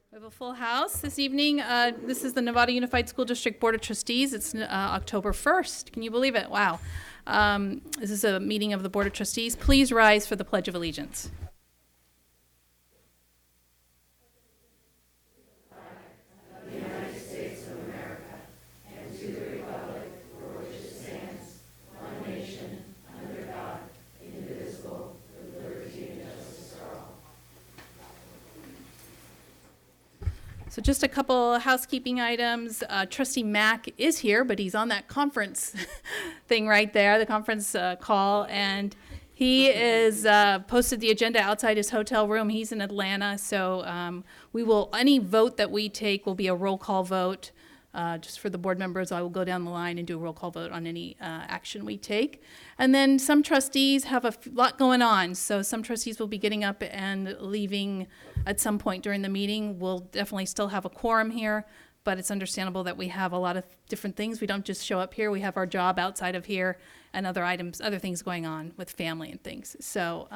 We have a full house this evening. This is the Novato Unified School District Board of Trustees. It's October 1st. Can you believe it? Wow. This is a meeting of the Board of Trustees. Please rise for the Pledge of Allegiance. So just a couple housekeeping items. Trustee Mac is here, but he's on that conference thing right there, the conference call, and he is posted the agenda outside his hotel room. He's in Atlanta, so any vote that we take will be a roll call vote. Just for the board members, I will go down the line and do a roll call vote on any action we take. And then some trustees have a lot going on, so some trustees will be getting up and leaving at some point during the meeting. We'll definitely still have a quorum here, but it's understandable that we have a lot of different things. We don't just show up here. We have our job outside of here and other things going on with family and things. So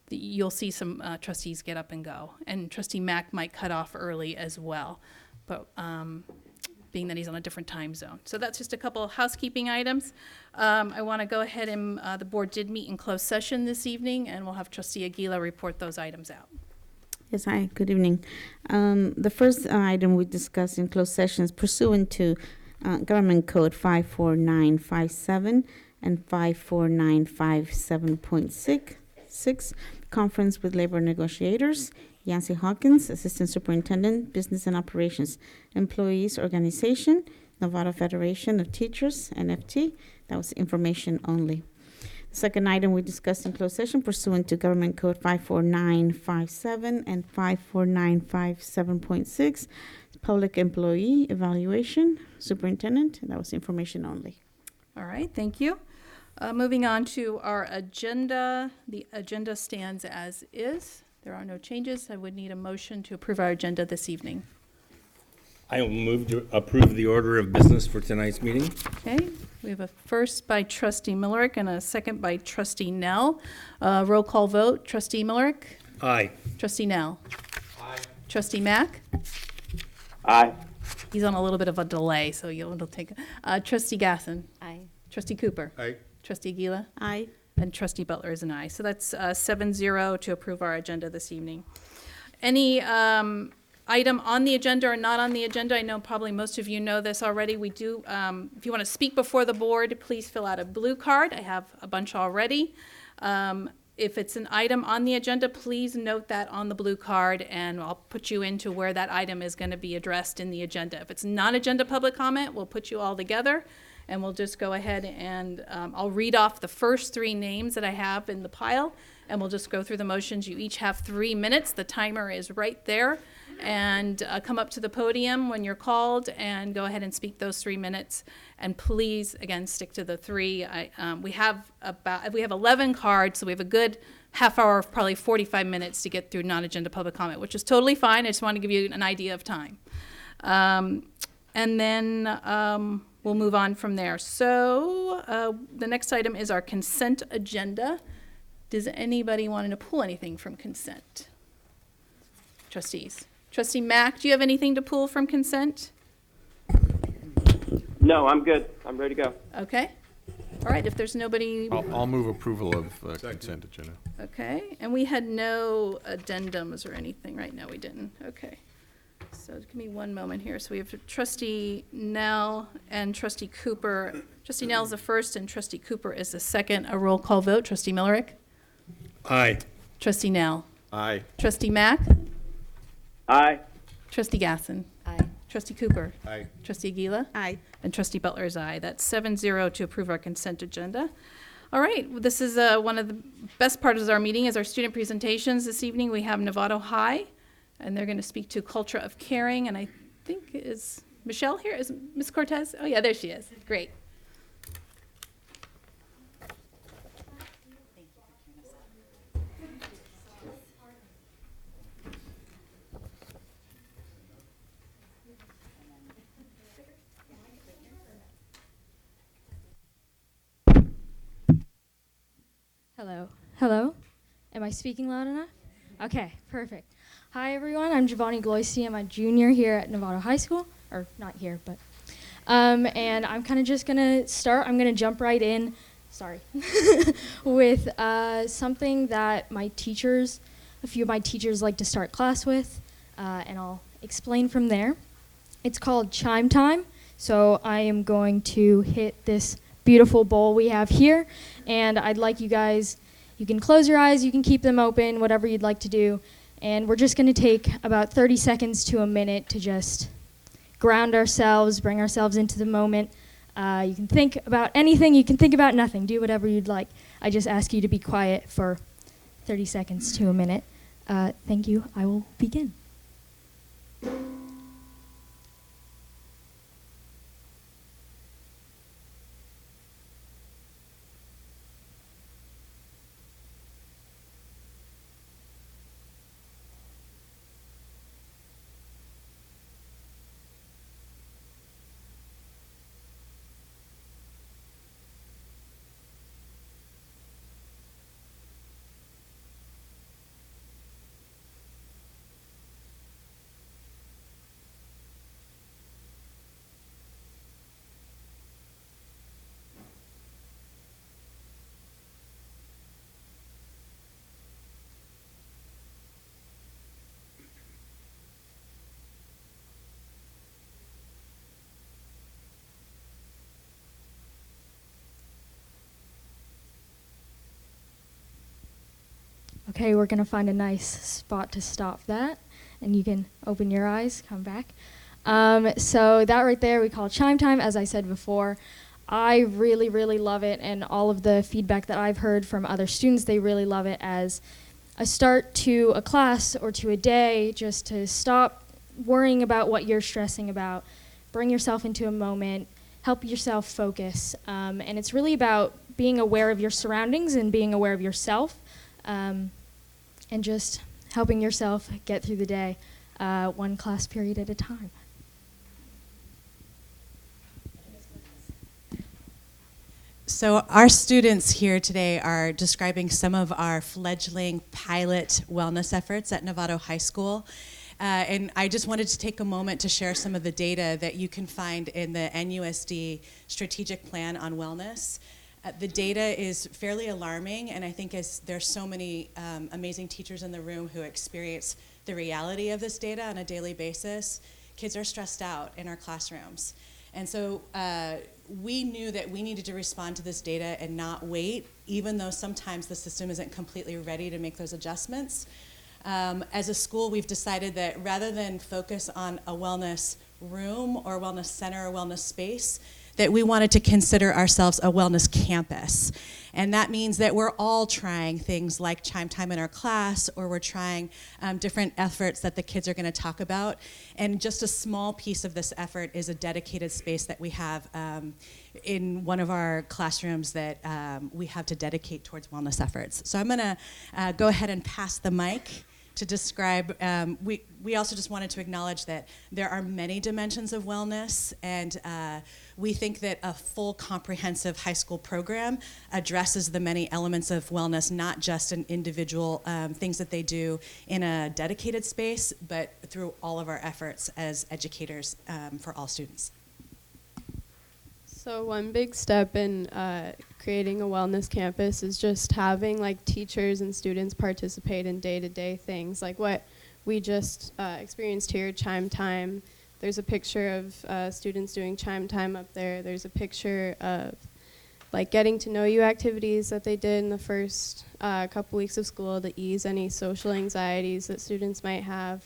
you'll see some trustees get up and go. And Trustee Mac might cut off early as well, but being that he's on a different time zone. So that's just a couple of housekeeping items. I want to go ahead and the board did meet in closed session this evening, and we'll have Trustee Aguila report those items out. Yes, hi, good evening. The first item we discussed in closed session is pursuant to Government Code 54957 and 54957.6, conference with labor negotiators. Yancy Hawkins, Assistant Superintendent, Business and Operations, Employees Organization, Novato Federation of Teachers, NFT. That was information only. The second item we discussed in closed session pursuant to Government Code 54957 and 54957.6, Public Employee Evaluation, Superintendent. That was information only. All right, thank you. Moving on to our agenda. The agenda stands as is. There are no changes. I would need a motion to approve our agenda this evening. I will move to approve the order of business for tonight's meeting. Okay, we have a first by Trustee Millerick and a second by Trustee Nell. Roll call vote. Trustee Millerick? Aye. Trustee Nell? Aye. Trustee Mac? Aye. He's on a little bit of a delay, so it'll take. Trustee Gasson? Aye. Trustee Cooper? Aye. Trustee Aguila? Aye. And Trustee Butler is an aye. So that's 7-0 to approve our agenda this evening. Any item on the agenda or not on the agenda? I know probably most of you know this already. We do, if you want to speak before the board, please fill out a blue card. I have a bunch already. If it's an item on the agenda, please note that on the blue card, and I'll put you into where that item is going to be addressed in the agenda. If it's non-agenda public comment, we'll put you all together. And we'll just go ahead and I'll read off the first three names that I have in the pile, and we'll just go through the motions. You each have 3 minutes. The timer is right there. And come up to the podium when you're called and go ahead and speak those 3 minutes. And please, again, stick to the 3. We have 11 cards, so we have a good half hour, probably 45 minutes to get through non-agenda public comment, which is totally fine. I just want to give you an idea of time. And then we'll move on from there. So the next item is our consent agenda. Does anybody want to pull anything from consent? Trustees. Trustee Mac, do you have anything to pull from consent? No, I'm good. I'm ready to go. Okay. All right, if there's nobody. I'll move approval of consent agenda. Okay, and we had no addendums or anything, right? No, we didn't. Okay. So give me one moment here. So we have Trustee Nell and Trustee Cooper. Trustee Nell is the first and Trustee Cooper is the second. A roll call vote. Trustee Millerick? Aye. Trustee Nell? Aye. Trustee Mac? Aye. Trustee Gasson? Aye. Trustee Cooper? Aye. Trustee Aguila? Aye. And Trustee Butler is aye. That's 7-0 to approve our consent agenda. All right, this is one of the best parts of our meeting is our student presentations. This evening we have Novato High, and they're going to speak to culture of caring. And I think, is Michelle here? Is Ms. Cortez? Oh yeah, there she is. Great. Hello. Hello? Am I speaking loud enough? Okay, perfect. Hi, everyone. I'm Giovanni Gloisi. I'm a junior here at Novato High School. Or not here, but. And I'm kind of just going to start. I'm going to jump right in, sorry, with something that a few of my teachers like to start class with, and I'll explain from there. It's called Chime Time. So I am going to hit this beautiful bowl we have here, and I'd like you guys, you can close your eyes, you can keep them open, whatever you'd like to do, and we're just going to take about 30 seconds to a minute to just ground ourselves, bring ourselves into the moment. You can think about anything, you can think about nothing, do whatever you'd like. I just ask you to be quiet for 30 seconds to a minute. Thank you. I will begin. Okay, we're going to find a nice spot to stop that, and you can open your eyes, come back. So that right there we call Chime Time, as I said before. I really, really love it, and all of the feedback that I've heard from other students, they really love it as a start to a class or to a day, just to stop worrying about what you're stressing about, bring yourself into a moment, help yourself focus. And it's really about being aware of your surroundings and being aware of yourself. And just helping yourself get through the day, one class period at a time. So our students here today are describing some of our fledgling pilot wellness efforts at Novato High School. And I just wanted to take a moment to share some of the data that you can find in the NUSD Strategic Plan on Wellness. The data is fairly alarming, and I think as there's so many amazing teachers in the room who experience the reality of this data on a daily basis, kids are stressed out in our classrooms. And so we knew that we needed to respond to this data and not wait, even though sometimes the system isn't completely ready to make those adjustments. As a school, we've decided that rather than focus on a wellness room or wellness center or wellness space, that we wanted to consider ourselves a wellness campus. And that means that we're all trying things like Chime Time in our class, or we're trying different efforts that the kids are going to talk about. And just a small piece of this effort is a dedicated space that we have in one of our classrooms that we have to dedicate towards wellness efforts. So I'm going to go ahead and pass the mic to describe, we also just wanted to acknowledge that there are many dimensions of wellness, and we think that a full comprehensive high school program addresses the many elements of wellness, not just in individual things that they do in a dedicated space, but through all of our efforts as educators for all students. So one big step in creating a wellness campus is just having like teachers and students participate in day-to-day things, like what we just experienced here, Chime Time. There's a picture of students doing Chime Time up there. There's a picture of like getting to know you activities that they did in the first couple weeks of school to ease any social anxieties that students might have.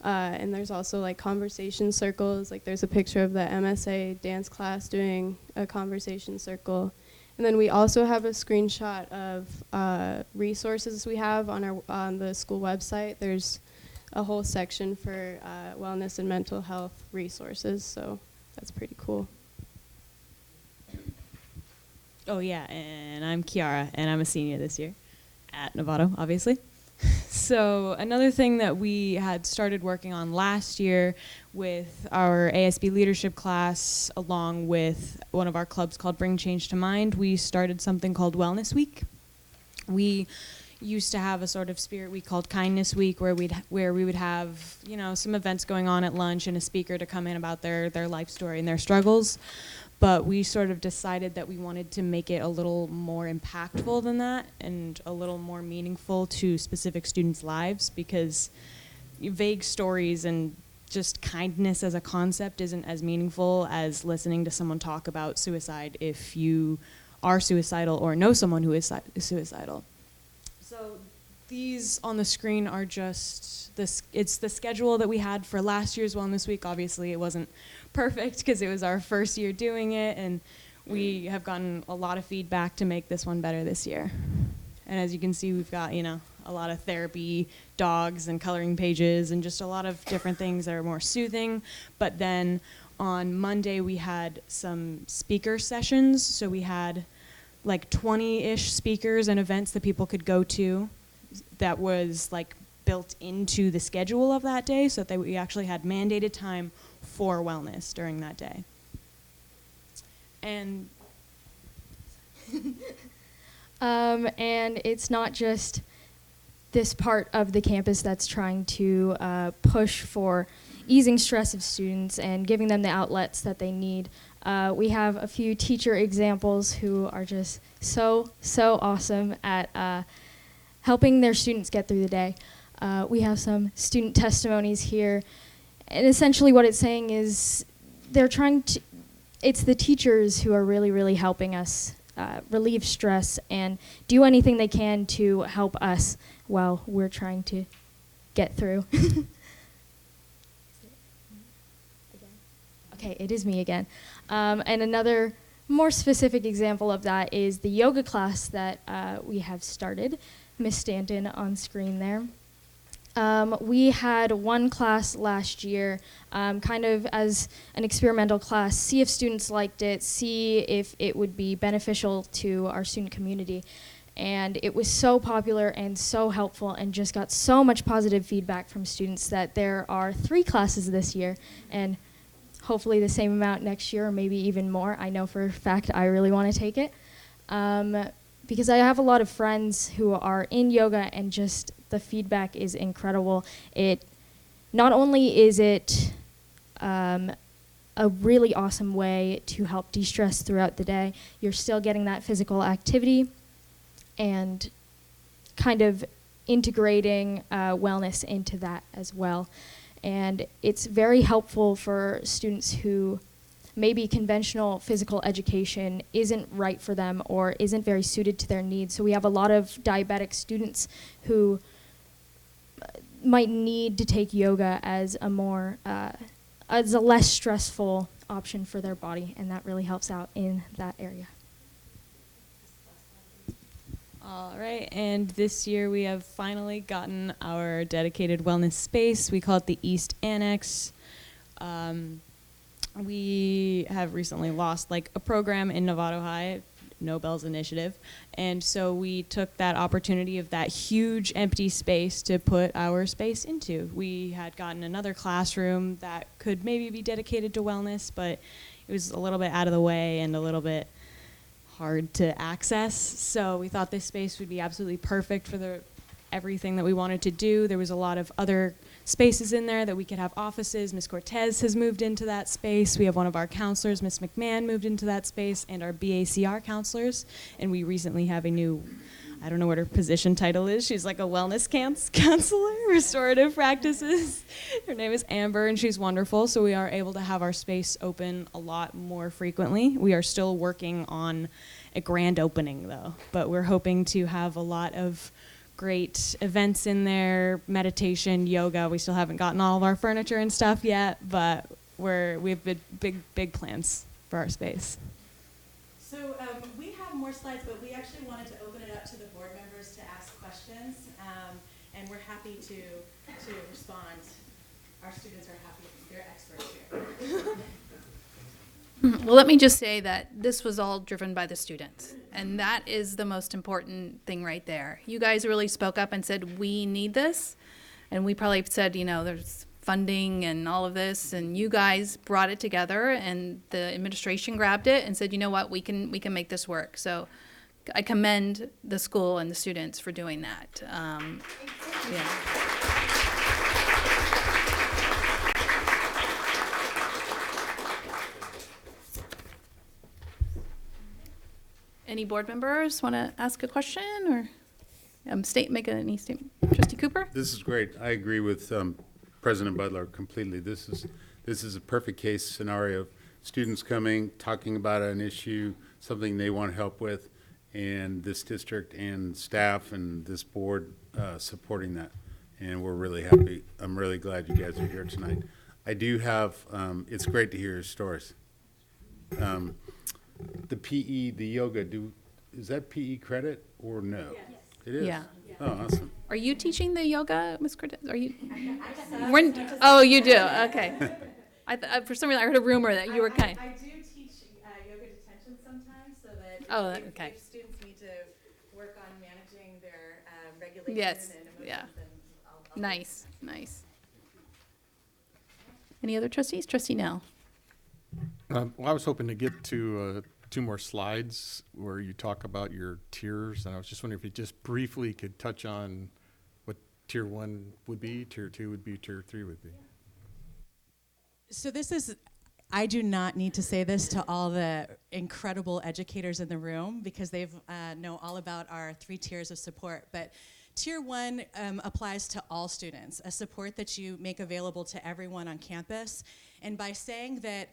And there's also like conversation circles, like there's a picture of the MSA dance class doing a conversation circle. And then we also have a screenshot of resources we have on the school website. There's a whole section for wellness and mental health resources, so that's pretty cool. Oh yeah, and I'm Kiara, and I'm a senior this year at Novato, obviously. So another thing that we had started working on last year with our ASB leadership class, along with one of our clubs called Bring Change to Mind, we started something called Wellness Week. We used to have a sort of spirit we called Kindness Week, where we would have, you know, some events going on at lunch and a speaker to come in about their life story and their struggles. But we sort of decided that we wanted to make it a little more impactful than that and a little more meaningful to specific students' lives, because vague stories and just kindness as a concept isn't as meaningful as listening to someone talk about suicide if you are suicidal or know someone who is suicidal. So these on the screen are just it's the schedule that we had for last year's Wellness Week. Obviously it wasn't perfect because it was our first year doing it, and we have gotten a lot of feedback to make this one better this year. And as you can see, we've got, you know, a lot of therapy dogs and coloring pages and just a lot of different things that are more soothing. But then on Monday we had some speaker sessions. So we had like 20-ish speakers and events that people could go to that was like built into the schedule of that day, so that we actually had mandated time for wellness during that day. And and it's not just this part of the campus that's trying to push for easing stress of students and giving them the outlets that they need. We have a few teacher examples who are just so awesome at helping their students get through the day. We have some student testimonies here, and essentially what it's saying is they're trying to, it's the teachers who are really helping us relieve stress and do anything they can to help us while we're trying to get through. Okay, it is me again. And another more specific example of that is the yoga class that we have started. Miss Stanton on screen there. We had one class last year, kind of as an experimental class, see if students liked it, see if it would be beneficial to our student community. And it was so popular and so helpful and just got so much positive feedback from students that there are 3 classes this year, and hopefully the same amount next year or maybe even more. I know for a fact I really want to take it. Because I have a lot of friends who are in yoga, and just the feedback is incredible. It not only is it a really awesome way to help de-stress throughout the day, you're still getting that physical activity and kind of integrating wellness into that as well. And it's very helpful for students who maybe conventional physical education isn't right for them or isn't very suited to their needs. So we have a lot of diabetic students who might need to take yoga as a more, as a less stressful option for their body, and that really helps out in that area. all right, and this year we have finally gotten our dedicated wellness space. We call it the East Annex. We have recently lost like a program in Novato High, Nobel's initiative, and so we took that opportunity of that huge empty space to put our space into. We had gotten another classroom that could maybe be dedicated to wellness, but it was a little bit out of the way and a little bit hard to access, so we thought this space would be absolutely perfect for everything that we wanted to do. There was a lot of other spaces in there that we could have offices. Ms. Cortez has moved into that space. We have one of our counselors, Ms. McMahon, moved into that space, and our BACR counselors. And we recently have a new, I don't know what her position title is. She's like a wellness counselor, restorative practices. Her name is Amber, and she's wonderful. So we are able to have our space open a lot more frequently. We are still working on a grand opening, though. But we're hoping to have a lot of great events in there, meditation, yoga. We still haven't gotten all of our furniture and stuff yet, but we have big plans for our space. So we have more slides, but we actually wanted to open it up to the board members to ask questions, and we're happy to respond. Our students are happy; they're experts here. Well, let me just say that this was all driven by the students, and that is the most important thing right there. You guys really spoke up and said, we need this, and we probably said, you know, there's funding and all of this, and you guys brought it together, and the administration grabbed it and said, you know what, we can make this work. So I commend the school and the students for doing that. Yeah. Any board members want to ask a question or make any statement? Trustee Cooper? This is great. I agree with President Butler completely. This is a perfect case scenario of students coming, talking about an issue, something they want help with, and this district and staff and this board supporting that. And we're really happy. I'm really glad you guys are here tonight. I do have, it's great to hear your stories. The PE, the yoga, is that PE credit or no? Yes. It is? Yeah. Oh, awesome. Are you teaching the yoga, Ms. Cortez? Are you? Oh, you do, okay. For some reason, I heard a rumor that you were kind I do teach yoga detention sometimes, so that okay. if students need to work on managing their regulation Yes, and emotions, yeah. then I'll Nice. Any other trustees? Trustee Nell? Well, I was hoping to get to 2 more slides where you talk about your tiers, and I was just wondering if you just briefly could touch on what tier 1 would be, tier 2 would be, tier 3 would be. So this is, I do not need to say this to all the incredible educators in the room because they've know all about our 3 tiers of support, but Tier 1 applies to all students, a support that you make available to everyone on campus. And by saying that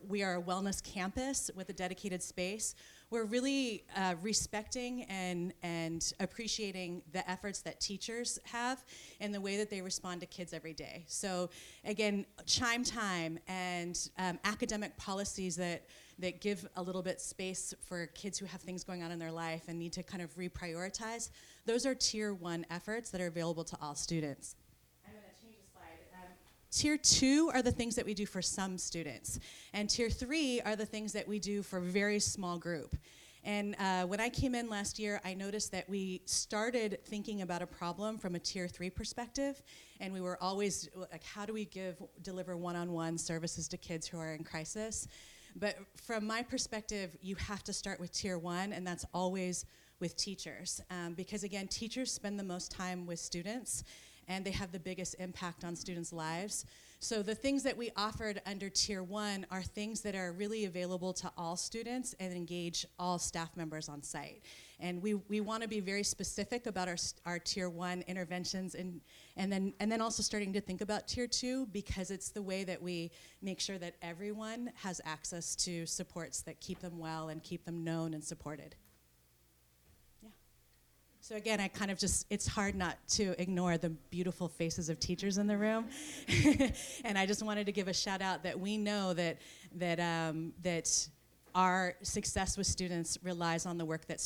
we are a wellness campus with a dedicated space, we're really respecting and appreciating the efforts that teachers have and the way that they respond to kids every day. So again, Chime Time and academic policies that give a little bit space for kids who have things going on in their life and need to kind of reprioritize, those are Tier 1 efforts that are available to all students. I'm going to change the slide. Tier 2 are the things that we do for some students, and Tier 3 are the things that we do for a very small group. And when I came in last year, I noticed that we started thinking about a problem from a Tier 3 perspective, and we were always like, how do we deliver one-on-one services to kids who are in crisis? But from my perspective, you have to start with Tier 1, and that's always with teachers. Because again, teachers spend the most time with students, and they have the biggest impact on students' lives. So the things that we offered under Tier 1 are things that are really available to all students and engage all staff members on site. And we want to be very specific about our Tier 1 interventions and then also starting to think about Tier 2 because it's the way that we make sure that everyone has access to supports that keep them well and keep them known and supported. So again, I kind of it's hard not to ignore the beautiful faces of teachers in the room. And I just wanted to give a shout out that we know that our success with students relies on the work that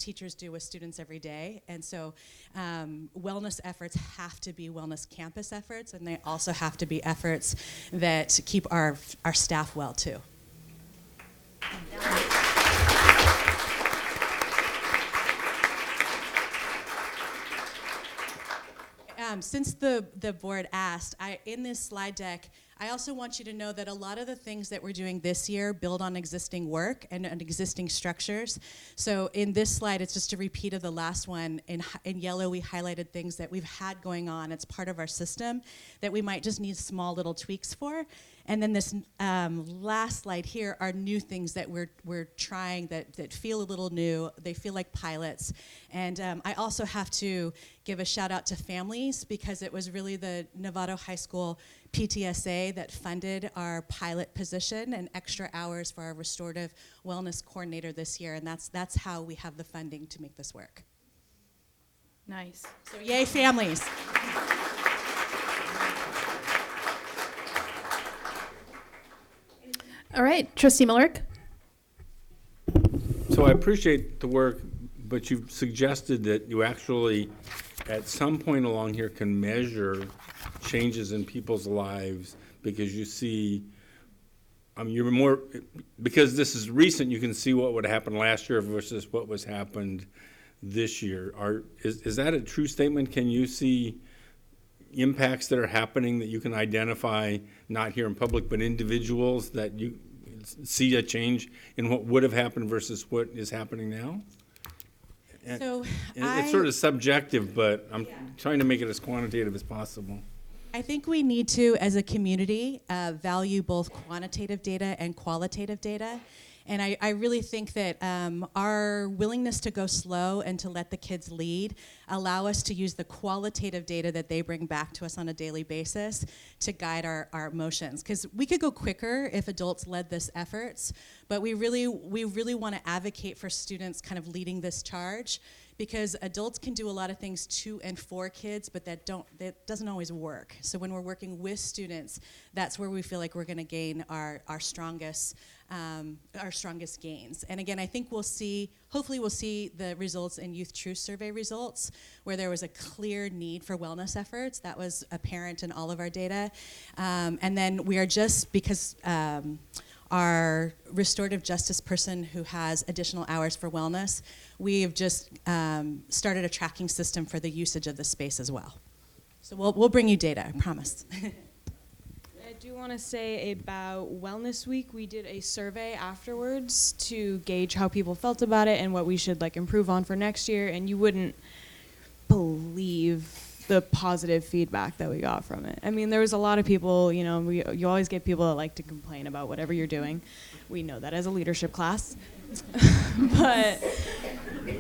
teachers do with students every day. And so wellness efforts have to be wellness campus efforts, and they also have to be efforts that keep our staff well too. Since the board asked, in this slide deck, I also want you to know that a lot of the things that we're doing this year build on existing work and existing structures. So in this slide, it's just a repeat of the last one. In yellow, we highlighted things that we've had going on. It's part of our system that we might just need small little tweaks for. And then this last slide here are new things that we're trying that feel a little new. They feel like pilots. And I also have to give a shout out to families because it was really the Novato High School PTSA that funded our pilot position and extra hours for our restorative wellness coordinator this year. And that's how we have the funding to make this work. Nice. So yay, families. All right, Trustee Millerick. So I appreciate the work, but you've suggested that you actually, at some point along here, can measure changes in people's lives because you see, you're more, because this is recent, you can see what would happen last year versus what was happened this year. Is that a true statement? Can you see impacts that are happening that you can identify, not here in public, but individuals that see a change in what would have happened versus what is happening now? And- So and it's sort of subjective, but I'm trying to make it as quantitative as possible. I think we need to, as a community, value both quantitative data and qualitative data. And I really think that our willingness to go slow and to let the kids lead allow us to use the qualitative data that they bring back to us on a daily basis to guide our motions. Because we could go quicker if adults led this efforts, but we really want to advocate for students kind of leading this charge, because adults can do a lot of things to and for kids, but that doesn't always work. So when we're working with students, that's where we feel like we're going to gain our strongest gains. And again, I think hopefully we'll see the results in Youth Truth Survey results, where there was a clear need for wellness efforts. That was apparent in all of our data. And then we are just, because our restorative justice person who has additional hours for wellness, we have just started a tracking system for the usage of the space as well. So we'll bring you data, I promise. I do want to say about Wellness Week, we did a survey afterwards to gauge how people felt about it and what we should improve on for next year, and you wouldn't believe the positive feedback that we got from it. I mean, there was a lot of people, you always get people that like to complain about whatever you're doing. We know that as a leadership class. But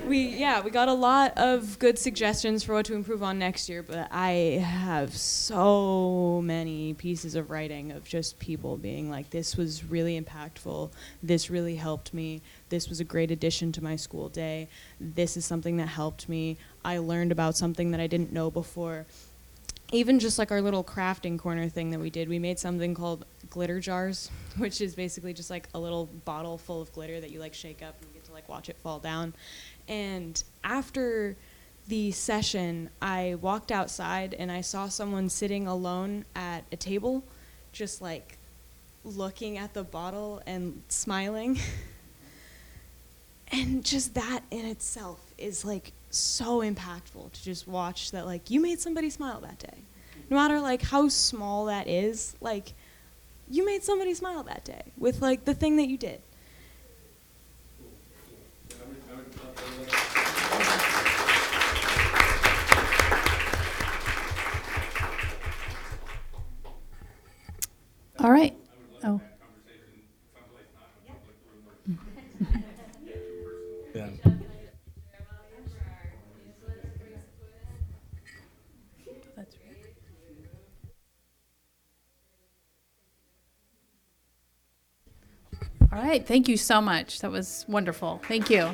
we got a lot of good suggestions for what to improve on next year, but I have so many pieces of writing of just people being like, this was really impactful, this really helped me, this was a great addition to my school day, this is something that helped me, I learned about something that I didn't know before. Even just our little crafting corner thing that we did, we made something called glitter jars, which is basically just a little bottle full of glitter that you shake up and you get to watch it fall down. And after the session, I walked outside and I saw someone sitting alone at a table, just looking at the bottle and smiling. And just that in itself is so impactful, to just watch that you made somebody smile that day. No matter how small that is, you made somebody smile that day with the thing that you did. All right. Oh. Yeah. That's right. All right, thank you so much. That was wonderful. Thank you.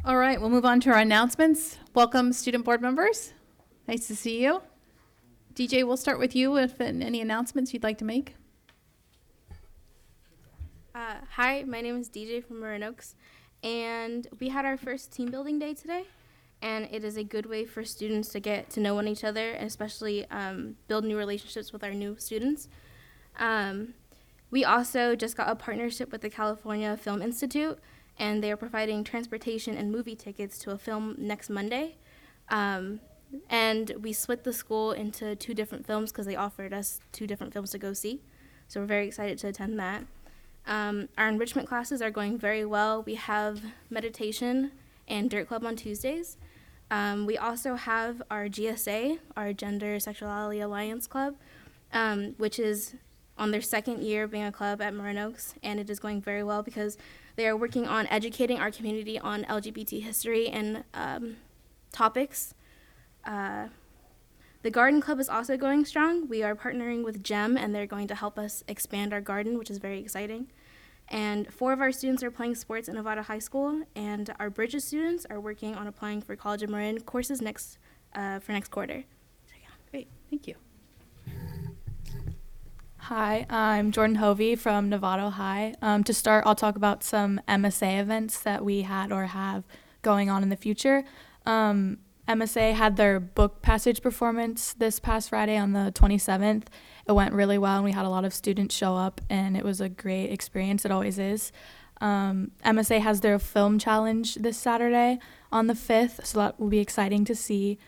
All right, we'll move on to our announcements. Welcome, student board members. Nice to see you. DJ, we'll start with you if any announcements you'd like to make. Hi, my name is DJ from Marin Oaks, and we had our first team building day today, and it is a good way for students to get to know each other, and especially build new relationships with our new students. We also just got a partnership with the California Film Institute, and they are providing transportation and movie tickets to a film next Monday. And we split the school into 2 different films because they offered us 2 different films to go see. So we're very excited to attend that. Our enrichment classes are going very well. We have meditation and Dirt Club on Tuesdays. We also have our GSA, our Gender Sexuality Alliance Club, which is on their 2nd year being a club at Marin Oaks, and it is going very well because they are working on educating our community on LGBT history and topics. The garden club is also going strong. We are partnering with GEM, and they're going to help us expand our garden, which is very exciting. And 4 of our students are playing sports in Novato High School, and our Bridges students are working on applying for College of Marin courses for next quarter. So, yeah. Great, thank you. Hi, I'm Jordan Hovey from Novato High. To start, I'll talk about some MSA events that we had or have going on in the future. MSA had their book passage performance this past Friday on the 27th. It went really well, and we had a lot of students show up, and it was a great experience. It always is. MSA has their film challenge this Saturday on the 5th, so that will be exciting to see.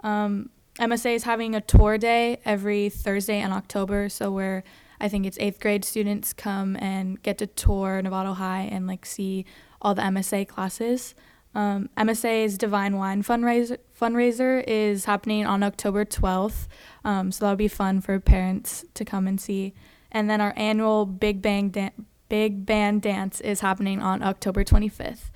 And MSA is having a tour day every Thursday in October. So I think it's 8th grade students come and get to tour Novato High and like see all the MSA classes. MSA's Divine Wine fundraiser is happening on October 12th. So that'll be fun for parents to come and see. And then our annual Big Band Dance is happening on October 25th.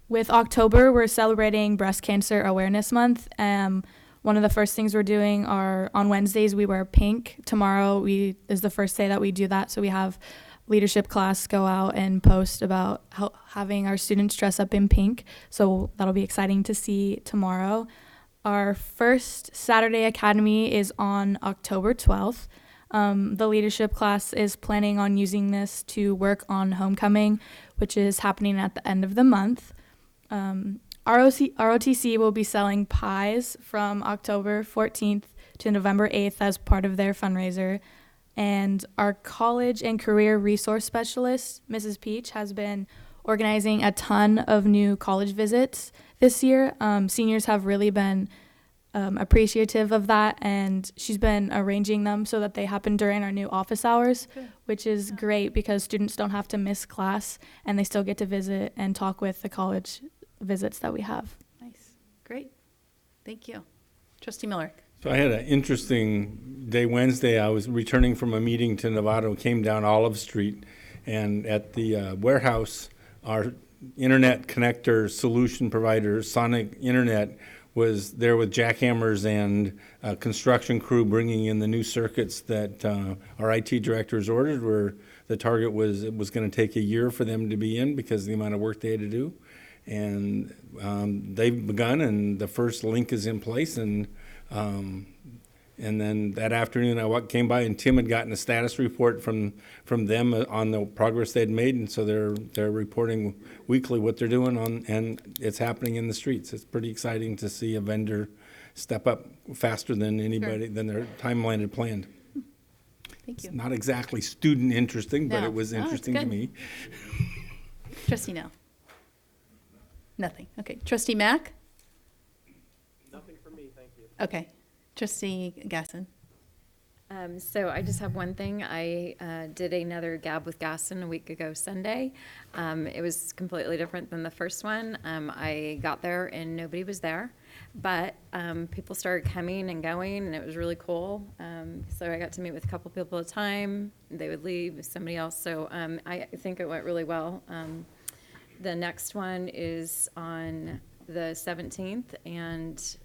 With October, we're celebrating Breast Cancer Awareness Month. One of the first things we're doing are on Wednesdays we wear pink. Tomorrow is the first day that we do that. So we have leadership class go out and post about having our students dress up in pink. So that'll be exciting to see tomorrow. Our first Saturday Academy is on October 12th. The leadership class is planning on using this to work on homecoming, which is happening at the end of the month. ROTC will be selling pies from October 14th to November 8th as part of their fundraiser. And our college and career resource specialist, Mrs. Peach, has been organizing a ton of new college visits this year. Seniors have really been appreciative of that, and she's been arranging them so that they happen during our new office hours, which is great because students don't have to miss class and they still get to visit and talk with the college visits that we have. Nice. Great. Thank you. Trustee Miller. So I had an interesting day Wednesday. I was returning from a meeting to Novato, came down Olive Street, and at the warehouse, our internet connector solution provider, Sonic Internet, was there with jackhammers and a construction crew bringing in the new circuits that our IT directors ordered, where the target was it was going to take a year for them to be in because of the amount of work they had to do. And they've begun, and the first link is in place. And then that afternoon, I came by, and Tim had gotten a status report from them on the progress they'd made, and so they're reporting weekly what they're doing and it's happening in the streets. It's pretty exciting to see a vendor step up faster than anybody than their timeline had planned. Thank you. It's not exactly student interesting, but No. it was No, it's interesting to good. me. Trustee Nell. Nothing. Okay. Trustee Mac? Nothing for me, thank you. Okay. Trustee Gasson? So I just have one thing. I did another Gab with Gaston a week ago Sunday. It was completely different than the first one. I got there and nobody was there, but people started coming and going, and it was really cool. So I got to meet with a couple people at a time. They would leave with somebody else. So I think it went really well. The next one is on the 17th, and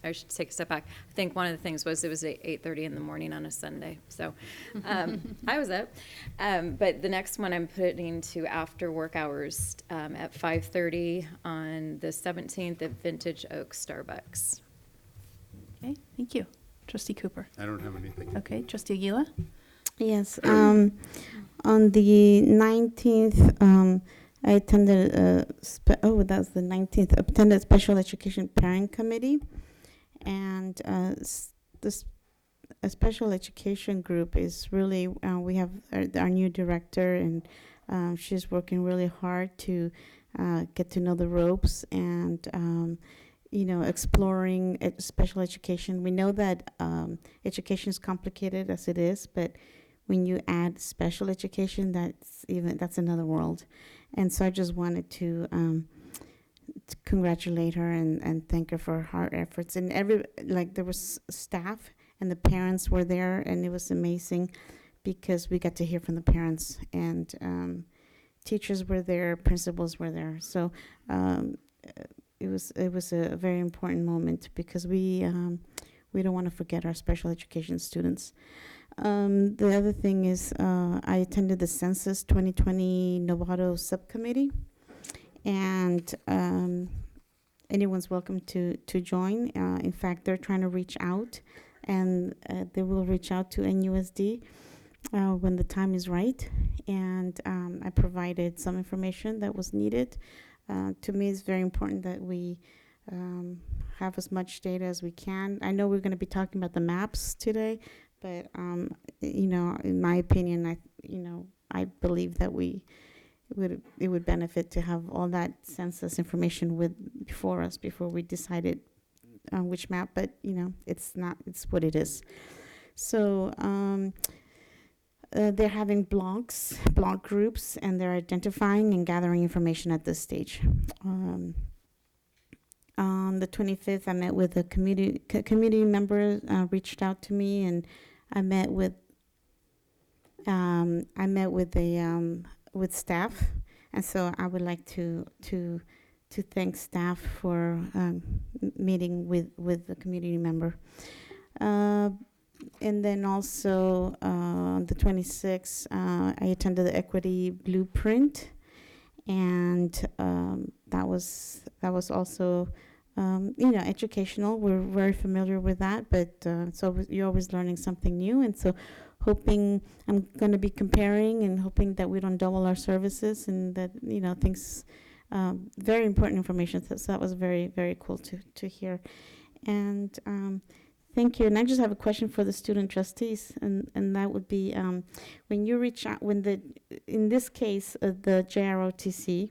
I should take a step back. I think one of the things was it was at 8:30 in the morning on a Sunday, so I was up. But the next one I'm putting to after work hours at 5:30 on the 17th at Vintage Oak Starbucks. Okay. Thank you. Trustee Cooper? I don't have anything. Okay. Trustee Aguila? Yes. On the 19th, I attended that was the 19th. Attended Special Education Parent Committee, and this a special education group is really we have our new director, and she's working really hard to get to know the ropes and exploring special education. We know that education is complicated as it is, but when you add special education, that's another world. And so I just wanted to congratulate her and thank her for her hard efforts. And there was staff and the parents were there, and it was amazing because we got to hear from the parents, and teachers were there, principals were there. So it was a very important moment because we don't want to forget our special education students. The other thing is I attended the Census 2020 Novato Subcommittee, and anyone's welcome to join. In fact, they're trying to reach out, and they will reach out to NUSD when the time is right. And I provided some information that was needed. To me, it's very important that we have as much data as we can. I know we're going to be talking about the maps today, but in my opinion, I believe that it would benefit to have all that census information before we decided which map, but it's not. It's what it is. So they're having blog groups, and they're identifying and gathering information at this stage. On the 25th, I met with a community member, reached out to me, and I met with with staff, and so I would like to thank staff for meeting with the community member. And then also on the 26th, I attended the Equity Blueprint, and that was also educational. We're very familiar with that, but so you're always learning something new, and so hoping I'm going to be comparing and hoping that we don't double our services, and that things very important information. So that was very, very cool to hear, and thank you. And I just have a question for the student trustees, and that would be when you reach out, in this case, the JROTC,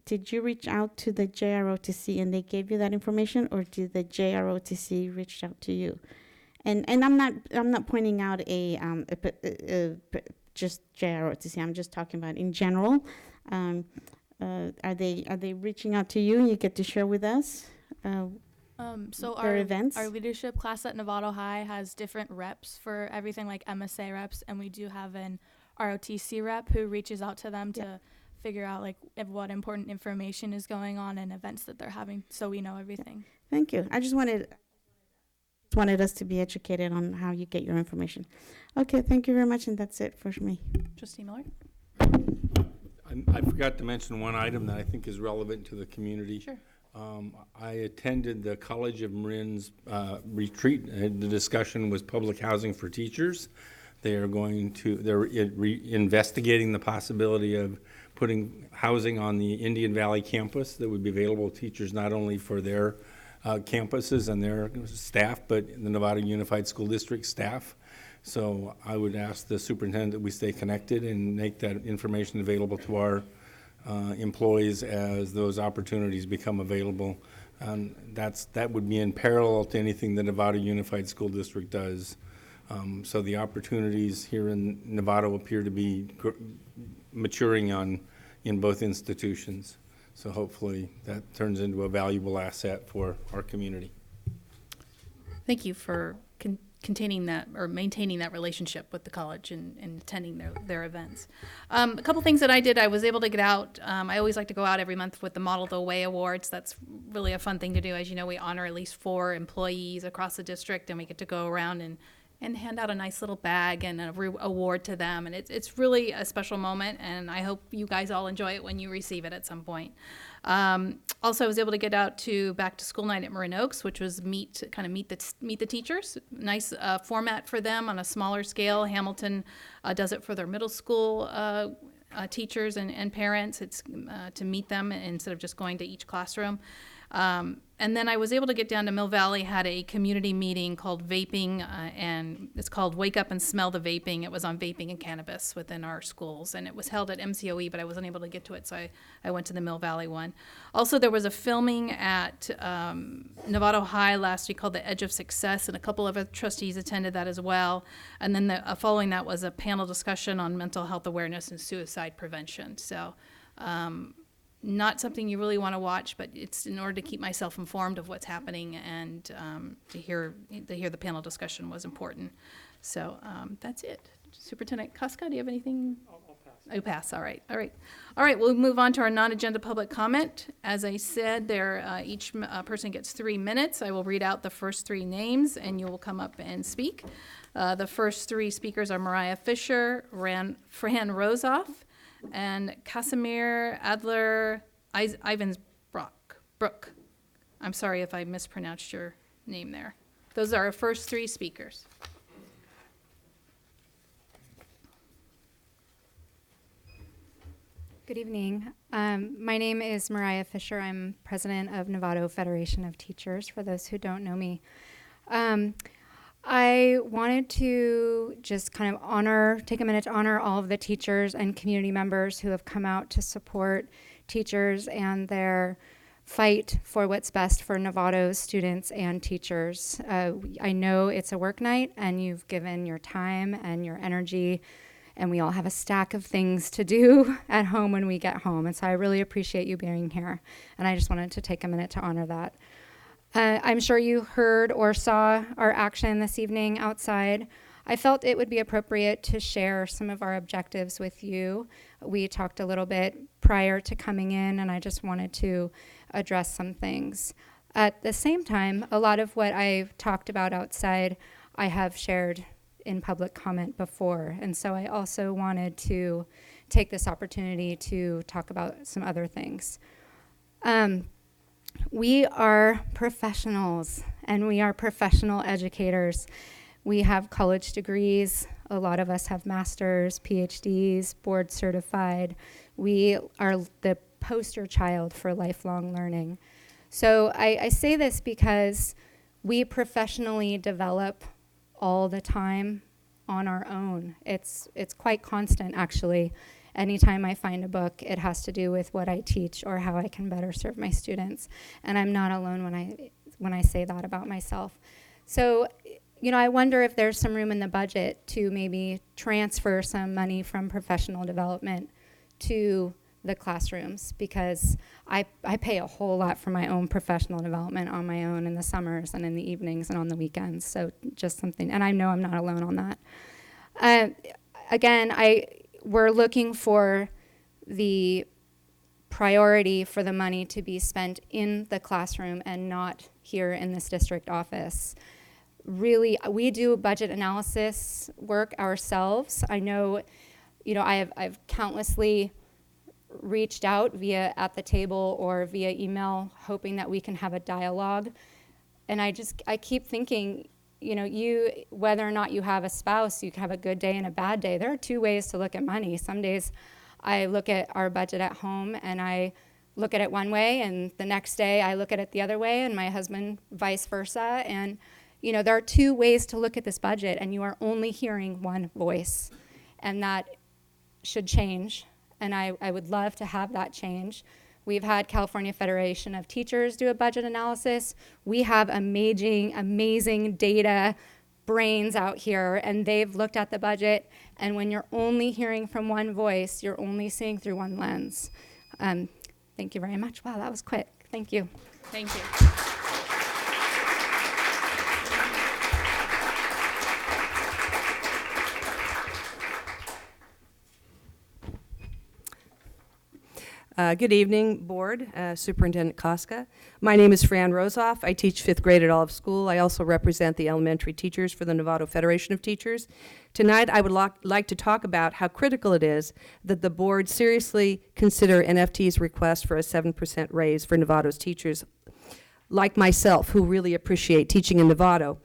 did you reach out to the JROTC and they gave you that information, or did the JROTC reach out to you? And I'm not pointing out just JROTC. I'm just talking about in general. Are they reaching out to you and you get to share with us? So their events? Our leadership class at Novato High has different reps for everything, like MSA reps, and we do have an ROTC rep who reaches out to them to figure out what important information is going on and events that they're having, so we know everything. Thank you. I just wanted us to be educated on how you get your information. Okay, thank you very much, and that's it for me. Trustee Miller? I forgot to mention one item that I think is relevant to the community. Sure. I attended the College of Marin's retreat. The discussion was public housing for teachers. They're investigating the possibility of putting housing on the Indian Valley campus that would be available to teachers not only for their campuses and their staff, but the Nevada Unified School District staff. So I would ask the superintendent that we stay connected and make that information available to our employees as those opportunities become available. That would be in parallel to anything the Nevada Unified School District does. So the opportunities here in Novato appear to be maturing in both institutions. So hopefully that turns into a valuable asset for our community. Thank you for containing that or maintaining that relationship with the college and attending their events. A couple things that I did, I was able to get out. I always like to go out every month with the Model the Way Awards. That's really a fun thing to do. As you know, we honor at least 4 employees across the district, and we get to go around and hand out a nice little bag and a award to them. And it's really a special moment, and I hope you guys all enjoy it when you receive it at some point. Also, I was able to get out to back to school night at Marin Oaks, which was meet the teachers. Nice format for them on a smaller scale. Hamilton does it for their middle school teachers and parents. It's to meet them instead of just going to each classroom. And then I was able to get down to Mill Valley, had a community meeting called Vaping, and it's called Wake Up and Smell the Vaping. It was on vaping and cannabis within our schools, and it was held at MCOE, but I wasn't able to get to it, so I went to the Mill Valley one. Also, there was a filming at Novato High last week called The Edge of Success, and a couple of trustees attended that as well. And then following that was a panel discussion on mental health awareness and suicide prevention. So not something you really want to watch, but it's in order to keep myself informed of what's happening, and to hear the panel discussion was important. So that's it. Superintendent Kuska, do you have anything? I'll pass. Oh, pass. All right. We'll move on to our non-agenda public comment. As I said, each person gets 3 minutes. I will read out the first 3 names, and you will come up and speak. The first 3 speakers are Mariah Fisher, Fran Rosa, and Casimir Adler Ivensbrook. I'm sorry if I mispronounced your name there. Those are our first 3 speakers. Good evening. My name is Mariah Fisher. I'm president of Novato Federation of Teachers, for those who don't know me. I wanted to just kind of take a minute to honor all of the teachers and community members who have come out to support teachers and their fight for what's best for Novato's students and teachers. I know it's a work night, and you've given your time and your energy, and we all have a stack of things to do at home when we get home. And so I really appreciate you being here. And I just wanted to take a minute to honor that. I'm sure you heard or saw our action this evening outside. I felt it would be appropriate to share some of our objectives with you. We talked a little bit prior to coming in, and I just wanted to address some things. At the same time, a lot of what I've talked about outside, I have shared in public comment before. And so I also wanted to take this opportunity to talk about some other things. We are professionals, and we are professional educators. We have college degrees. A lot of us have masters, PhDs, board certified. We are the poster child for lifelong learning. So I say this because we professionally develop all the time on our own. It's quite constant, actually. Anytime I find a book, it has to do with what I teach or how I can better serve my students. And I'm not alone when I say that about myself. So, I wonder if there's some room in the budget to maybe transfer some money from professional development to the classrooms, because I pay a whole lot for my own professional development on my own in the summers and in the evenings and on the weekends. So just something, and I know I'm not alone on that. Again, we're looking for the priority for the money to be spent in the classroom and not here in this district office. Really, we do budget analysis work ourselves. I know, I've countlessly reached out via at the table or via email, hoping that we can have a dialogue. And I keep thinking, whether or not you have a spouse, you can have a good day and a bad day. There are two ways to look at money. Some days I look at our budget at home and I look at it one way, and the next day I look at it the other way, and my husband vice versa. And, there are two ways to look at this budget, and you are only hearing one voice. And that should change. And I would love to have that change. We've had California Federation of Teachers do a budget analysis. We have amazing data brains out here, and they've looked at the budget. And when you're only hearing from one voice, you're only seeing through one lens. Thank you very much. Wow, that was quick. Thank you. Thank you. Good evening, Board, Superintendent Koska. My name is Fran Rosa. I teach 5th grade at Olive School. I also represent the elementary teachers for the Novato Federation of Teachers. Tonight, I would like to talk about how critical it is that the Board seriously consider NFT's request for a 7% raise for Novato's teachers, like myself, who really appreciate teaching in Novato.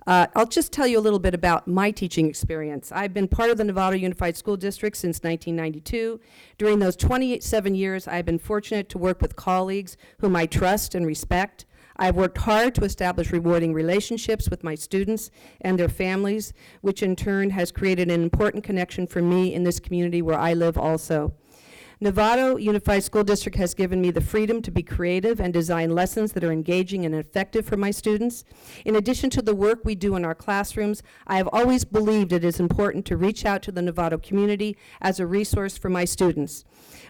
I'll just tell you a little bit about my teaching experience. I've been part of the Novato Unified School District since 1992. During those 27 years, I've been fortunate to work with colleagues whom I trust and respect. I've worked hard to establish rewarding relationships with my students and their families, which in turn has created an important connection for me in this community where I live also. Novato Unified School District has given me the freedom to be creative and design lessons that are engaging and effective for my students. In addition to the work we do in our classrooms, I have always believed it is important to reach out to the Novato community as a resource for my students.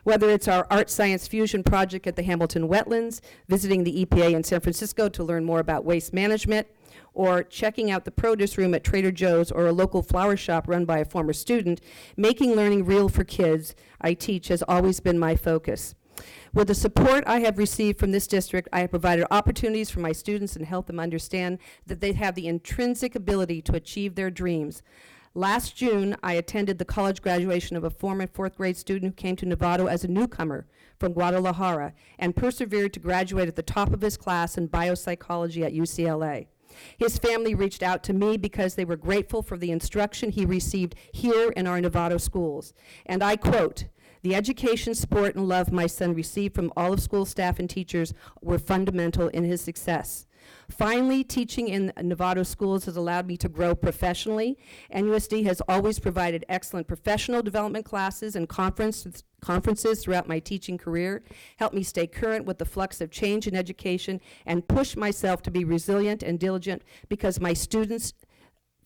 Whether it's our Art Science Fusion project at the Hamilton Wetlands, visiting the EPA in San Francisco to learn more about waste management, or checking out the produce room at Trader Joe's or a local flower shop run by a former student, making learning real for kids I teach has always been my focus. With the support I have received from this district, I have provided opportunities for my students and helped them understand that they have the intrinsic ability to achieve their dreams. Last June, I attended the college graduation of a former 4th grade student who came to Novato as a newcomer from Guadalajara and persevered to graduate at the top of his class in biopsychology at UCLA. His family reached out to me because they were grateful for the instruction he received here in our Novato schools. And I quote, "The education, support, and love my son received from all of school staff and teachers were fundamental in his success. Finally, teaching in Novato schools has allowed me to grow professionally. NUSD has always provided excellent professional development classes and conferences throughout my teaching career, helped me stay current with the flux of change in education, and push myself to be resilient and diligent because my students'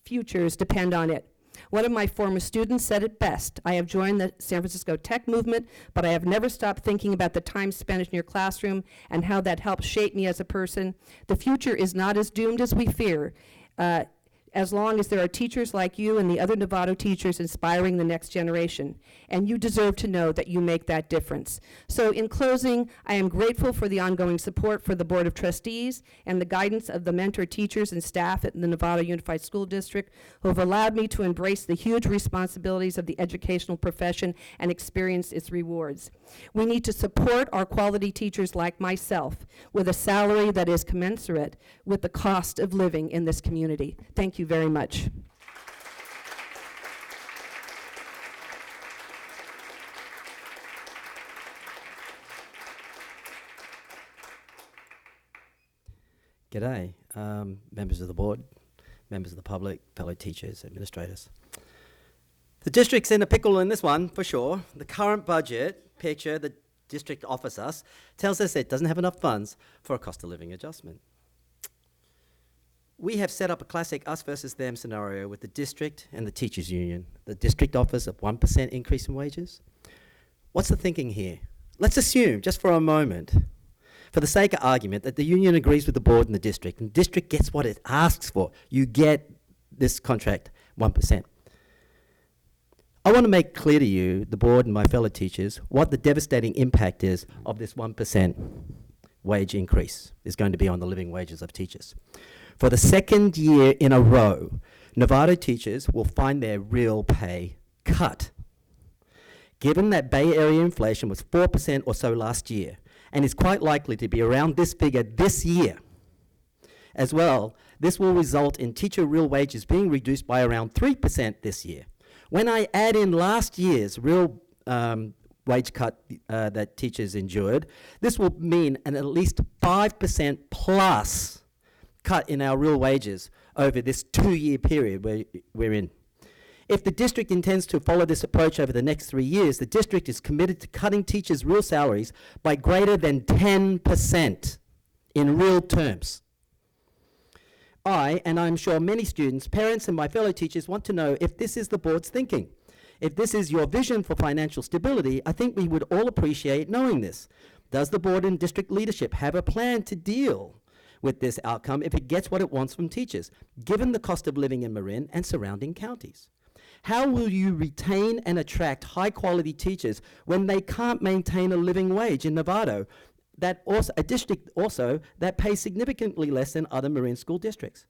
futures depend on it. One of my former students said it best: I have joined the San Francisco tech movement, but I have never stopped thinking about the time spent in your classroom and how that helped shape me as a person. The future is not as doomed as we fear, as long as there are teachers like you and the other Novato teachers inspiring the next generation. And you deserve to know that you make that difference. So in closing, I am grateful for the ongoing support for the Board of Trustees and the guidance of the mentor teachers and staff at the Novato Unified School District who have allowed me to embrace the huge responsibilities of the educational profession and experience its rewards. We need to support our quality teachers like myself with a salary that is commensurate with the cost of living in this community. Thank you very much. G'day, members of the board, members of the public, fellow teachers, administrators. The district's in a pickle in this one, for sure. The current budget picture the district offers us tells us it doesn't have enough funds for a cost of living adjustment. We have set up a classic us versus them scenario with the district and the teachers union. The district offers a 1% increase in wages. What's the thinking here? Let's assume, just for a moment, for the sake of argument, that the union agrees with the board and the district district gets what it asks for. You get this contract 1%. I want to make clear to you, the board and my fellow teachers, what the devastating impact is of this 1% wage increase is going to be on the living wages of teachers. For the second year in a row, Novato teachers will find their real pay cut. Given that Bay Area inflation was 4% or so last year, and is quite likely to be around this figure this year as well, this will result in teacher real wages being reduced by around 3% this year. When I add in last year's real wage cut that teachers endured, this will mean an at least 5% plus cut in our real wages over this 2-year period we're in. If the district intends to follow this approach over the next 3 years, the district is committed to cutting teachers' real salaries by greater than 10% in real terms. I, and I'm sure many students, parents, and my fellow teachers want to know if this is the board's thinking. If this is your vision for financial stability, I think we would all appreciate knowing this. Does the board and district leadership have a plan to deal with this outcome if it gets what it wants from teachers, given the cost of living in Marin and surrounding counties? How will you retain and attract high-quality teachers when they can't maintain a living wage in Novato, a district also that pays significantly less than other Marin school districts?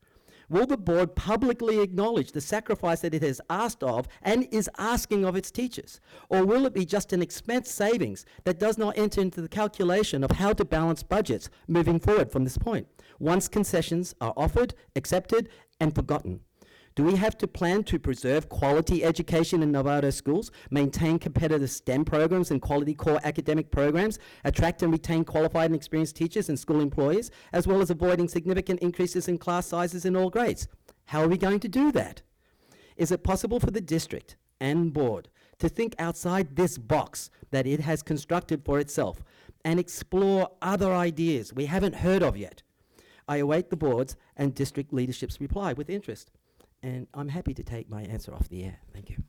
Will the board publicly acknowledge the sacrifice that it has asked of and is asking of its teachers? Or will it be just an expense savings that does not enter into the calculation of how to balance budgets moving forward from this point, once concessions are offered, accepted, and forgotten? Do we have to plan to preserve quality education in Novato schools, maintain competitive STEM programs and quality core academic programs, attract and retain qualified and experienced teachers and school employees, as well as avoiding significant increases in class sizes in all grades? How are we going to do that? Is it possible for the district and board to think outside this box that it has constructed for itself and explore other ideas we haven't heard of yet? I await the board's and district leadership's reply with interest. And I'm happy to take my answer off the air. Thank you.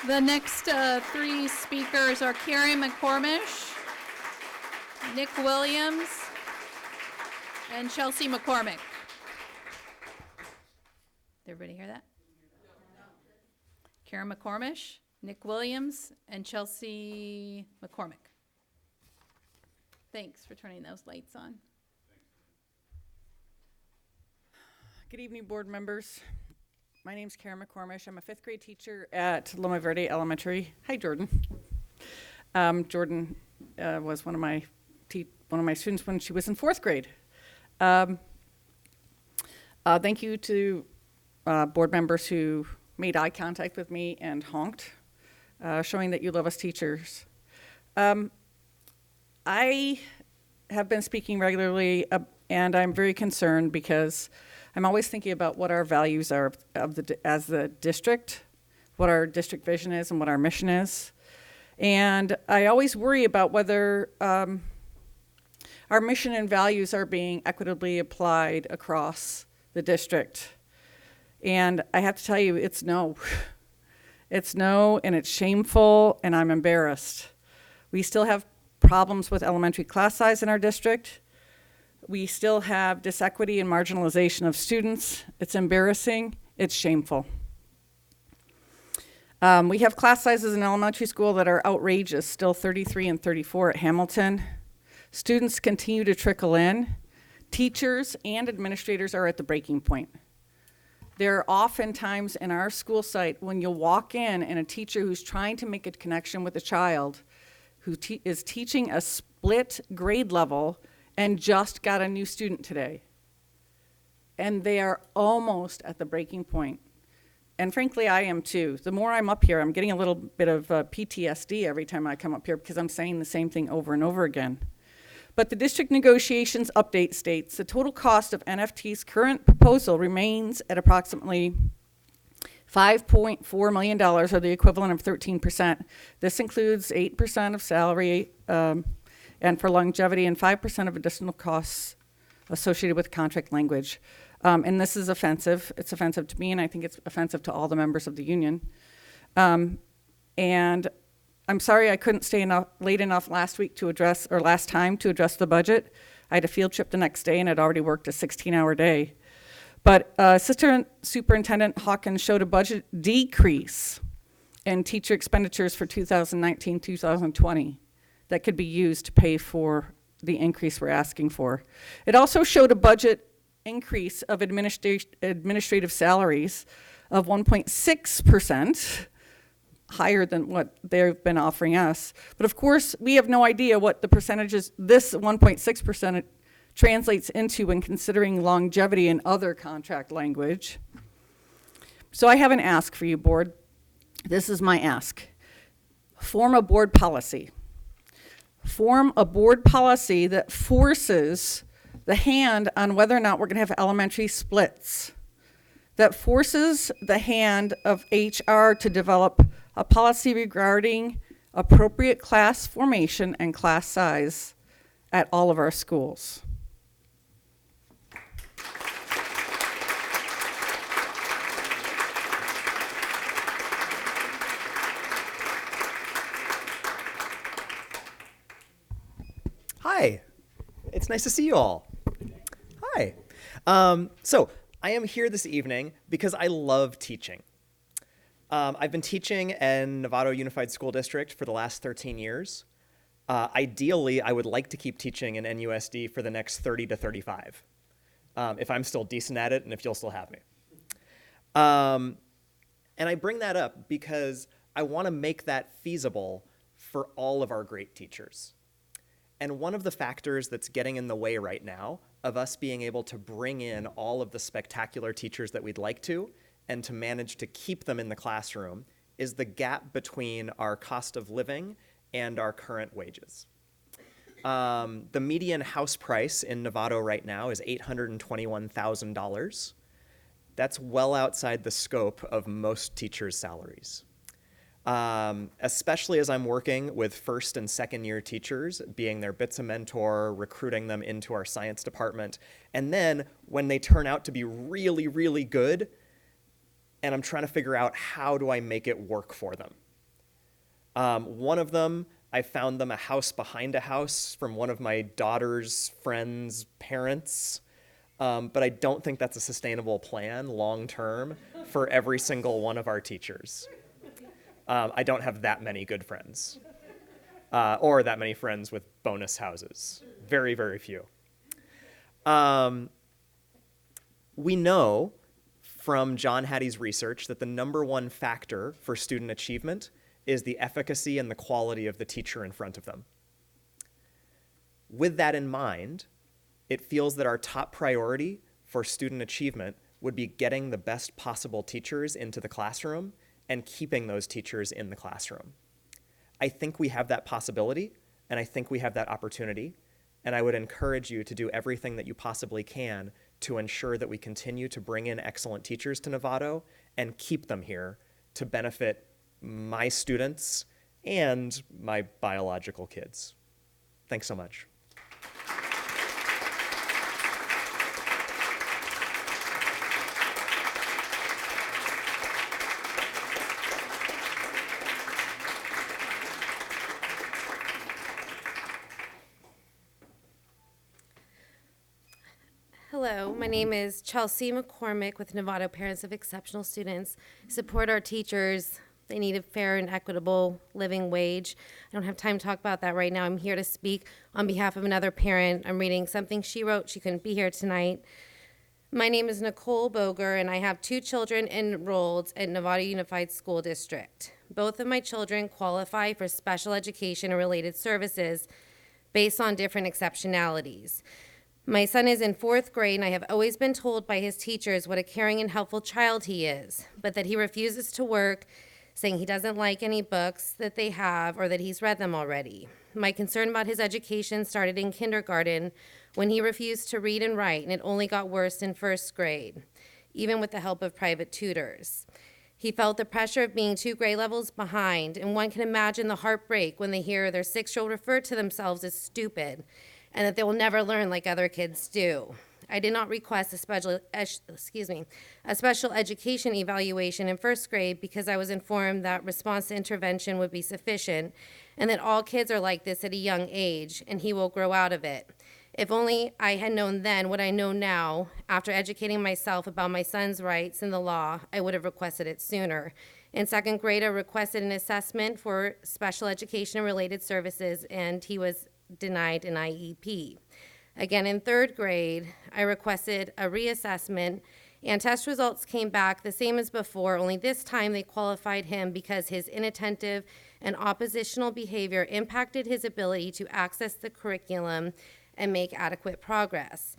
The next 3 speakers are Carrie McCormick, Nick Williams, and Chelsea McCormick. Did everybody hear that? Karen McCormick, Nick Williams, and Chelsea McCormick. Thanks for turning those lights on. Good evening, board members. My name's Karen McCormick. I'm a 5th grade teacher at Loma Verde Elementary. Hi, Jordan. Jordan was one of my students when she was in 4th grade. Thank you to board members who made eye contact with me and honked, showing that you love us teachers. I have been speaking regularly, and I'm very concerned because I'm always thinking about what our values are as the district, what our district vision is and what our mission is. And I always worry about whether our mission and values are being equitably applied across the district. And I have to tell you, it's no. It's no, and it's shameful, and I'm embarrassed. We still have problems with elementary class size in our district. We still have disequity and marginalization of students. It's embarrassing. It's shameful. We have class sizes in elementary school that are outrageous, still 33 and 34 at Hamilton. Students continue to trickle in. Teachers and administrators are at the breaking point. There are often times in our school site when you'll walk in and a teacher who's trying to make a connection with a child who is teaching a split grade level and just got a new student today. And they are almost at the breaking point. And frankly, I am too. The more I'm up here, I'm getting a little bit of PTSD every time I come up here because I'm saying the same thing over and over again. But the district negotiations update states the total cost of NFT's current proposal remains at approximately $5.4 million, or the equivalent of 13%. This includes 8% of salary and for longevity and 5% of additional costs associated with contract language. And this is offensive. It's offensive to me, and I think it's offensive to all the members of the union. And I'm sorry I couldn't stay late enough last time to address the budget. I had a field trip the next day and had already worked a 16-hour day. But Assistant Superintendent Hawkins showed a budget decrease in teacher expenditures for 2019-2020 that could be used to pay for the increase we're asking for. It also showed a budget increase of administrative salaries of 1.6%, higher than what they've been offering us. But of course, we have no idea what the percentages, this 1.6% translates into when considering longevity and other contract language. So I have an ask for you, board. This is my ask. Form a board policy. Form a board policy that forces the hand on whether or not we're gonna have elementary splits, that forces the hand of HR to develop a policy regarding appropriate class formation and class size at all of our schools. Hi, it's nice to see you all. Hi. So I am here this evening because I love teaching. I've been teaching in Novato Unified School District for the last 13 years. Ideally, I would like to keep teaching in NUSD for the next 30 to 35, if I'm still decent at it and if you'll still have me. And I bring that up because I want to make that feasible for all of our great teachers. And one of the factors that's getting in the way right now of us being able to bring in all of the spectacular teachers that we'd like to and to manage to keep them in the classroom is the gap between our cost of living and our current wages. The median house price in Novato right now is $821,000. That's well outside the scope of most teachers' salaries. Especially as I'm working with first and second year teachers, being their BITSA mentor, recruiting them into our science department. And then when they turn out to be really, really good, and I'm trying to figure out how do I make it work for them. One of them, I found them a house behind a house from one of my daughter's friends' parents. But I don't think that's a sustainable plan long-term for every single one of our teachers. I don't have that many good friends, or that many friends with bonus houses. Very, very few. We know from John Hattie's research that the #1 factor for student achievement is the efficacy and the quality of the teacher in front of them. With that in mind, it feels that our top priority for student achievement would be getting the best possible teachers into the classroom and keeping those teachers in the classroom. I think we have that possibility, and I think we have that opportunity, and I would encourage you to do everything that you possibly can to ensure that we continue to bring in excellent teachers to Novato and keep them here to benefit my students and my biological kids. Thanks so much. Hello, my name is Chelsea McCormick with Novato Parents of Exceptional Students. Support our teachers. They need a fair and equitable living wage. I don't have time to talk about that right now. I'm here to speak on behalf of another parent. I'm reading something she wrote. She couldn't be here tonight. My name is Nicole Boger, and I have 2 children enrolled at Novato Unified School District. Both of my children qualify for special education and related services based on different exceptionalities. My son is in 4th grade, and I have always been told by his teachers what a caring and helpful child he is, but that he refuses to work, saying he doesn't like any books that they have or that he's read them already. My concern about his education started in kindergarten when he refused to read and write, and it only got worse in 1st grade, even with the help of private tutors. He felt the pressure of being 2 grade levels behind, and one can imagine the heartbreak when they hear their 6-year-old refer to themselves as stupid and that they will never learn like other kids do. I did not request a special education evaluation in 1st grade because I was informed that response to intervention would be sufficient and that all kids are like this at a young age and he will grow out of it. If only I had known then what I know now, after educating myself about my son's rights and the law, I would have requested it sooner. In 2nd grade, I requested an assessment for special education and related services, and he was denied an IEP. Again, in 3rd grade, I requested a reassessment, and test results came back the same as before, only this time they qualified him because his inattentive and oppositional behavior impacted his ability to access the curriculum and make adequate progress.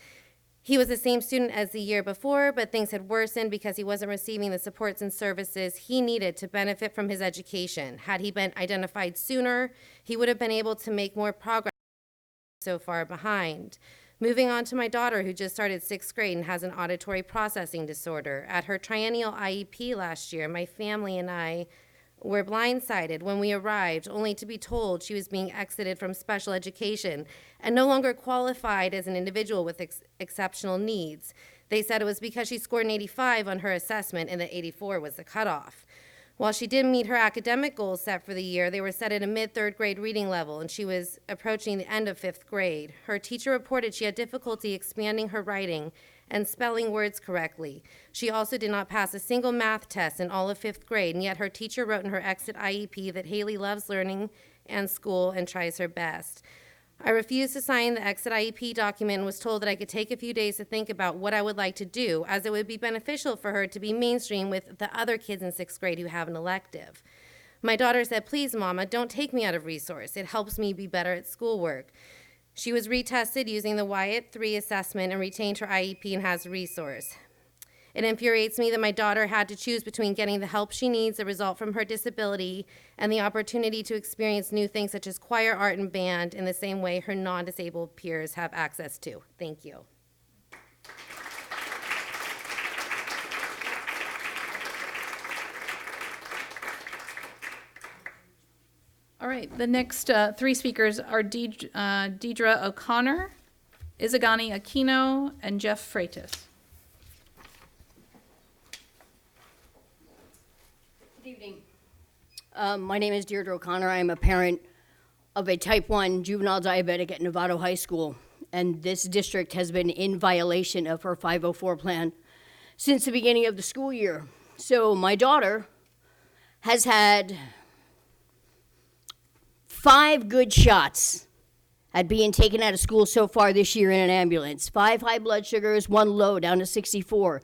He was the same student as the year before, but things had worsened because he wasn't receiving the supports and services he needed to benefit from his education. Had he been identified sooner, he would have been able to make more progress so far behind. Moving on to my daughter, who just started 6th grade and has an auditory processing disorder. At her triennial IEP last year, my family and I were blindsided when we arrived, only to be told she was being exited from special education and no longer qualified as an individual with exceptional needs. They said it was because she scored an 85 on her assessment and that 84 was the cutoff. While she didn't meet her academic goals set for the year, they were set at a mid-3rd grade reading level, and she was approaching the end of 5th grade. Her teacher reported she had difficulty expanding her writing and spelling words correctly. She also did not pass a single math test in all of 5th grade, and yet her teacher wrote in her exit IEP that Haley loves learning and school and tries her best. I refused to sign the exit IEP document and was told that I could take a few days to think about what I would like to do, as it would be beneficial for her to be mainstream with the other kids in 6th grade who have an elective. My daughter said, "Please, Mama, don't take me out of resource. It helps me be better at schoolwork." She was retested using the Wyatt 3 assessment and retained her IEP and has a resource. It infuriates me that my daughter had to choose between getting the help she needs that result from her disability and the opportunity to experience new things such as choir, art, and band in the same way her non-disabled peers have access to. Thank you. All right, the next 3 speakers are Deirdre OConnor, Izagani Aquino, and Jeff Freitas. Good evening. My name is Deirdre OConnor. I'm a parent of a type 1 juvenile diabetic at Novato High School, and this district has been in violation of her 504 plan since the beginning of the school year. So my daughter has had 5 good shots at being taken out of school so far this year in an ambulance. 5 high blood sugars, 1 low, down to 64.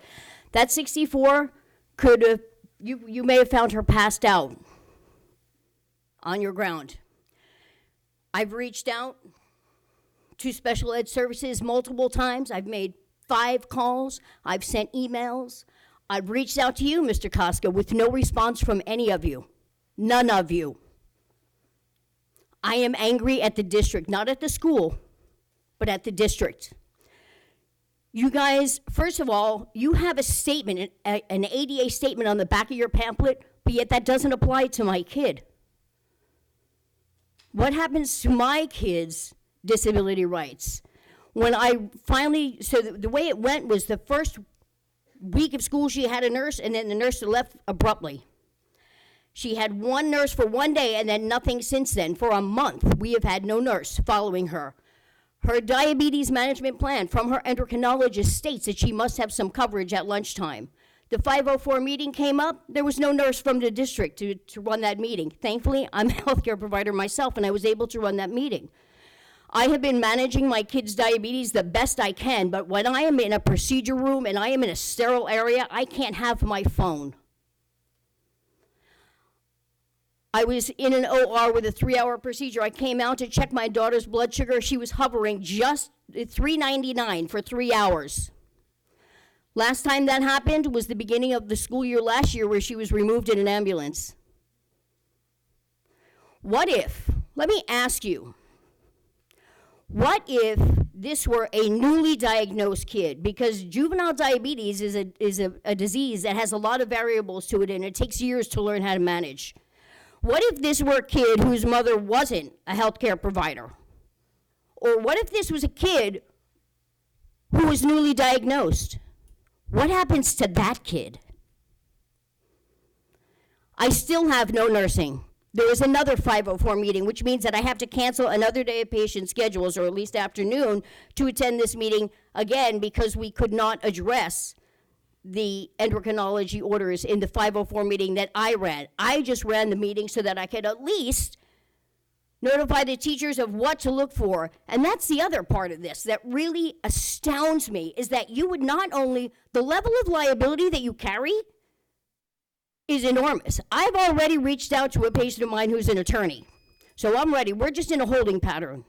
That 64 could have, you may have found her passed out on your ground. I've reached out to special ed services multiple times. I've made 5 calls. I've sent emails. I've reached out to you, Mr. Koska, with no response from any of you. None of you. I am angry at the district, not at the school, but at the district. You guys, first of all, you have a statement, an ADA statement on the back of your pamphlet, but yet that doesn't apply to my kid. What happens to my kids' disability rights? When I finally, so the way it went was the first week of school she had a nurse, and then the nurse left abruptly. She had one nurse for one day and then nothing since then. For a month, we have had no nurse following her. Her diabetes management plan from her endocrinologist states that she must have some coverage at lunchtime. The 504 meeting came up, there was no nurse from the district to run that meeting. Thankfully, I'm a healthcare provider myself, and I was able to run that meeting. I have been managing my kids' diabetes the best I can, but when I am in a procedure room and I am in a sterile area, I can't have my phone. I was in an OR with a 3-hour procedure. I came out to check my daughter's blood sugar. She was hovering just 399 for 3 hours. Last time that happened was the beginning of the school year last year, where she was removed in an ambulance. What if, let me ask you, what if this were a newly diagnosed kid? Because juvenile diabetes is a disease that has a lot of variables to it, and it takes years to learn how to manage. What if this were a kid whose mother wasn't a healthcare provider? Or what if this was a kid who was newly diagnosed? What happens to that kid? I still have no nursing. There is another 504 meeting, which means that I have to cancel another day of patient schedules, or at least afternoon, to attend this meeting again, because we could not address the endocrinology orders in the 504 meeting that I ran. I just ran the meeting so that I could at least notify the teachers of what to look for. And that's the other part of this that really astounds me, is that you would not only, the level of liability that you carry is enormous. I've already reached out to a patient of mine who's an attorney. So I'm ready. We're just in a holding pattern.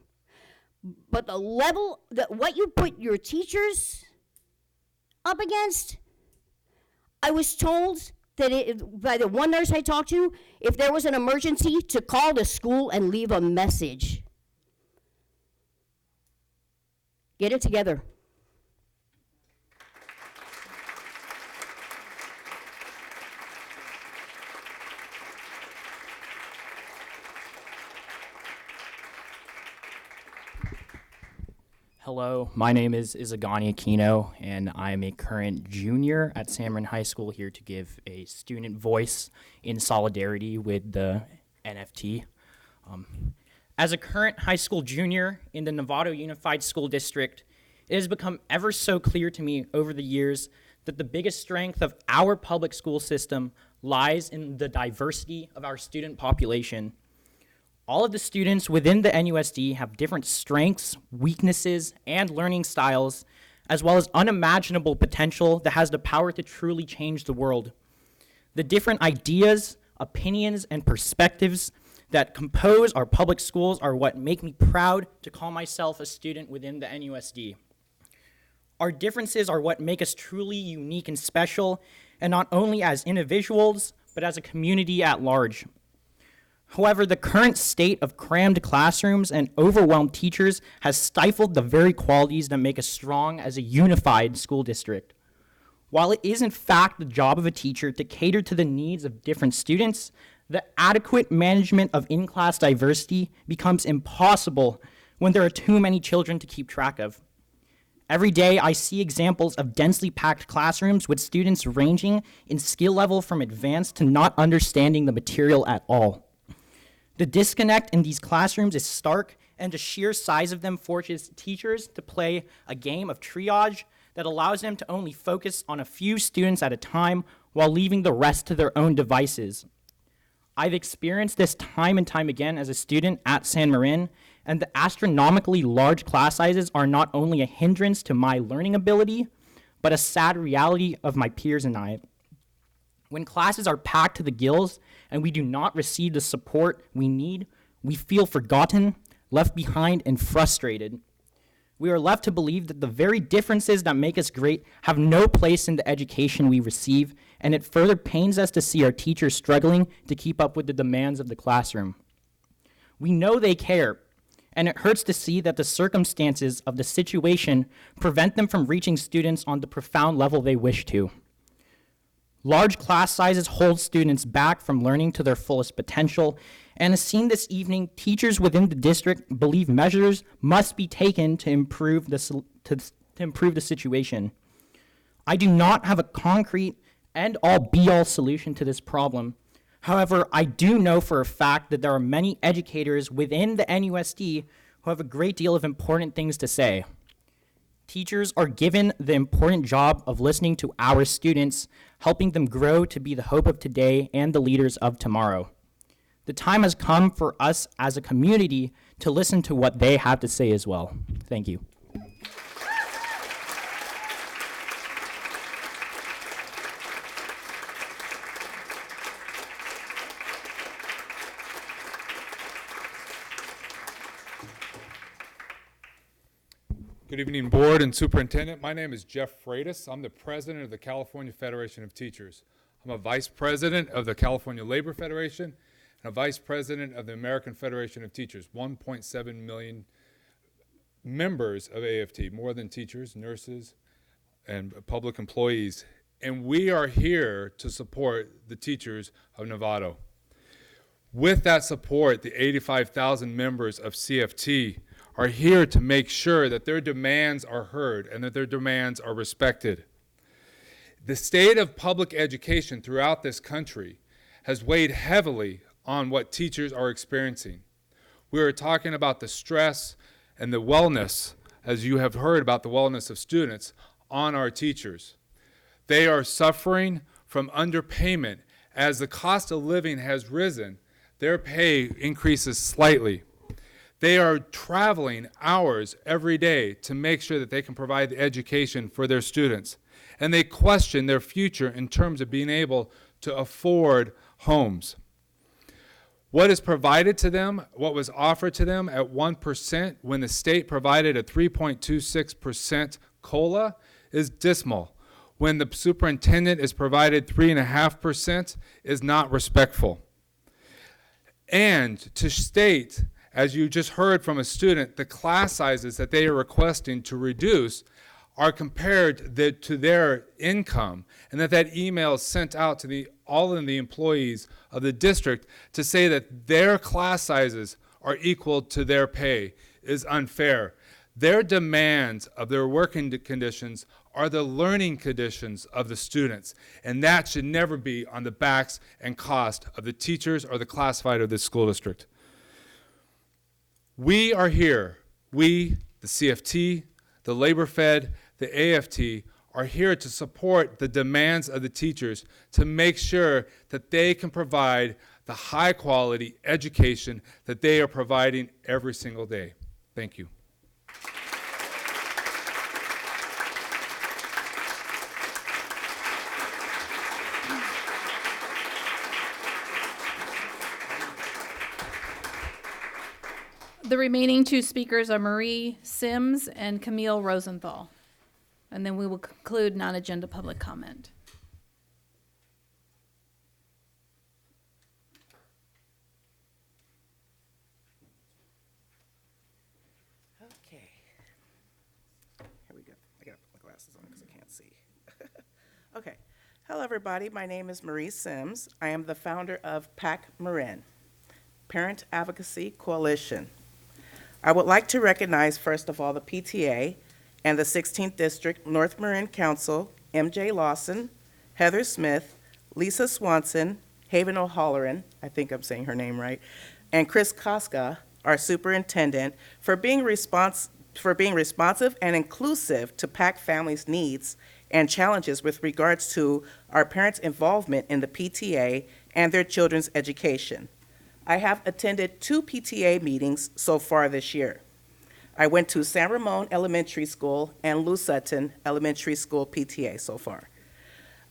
But the level, what you put your teachers up against, I was told that by the one nurse I talked to, if there was an emergency, to call the school and leave a message. Get it together. Hello, my name is Izagani Aquino, and I'm a current junior at San Marin High School, here to give a student voice in solidarity with the NFT. As a current high school junior in the Novato Unified School District, it has become ever so clear to me over the years that the biggest strength of our public school system lies in the diversity of our student population. All of the students within the NUSD have different strengths, weaknesses, and learning styles, as well as unimaginable potential that has the power to truly change the world. The different ideas, opinions, and perspectives that compose our public schools are what make me proud to call myself a student within the NUSD. Our differences are what make us truly unique and special, and not only as individuals, but as a community at large. However, the current state of crammed classrooms and overwhelmed teachers has stifled the very qualities that make us strong as a unified school district. While it is in fact the job of a teacher to cater to the needs of different students, the adequate management of in-class diversity becomes impossible when there are too many children to keep track of. Every day, I see examples of densely packed classrooms with students ranging in skill level from advanced to not understanding the material at all. The disconnect in these classrooms is stark, and the sheer size of them forces teachers to play a game of triage that allows them to only focus on a few students at a time while leaving the rest to their own devices. I've experienced this time and time again as a student at San Marin, and the astronomically large class sizes are not only a hindrance to my learning ability, but a sad reality of my peers and I. When classes are packed to the gills and we do not receive the support we need, we feel forgotten, left behind, and frustrated. We are left to believe that the very differences that make us great have no place in the education we receive, and it further pains us to see our teachers struggling to keep up with the demands of the classroom. We know they care, and it hurts to see that the circumstances of the situation prevent them from reaching students on the profound level they wish to. Large class sizes hold students back from learning to their fullest potential, and as seen this evening, teachers within the district believe measures must be taken to improve the situation. I do not have a concrete end-all be-all solution to this problem. However, I do know for a fact that there are many educators within the NUSD who have a great deal of important things to say. Teachers are given the important job of listening to our students, helping them grow to be the hope of today and the leaders of tomorrow. The time has come for us as a community to listen to what they have to say as well. Thank you. Good evening, Board and Superintendent. My name is Jeff Freitas. I'm the President of the California Federation of Teachers. I'm a Vice President of the California Labor Federation and a Vice President of the American Federation of Teachers, 1.7 million members of AFT, more than teachers, nurses, and public employees. And we are here to support the teachers of Novato. With that support, the 85,000 members of CFT are here to make sure that their demands are heard and that their demands are respected. The state of public education throughout this country has weighed heavily on what teachers are experiencing. We are talking about the stress and the wellness, as you have heard about the wellness of students, on our teachers. They are suffering from underpayment. As the cost of living has risen, their pay increases slightly. They are traveling hours every day to make sure that they can provide the education for their students. And they question their future in terms of being able to afford homes. What is provided to them, what was offered to them at 1% when the state provided a 3.26% COLA is dismal. When the superintendent is provided 3.5% is not respectful. And to state, as you just heard from a student, the class sizes that they are requesting to reduce are compared to their income, and that email is sent out to all of the employees of the district to say that their class sizes are equal to their pay is unfair. Their demands of their working conditions are the learning conditions of the students, and that should never be on the backs and cost of the teachers or the classified of this school district. We are here, we, the CFT, the Labor Fed, the AFT, are here to support the demands of the teachers to make sure that they can provide the high quality education that they are providing every single day. Thank you. The remaining two speakers are Marie Sims and Camille Rosenthal. And then we will conclude non-agenda public comment. Okay. Here we go. I gotta put my glasses on because I can't see. Okay. Hello, everybody. My name is Marie Sims. I am the founder of PAC Marin, Parent Advocacy Coalition. I would like to recognize, first of all, the PTA and the 16th District North Marin Council, MJ Lawson, Heather Smith, Lisa Swanson, Haven O'Halloran, I think I'm saying her name right, and Chris Koska, our superintendent, for being responsive and inclusive to PAC families' needs and challenges with regards to our parents' involvement in the PTA and their children's education. I have attended 2 PTA meetings so far this year. I went to San Ramon Elementary School and Lou Sutton Elementary School PTA so far.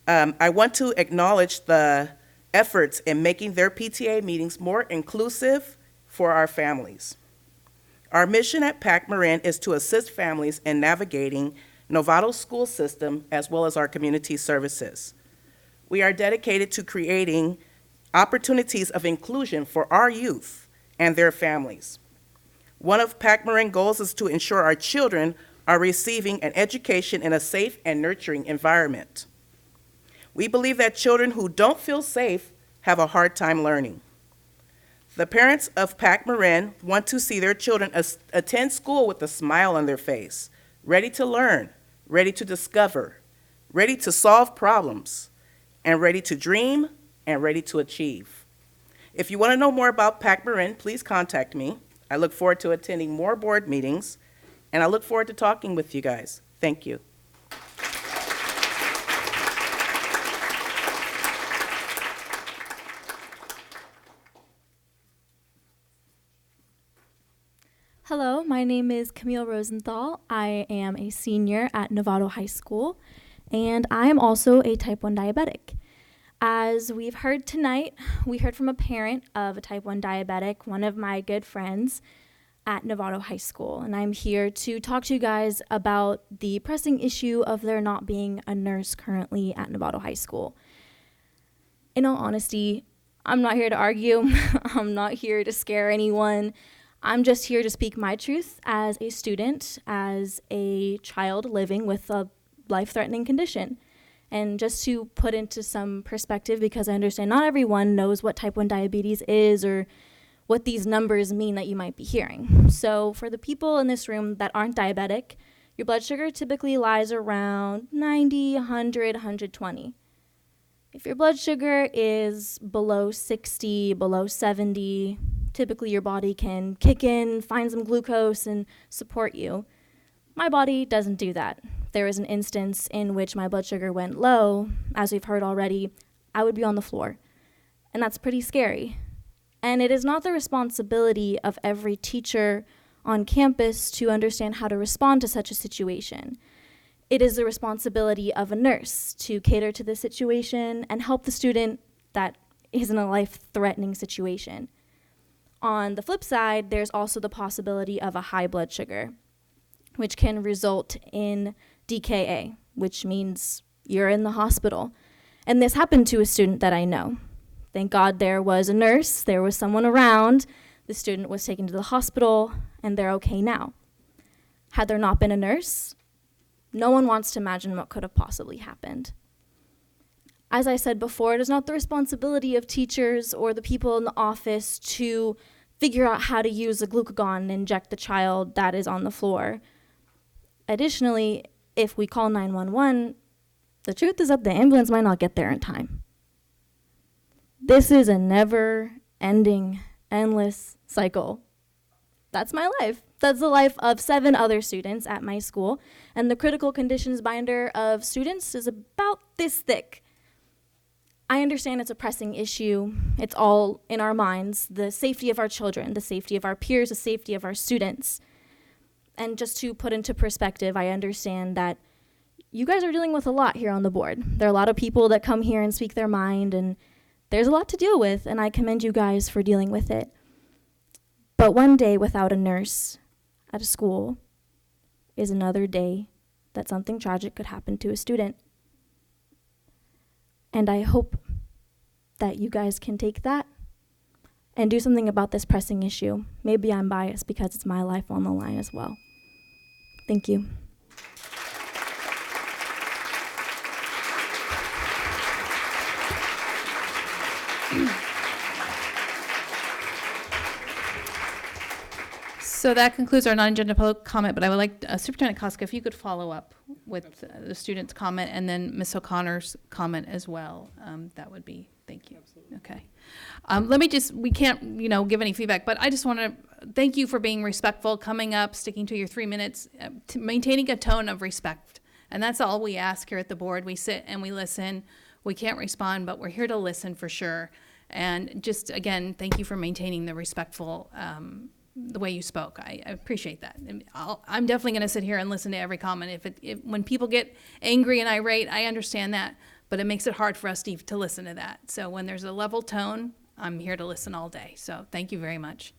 I want to acknowledge the efforts in making their PTA meetings more inclusive for our families. Our mission at PAC Marin is to assist families in navigating Novato's school system as well as our community services. We are dedicated to creating opportunities of inclusion for our youth and their families. One of PAC Marin goals is to ensure our children are receiving an education in a safe and nurturing environment. We believe that children who don't feel safe have a hard time learning. The parents of PAC Marin want to see their children attend school with a smile on their face, ready to learn, ready to discover, ready to solve problems, and ready to dream and ready to achieve. If you want to know more about PAC Marin, please contact me. I look forward to attending more board meetings, and I look forward to talking with you guys. Thank you. Hello, my name is Camille Rosenthal. I am a senior at Novato High School, and I am also a type 1 diabetic. As we've heard tonight, we heard from a parent of a type 1 diabetic, one of my good friends at Novato High School, and I'm here to talk to you guys about the pressing issue of there not being a nurse currently at Novato High School. In all honesty, I'm not here to argue. I'm not here to scare anyone. I'm just here to speak my truth as a student, as a child living with a life-threatening condition. And just to put into some perspective, because I understand not everyone knows what type 1 diabetes is or what these numbers mean that you might be hearing. So for the people in this room that aren't diabetic, your blood sugar typically lies around 90, 100, 120. If your blood sugar is below 60, below 70, typically your body can kick in, find some glucose, and support you. My body doesn't do that. There was an instance in which my blood sugar went low. As we've heard already, I would be on the floor. And that's pretty scary. And it is not the responsibility of every teacher on campus to understand how to respond to such a situation. It is the responsibility of a nurse to cater to the situation and help the student that is in a life-threatening situation. On the flip side, there's also the possibility of a high blood sugar, which can result in DKA, which means you're in the hospital. And this happened to a student that I know. Thank God there was a nurse, there was someone around. The student was taken to the hospital, and they're okay now. Had there not been a nurse, no one wants to imagine what could have possibly happened. As I said before, it is not the responsibility of teachers or the people in the office to figure out how to use a glucagon and inject the child that is on the floor. Additionally, if we call 911, the truth is that the ambulance might not get there in time. This is a never-ending, endless cycle. That's my life. That's the life of 7 other students at my school, and the critical conditions binder of students is about this thick. I understand it's a pressing issue. It's all in our minds, the safety of our children, the safety of our peers, the safety of our students. And just to put into perspective, I understand that you guys are dealing with a lot here on the board. There are a lot of people that come here and speak their mind, and there's a lot to deal with, and I commend you guys for dealing with it. But one day without a nurse at a school is another day that something tragic could happen to a student. And I hope that you guys can take that and do something about this pressing issue. Maybe I'm biased because it's my life on the line as well. Thank you. So that concludes our non-agenda public comment, but I would like Superintendent Koska, if you could follow up with the student's comment and then Ms. O'Connor's comment as well. That would be, thank you. Absolutely. Okay. Let me just, we can't, give any feedback, but I just want to thank you for being respectful, coming up, sticking to your 3 minutes, maintaining a tone of respect. And that's all we ask here at the board. We sit and we listen. We can't respond, but we're here to listen for sure. And just, again, thank you for maintaining the respectful the way you spoke. I appreciate that. And I'm definitely going to sit here and listen to every comment. If when people get angry and irate, I understand that, but it makes it hard for us to listen to that. So when there's a level tone, I'm here to listen all day. So thank you very much.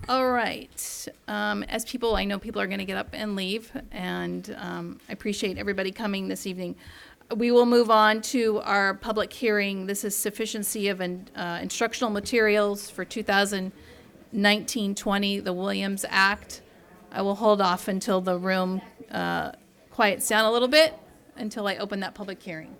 All right. As I know people are going to get up and leave, and I appreciate everybody coming this evening. We will move on to our public hearing. This is sufficiency of instructional materials for 2019-20, the Williams Act. I will hold off until the room quiets down a little bit, until I open that public hearing.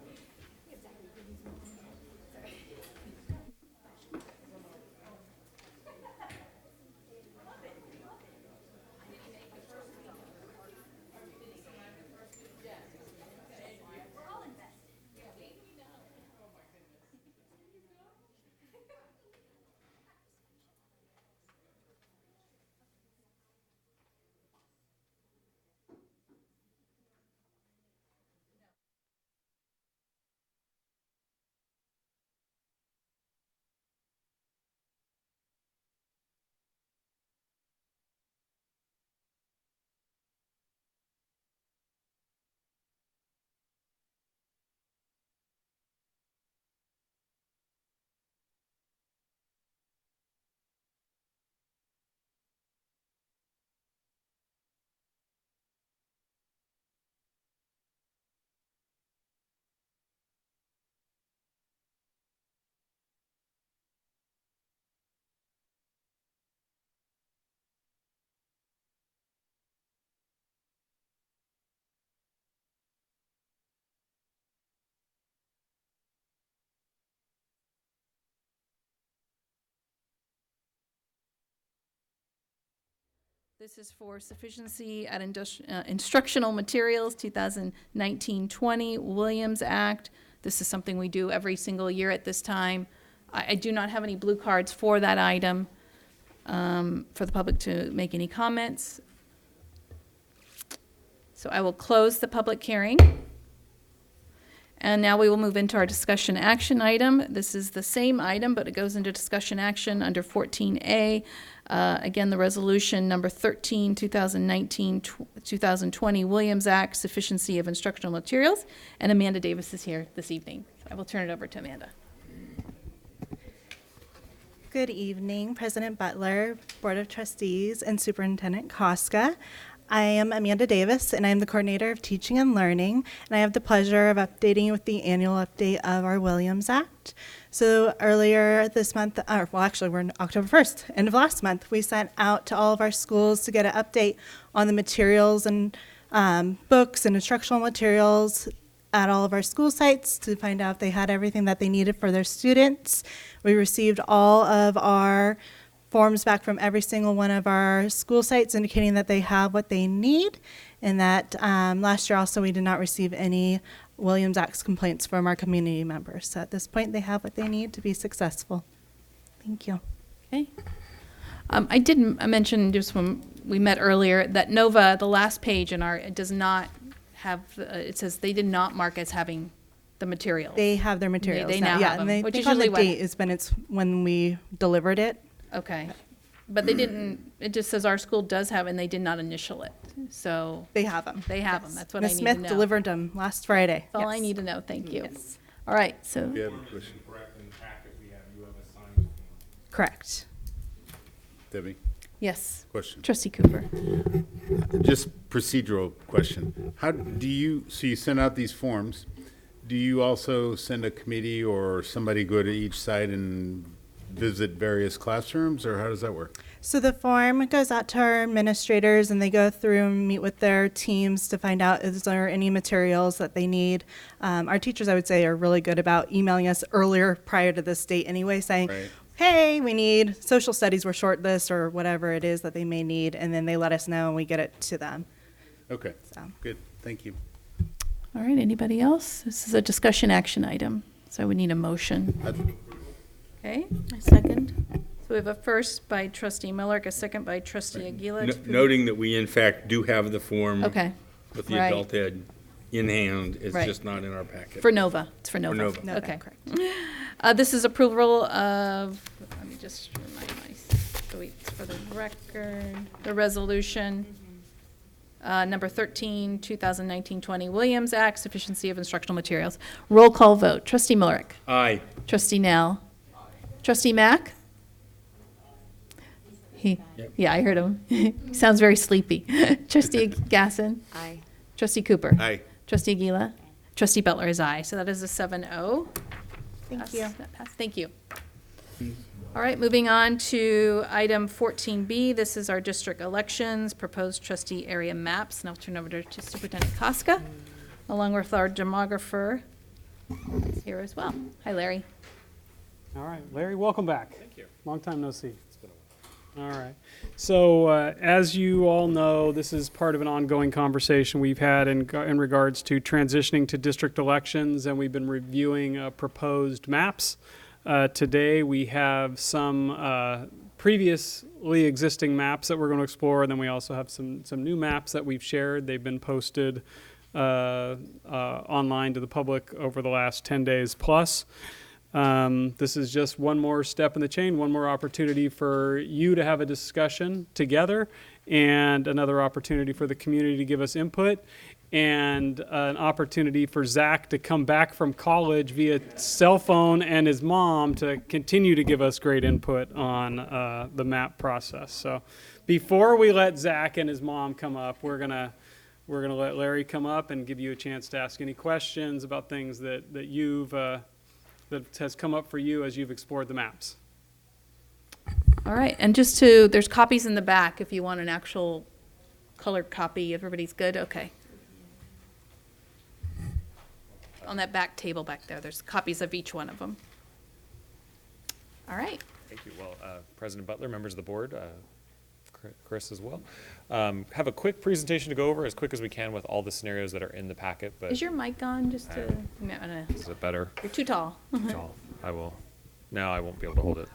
This is for sufficiency at instructional materials, 2019-20 Williams Act. This is something we do every single year at this time. I do not have any blue cards for that item for the public to make any comments. So I will close the public hearing. And now we will move into our discussion action item. This is the same item, but it goes into discussion action under 14A. Again, the resolution number 13, 2019-2020 Williams Act, sufficiency of instructional materials. And Amanda Davis is here this evening. I will turn it over to Amanda. Good evening, President Butler, Board of Trustees, and Superintendent Koska. I am Amanda Davis, and I am the coordinator of teaching and learning, and I have the pleasure of updating you with the annual update of our Williams Act. So earlier this month, well, actually we're in October 1st, end of last month, we sent out to all of our schools to get an update on the materials and books and instructional materials at all of our school sites to find out if they had everything that they needed for their students. We received all of our forms back from every single one of our school sites indicating that they have what they need, and that last year also we did not receive any Williams Act complaints from our community members. So at this point they have what they need to be successful. Thank you. Okay. I did mention just when we met earlier that Nova, the last page in our, it does not have, it says they did not mark as having the materials. They have their materials. They now have them, and which they is on the usually date is when we delivered it. Okay. But they didn't, it just says our school does have, and they did not initial it. So. They have them. They have them. That's what I Ms. need to Smith know. delivered them last Friday. That's all I Yes. need to know. Thank you. Yes. All right, so. We have a question. Correct. Debbie? Yes. Question. Trustee Cooper. Just procedural question. How do you, so you send out these forms, do you also send a committee or somebody go to each site and visit various classrooms, or how does that work? So the form goes out to our administrators, and they go through and meet with their teams to find out is there any materials that they need. Our teachers, I would say, are really good about emailing us earlier prior to this date anyway, saying, Right. hey, we need social studies, we're short this, or whatever it is that they may need, and then they let us know and we get it to them. Okay, So. good, thank you. All right, anybody else? This is a discussion action item, so we need a motion. Okay? I second. So we have a first by Trustee Miller, a second by Trustee Aguila. Noting that we in fact do have the form. Okay. With the Right. adult ed in hand, it's Right. just not in our packet. For Nova, it's for Nova. Nova. Nova, Okay. correct. This is approval of, let me just remind myself, so it's for the record, the resolution, number 13, 2019-20 Williams Act, sufficiency of instructional materials. Roll call vote. Trustee Millerick. Aye. Trustee Nell. Trustee Mac. Yeah, I heard him. He sounds very sleepy. Trustee Gasson. Aye. Trustee Cooper. Aye. Trustee Aguila. Trustee Butler is aye. So that is a 7-0. Thank you. That passed. Thank you. All right, moving on to item 14B. This is our district elections, proposed trustee area maps. And I'll turn over to Superintendent Koska, along with our demographer is here as well. Hi, Larry. All right, Larry, welcome back. Thank you. Long time no see. It's been a while. All right. So as you all know, this is part of an ongoing conversation we've had in regards to transitioning to district elections, and we've been reviewing proposed maps. Today we have some previously existing maps that we're going to explore, and then we also have some new maps that we've shared. They've been posted online to the public over the last 10 days plus. This is just one more step in the chain, one more opportunity for you to have a discussion together, and another opportunity for the community to give us input, and an opportunity for Zach to come back from college via cell phone and his mom to continue to give us great input on the map process. So before we let Zach and his mom come up, we're gonna let Larry come up and give you a chance to ask any questions about things that you've that has come up for you as you've explored the maps. All right, and there's copies in the back if you want an actual colored copy. Everybody's good? Okay. On that back table back there, there's copies of each one of them. All right. Thank you. Well, President Butler, members of the board, Chris as well. Have a quick presentation to go over as quick as we can with all the scenarios that are in the packet. But Is your mic on? Just to. Is it better? You're too tall. Too tall. I will. Now I won't be able to hold it.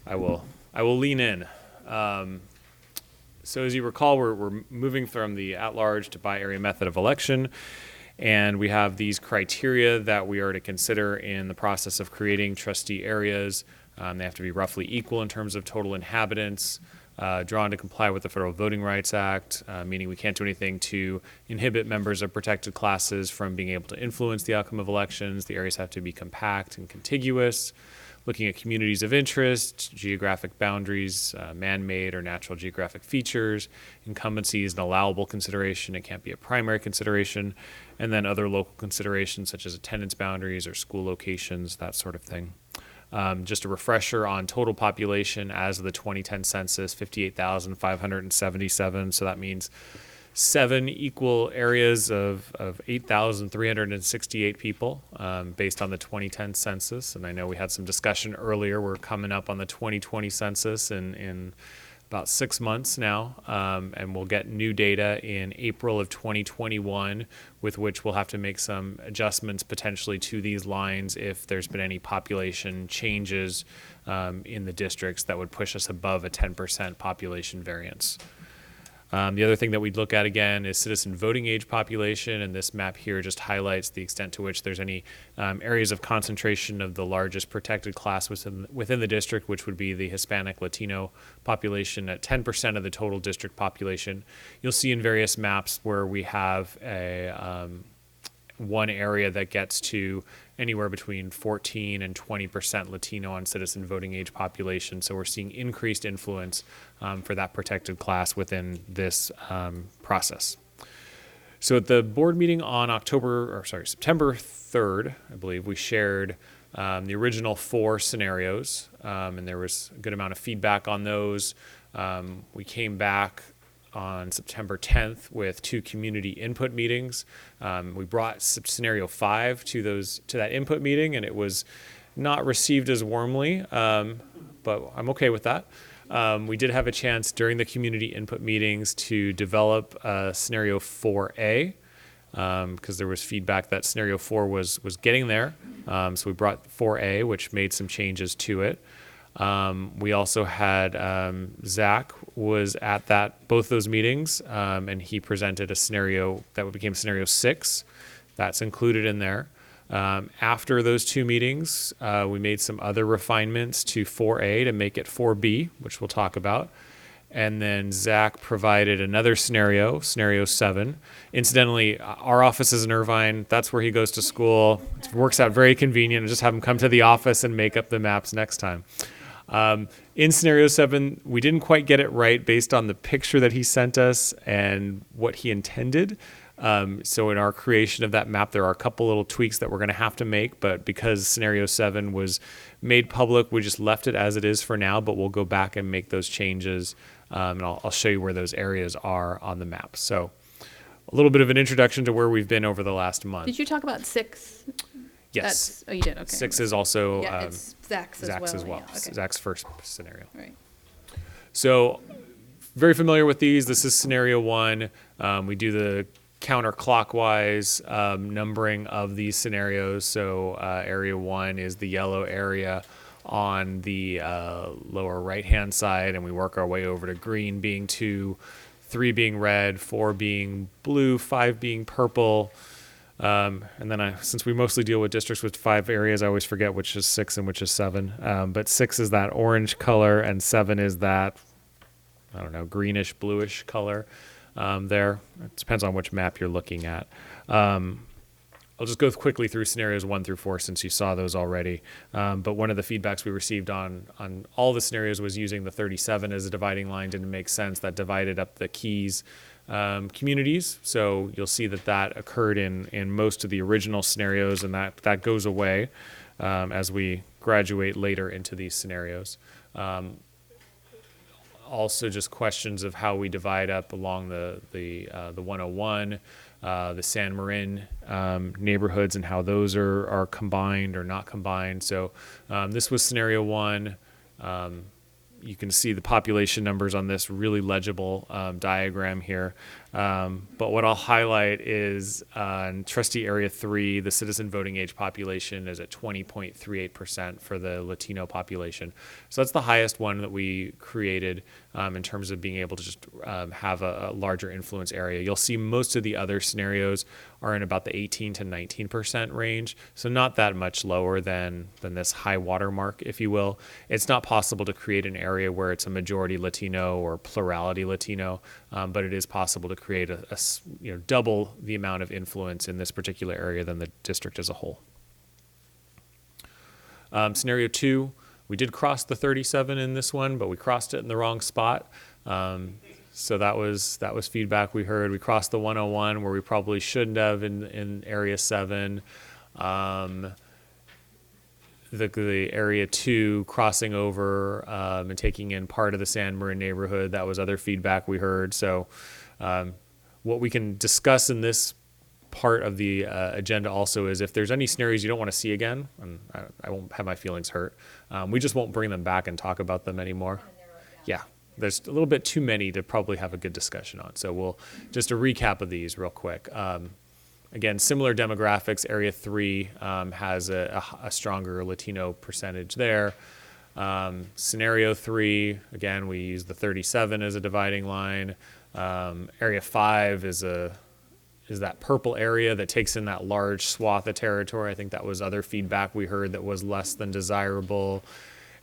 I will lean in. So as you recall, we're moving from the at-large to by-area method of election. And we have these criteria that we are to consider in the process of creating trustee areas. They have to be roughly equal in terms of total inhabitants, drawn to comply with the Federal Voting Rights Act, meaning we can't do anything to inhibit members of protected classes from being able to influence the outcome of elections. The areas have to be compact and contiguous, looking at communities of interest, geographic boundaries, man-made or natural geographic features. Incumbency is an allowable consideration. It can't be a primary consideration. And then other local considerations such as attendance boundaries or school locations, that sort of thing. Just a refresher on total population as of the 2010 census, 58,577. So that means 7 equal areas of 8,368 people based on the 2010 census. And I know we had some discussion earlier. We're coming up on the 2020 census in about 6 months now, and we'll get new data in April of 2021, with which we'll have to make some adjustments potentially to these lines if there's been any population changes in the districts that would push us above a 10% population variance. The other thing that we'd look at again is citizen voting age population, and this map here just highlights the extent to which there's any areas of concentration of the largest protected class within the district, which would be the Hispanic Latino population at 10% of the total district population. You'll see in various maps where we have one area that gets to anywhere between 14 and 20% Latino on citizen voting age population. So we're seeing increased influence for that protected class within this process. So at the board meeting on September 3rd, I believe, we shared the original 4 scenarios, and there was a good amount of feedback on those. We came back on September 10th with 2 community input meetings. We brought scenario 5 to that input meeting, and it was not received as warmly, but I'm okay with that. We did have a chance during the community input meetings to develop scenario 4A, because there was feedback that scenario 4 was getting there. So we brought 4A, which made some changes to it. We also had Zach was at both those meetings, and he presented a scenario that became scenario 6. That's included in there. After those 2 meetings, we made some other refinements to 4A to make it 4B, which we'll talk about. And then Zach provided another scenario 7. Incidentally, our office is in Irvine. That's where he goes to school. It works out very convenient. Just have him come to the office and make up the maps next time. In scenario 7, we didn't quite get it right based on the picture that he sent us and what he intended. So in our creation of that map, there are a couple little tweaks that we're going to have to make, but because scenario 7 was made public, we just left it as it is for now, but we'll go back and make those changes, and I'll show you where those areas are on the map. So a little bit of an introduction to where we've been over the last month. Did you talk about 6? Yes. Oh, you did, okay. 6 is also Yeah, it's Zach's as well. Yeah, okay. Zach's first scenario. Right. So very familiar with these. This is scenario 1. We do the counterclockwise numbering of these scenarios. So area 1 is the yellow area on the lower right-hand side, and we work our way over to green being 2, 3 being red, 4 being blue, 5 being purple. And then since we mostly deal with districts with 5 areas, I always forget which is 6 and which is 7. But 6 is that orange color, and 7 is that, I don't know, greenish, bluish color there. It depends on which map you're looking at. I'll just go quickly through scenarios 1 through 4 since you saw those already. But one of the feedbacks we received on all the scenarios was using the 37 as a dividing line didn't make sense. That divided up the keys communities. So you'll see that occurred in most of the original scenarios, and that goes away as we graduate later into these scenarios. Also just questions of how we divide up along the 101, the San Marin neighborhoods and how those are combined or not combined. So this was scenario 1. You can see the population numbers on this really legible diagram here. But what I'll highlight is in Trustee Area 3, the citizen voting age population is at 20.38% for the Latino population. So that's the highest one that we created in terms of being able to just have a larger influence area. You'll see most of the other scenarios are in about the 18 to 19% range, so not that much lower than this high water mark, if you will. It's not possible to create an area where it's a majority Latino or plurality Latino, but it is possible to create double the amount of influence in this particular area than the district as a whole. Scenario 2, we did cross the 37 in this one, but we crossed it in the wrong spot. So that was feedback we heard. We crossed the 101 where we probably shouldn't have in area 7. The area 2 crossing over and taking in part of the San Marin neighborhood, that was other feedback we heard. So what we can discuss in this part of the agenda also is if there's any scenarios you don't want to see again, and I won't have my feelings hurt, we just won't bring them back and talk about them anymore. Yeah, there's a little bit too many to probably have a good discussion on. So we'll just a recap of these real quick. Again, similar demographics. Area 3 has a stronger Latino percentage there. Scenario 3, again, we use the 37 as a dividing line. Area 5 is that purple area that takes in that large swath of territory. I think that was other feedback we heard that was less than desirable.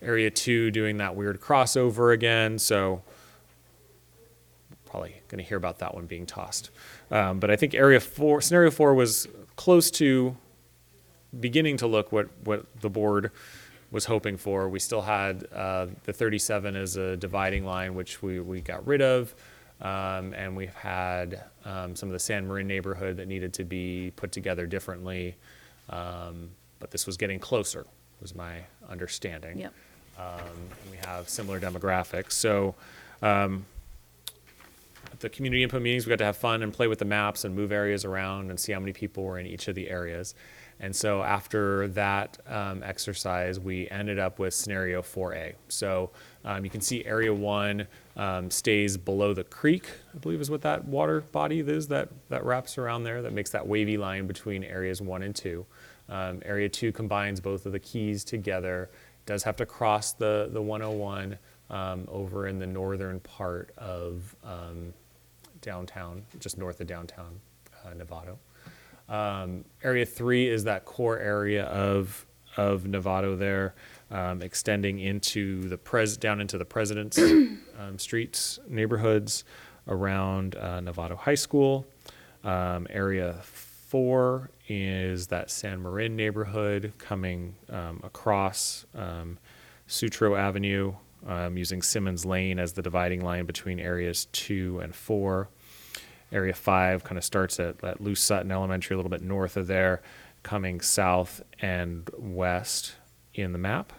Area 2 doing that weird crossover again, so probably going to hear about that one being tossed. But I think scenario 4 was close to beginning to look what the board was hoping for. We still had the 37 as a dividing line, which we got rid of. And we've had some of the San Marin neighborhood that needed to be put together differently. But this was getting closer, was my understanding. Yep. And we have similar demographics. So at the community input meetings, we got to have fun and play with the maps and move areas around and see how many people were in each of the areas. And so after that exercise, we ended up with scenario 4A. So you can see area 1 stays below the creek, I believe is what that water body is that wraps around there, that makes that wavy line between areas 1 and 2. Area 2 combines both of the keys together, does have to cross the 101 over in the northern part of downtown, just north of downtown Novato. Area 3 is that core area of Novato there, extending into down into the President's Streets neighborhoods around Novato High School. Area 4 is that San Marin neighborhood coming across Sutro Avenue, using Simmons Lane as the dividing line between areas 2 and 4. Area 5 kind of starts at Lou Sutton Elementary, a little bit north of there, coming south and west in the map.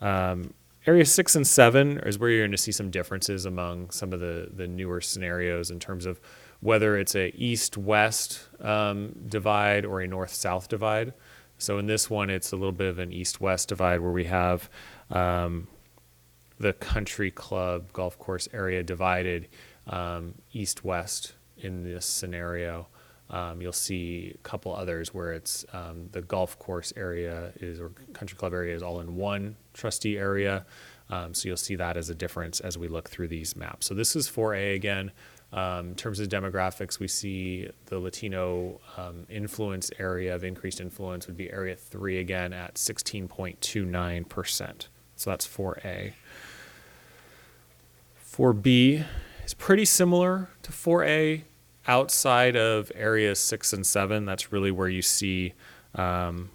Area 6 and 7 is where you're going to see some differences among some of the newer scenarios in terms of whether it's a east-west divide or a north-south divide. So in this one, it's a little bit of an east-west divide where we have the country club golf course area divided east-west in this scenario. You'll see a couple others where it's the golf course area or country club area is all in one trustee area. So you'll see that as a difference as we look through these maps. So this is 4A again. In terms of demographics, we see the Latino influence area of increased influence would be area 3 again at 16.29%. So that's 4A. 4B is pretty similar to 4A outside of areas 6 and 7. That's really where you see the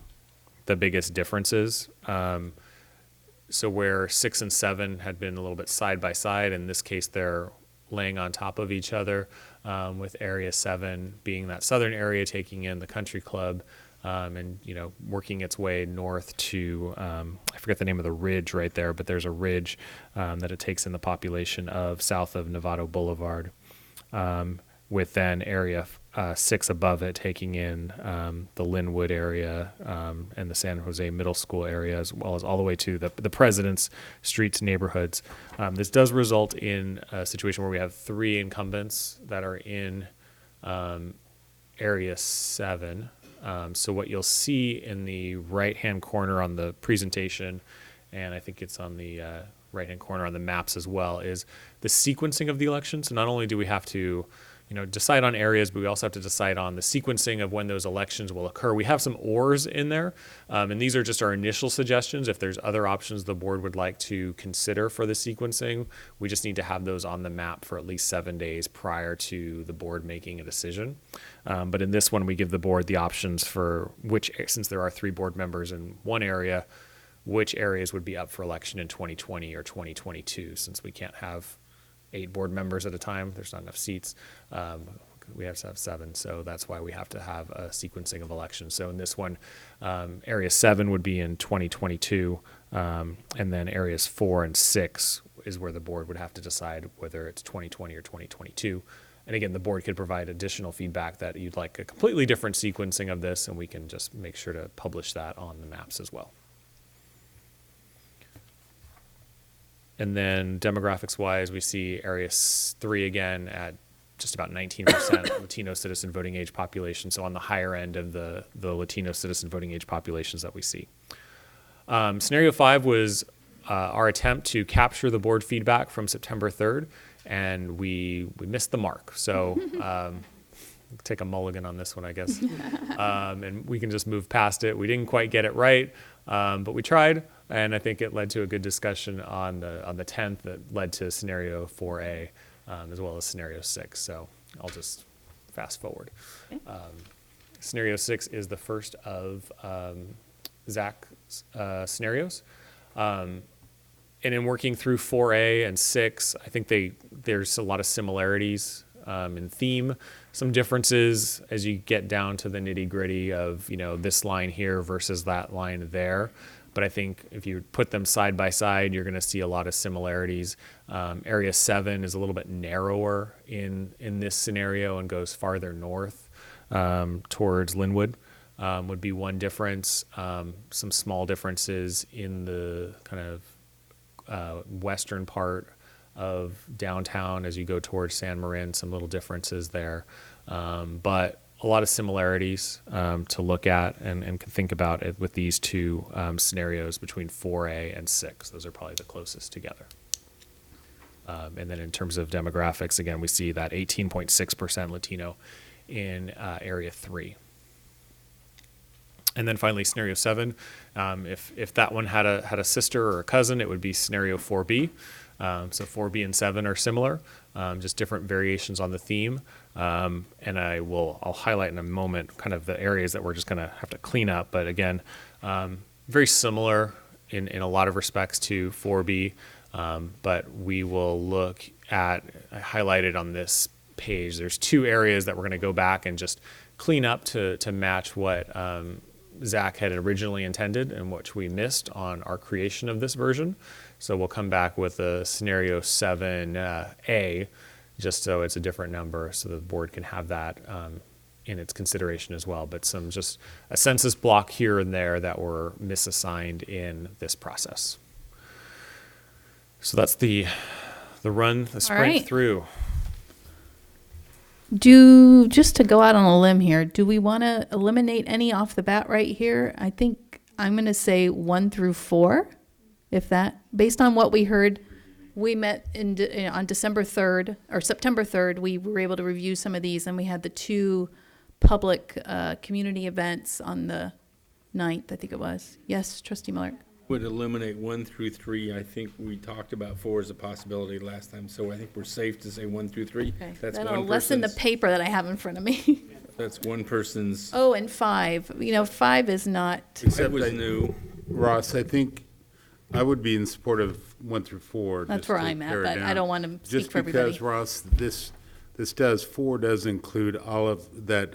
biggest differences. So where 6 and 7 had been a little bit side by side, in this case they're laying on top of each other, with area 7 being that southern area taking in the country club, and working its way north to I forget the name of the ridge right there, but there's a ridge that it takes in the population of south of Novato Boulevard, with then area 6 above it taking in the Linwood area and the San Jose Middle School area, as well as all the way to the President's Streets neighborhoods. This does result in a situation where we have 3 incumbents that are in area 7. So what you'll see in the right-hand corner on the presentation, and I think it's on the right-hand corner on the maps as well, is the sequencing of the election. So not only do we have to decide on areas, but we also have to decide on the sequencing of when those elections will occur. We have some ORs in there, and these are just our initial suggestions. If there's other options the board would like to consider for the sequencing, we just need to have those on the map for at least 7 days prior to the board making a decision. But in this one, we give the board the options for since there are 3 board members in one area, which areas would be up for election in 2020 or 2022, since we can't have 8 board members at a time. There's not enough seats. We have to have 7, so that's why we have to have a sequencing of elections. So in this one, area 7 would be in 2022, and then areas 4 and 6 is where the board would have to decide whether it's 2020 or 2022. And again, the board could provide additional feedback that you'd like a completely different sequencing of this, and we can just make sure to publish that on the maps as well. And then demographics-wise, we see area 3 again at just about 19% Latino citizen voting age population, so on the higher end of the Latino citizen voting age populations that we see. Scenario 5 was our attempt to capture the board feedback from September 3rd, and we missed the mark. So take a mulligan on this one, I guess. And we can just move past it. We didn't quite get it right, but we tried. And I think it led to a good discussion on the 10th that led to scenario 4A, as well as scenario 6. So I'll just fast forward. Okay. Scenario 6 is the first of Zach's scenarios. And in working through 4A and 6, I think there's a lot of similarities in theme, some differences as you get down to the nitty-gritty of this line here versus that line there. But I think if you put them side by side, you're going to see a lot of similarities. Area 7 is a little bit narrower in this scenario and goes farther north towards Linwood, would be one difference. Some small differences in the kind of western part of downtown as you go towards San Marin, some little differences there. But a lot of similarities to look at and think about it with these 2 scenarios between 4A and 6. Those are probably the closest together. And then in terms of demographics, again, we see that 18.6% Latino in area 3. And then finally, scenario 7, if that one had a sister or a cousin, it would be scenario 4B. So 4B and 7 are similar, just different variations on the theme. And I'll highlight in a moment kind of the areas that we're just going to have to clean up. But again, very similar in a lot of respects to 4B. But we will look at, I highlighted on this page. There's 2 areas that we're going to go back and just clean up to match what Zach had originally intended and which we missed on our creation of this version. So we'll come back with a scenario 7A, just so it's a different number so the board can have that in its consideration as well. But just a census block here and there that were misassigned in this process. So that's the sprint right. through. Just to go out on a limb here, do we want to eliminate any off the bat right here? I think I'm going to say 1 through 4, based on what we heard. We met on December 3rd or September 3rd. We were able to review some of these, and we had the 2 public community events on the 9th, I think it was. Yes, Trustee Miller. Would eliminate 1 through 3. I think we talked about 4 as a possibility last time, so I think we're safe to say 1 through 3. Okay. That's That'll one lessen the person's. paper that I have in front of me. That's one person's. Oh, and 5. 5 is not. Except was new. Ross, I think I would be in support of 1 through 4. That's where I'm at, but I don't want to speak for everybody. Just because, Ross, 4 does include all of that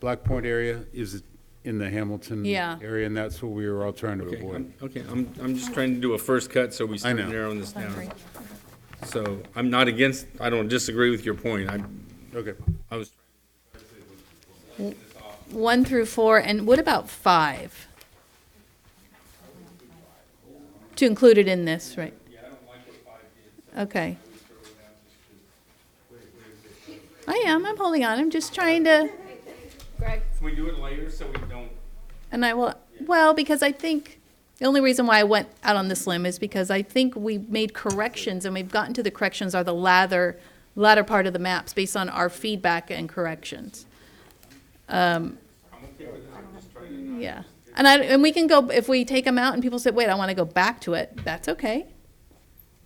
Black Point area is in the Hamilton area, and that's what we were all trying to avoid. I'm just trying to do a first cut so we start narrowing this down. So I'm not against, I don't disagree with your point. I was 1 through 4, and what about 5? To include it in this, right? Yeah, I don't like what 5 is. Okay. I'm holding on. I'm just trying to. Greg. Can we do it later so we don't? And I will, well, because I think the only reason why I went out on this limb is because I think we made corrections, and we've gotten to the corrections are the latter part of the maps based on our feedback and corrections. I'm okay with that. I'm just trying to. Yeah. And we can go, if we take them out and people say, wait, I want to go back to it, that's okay.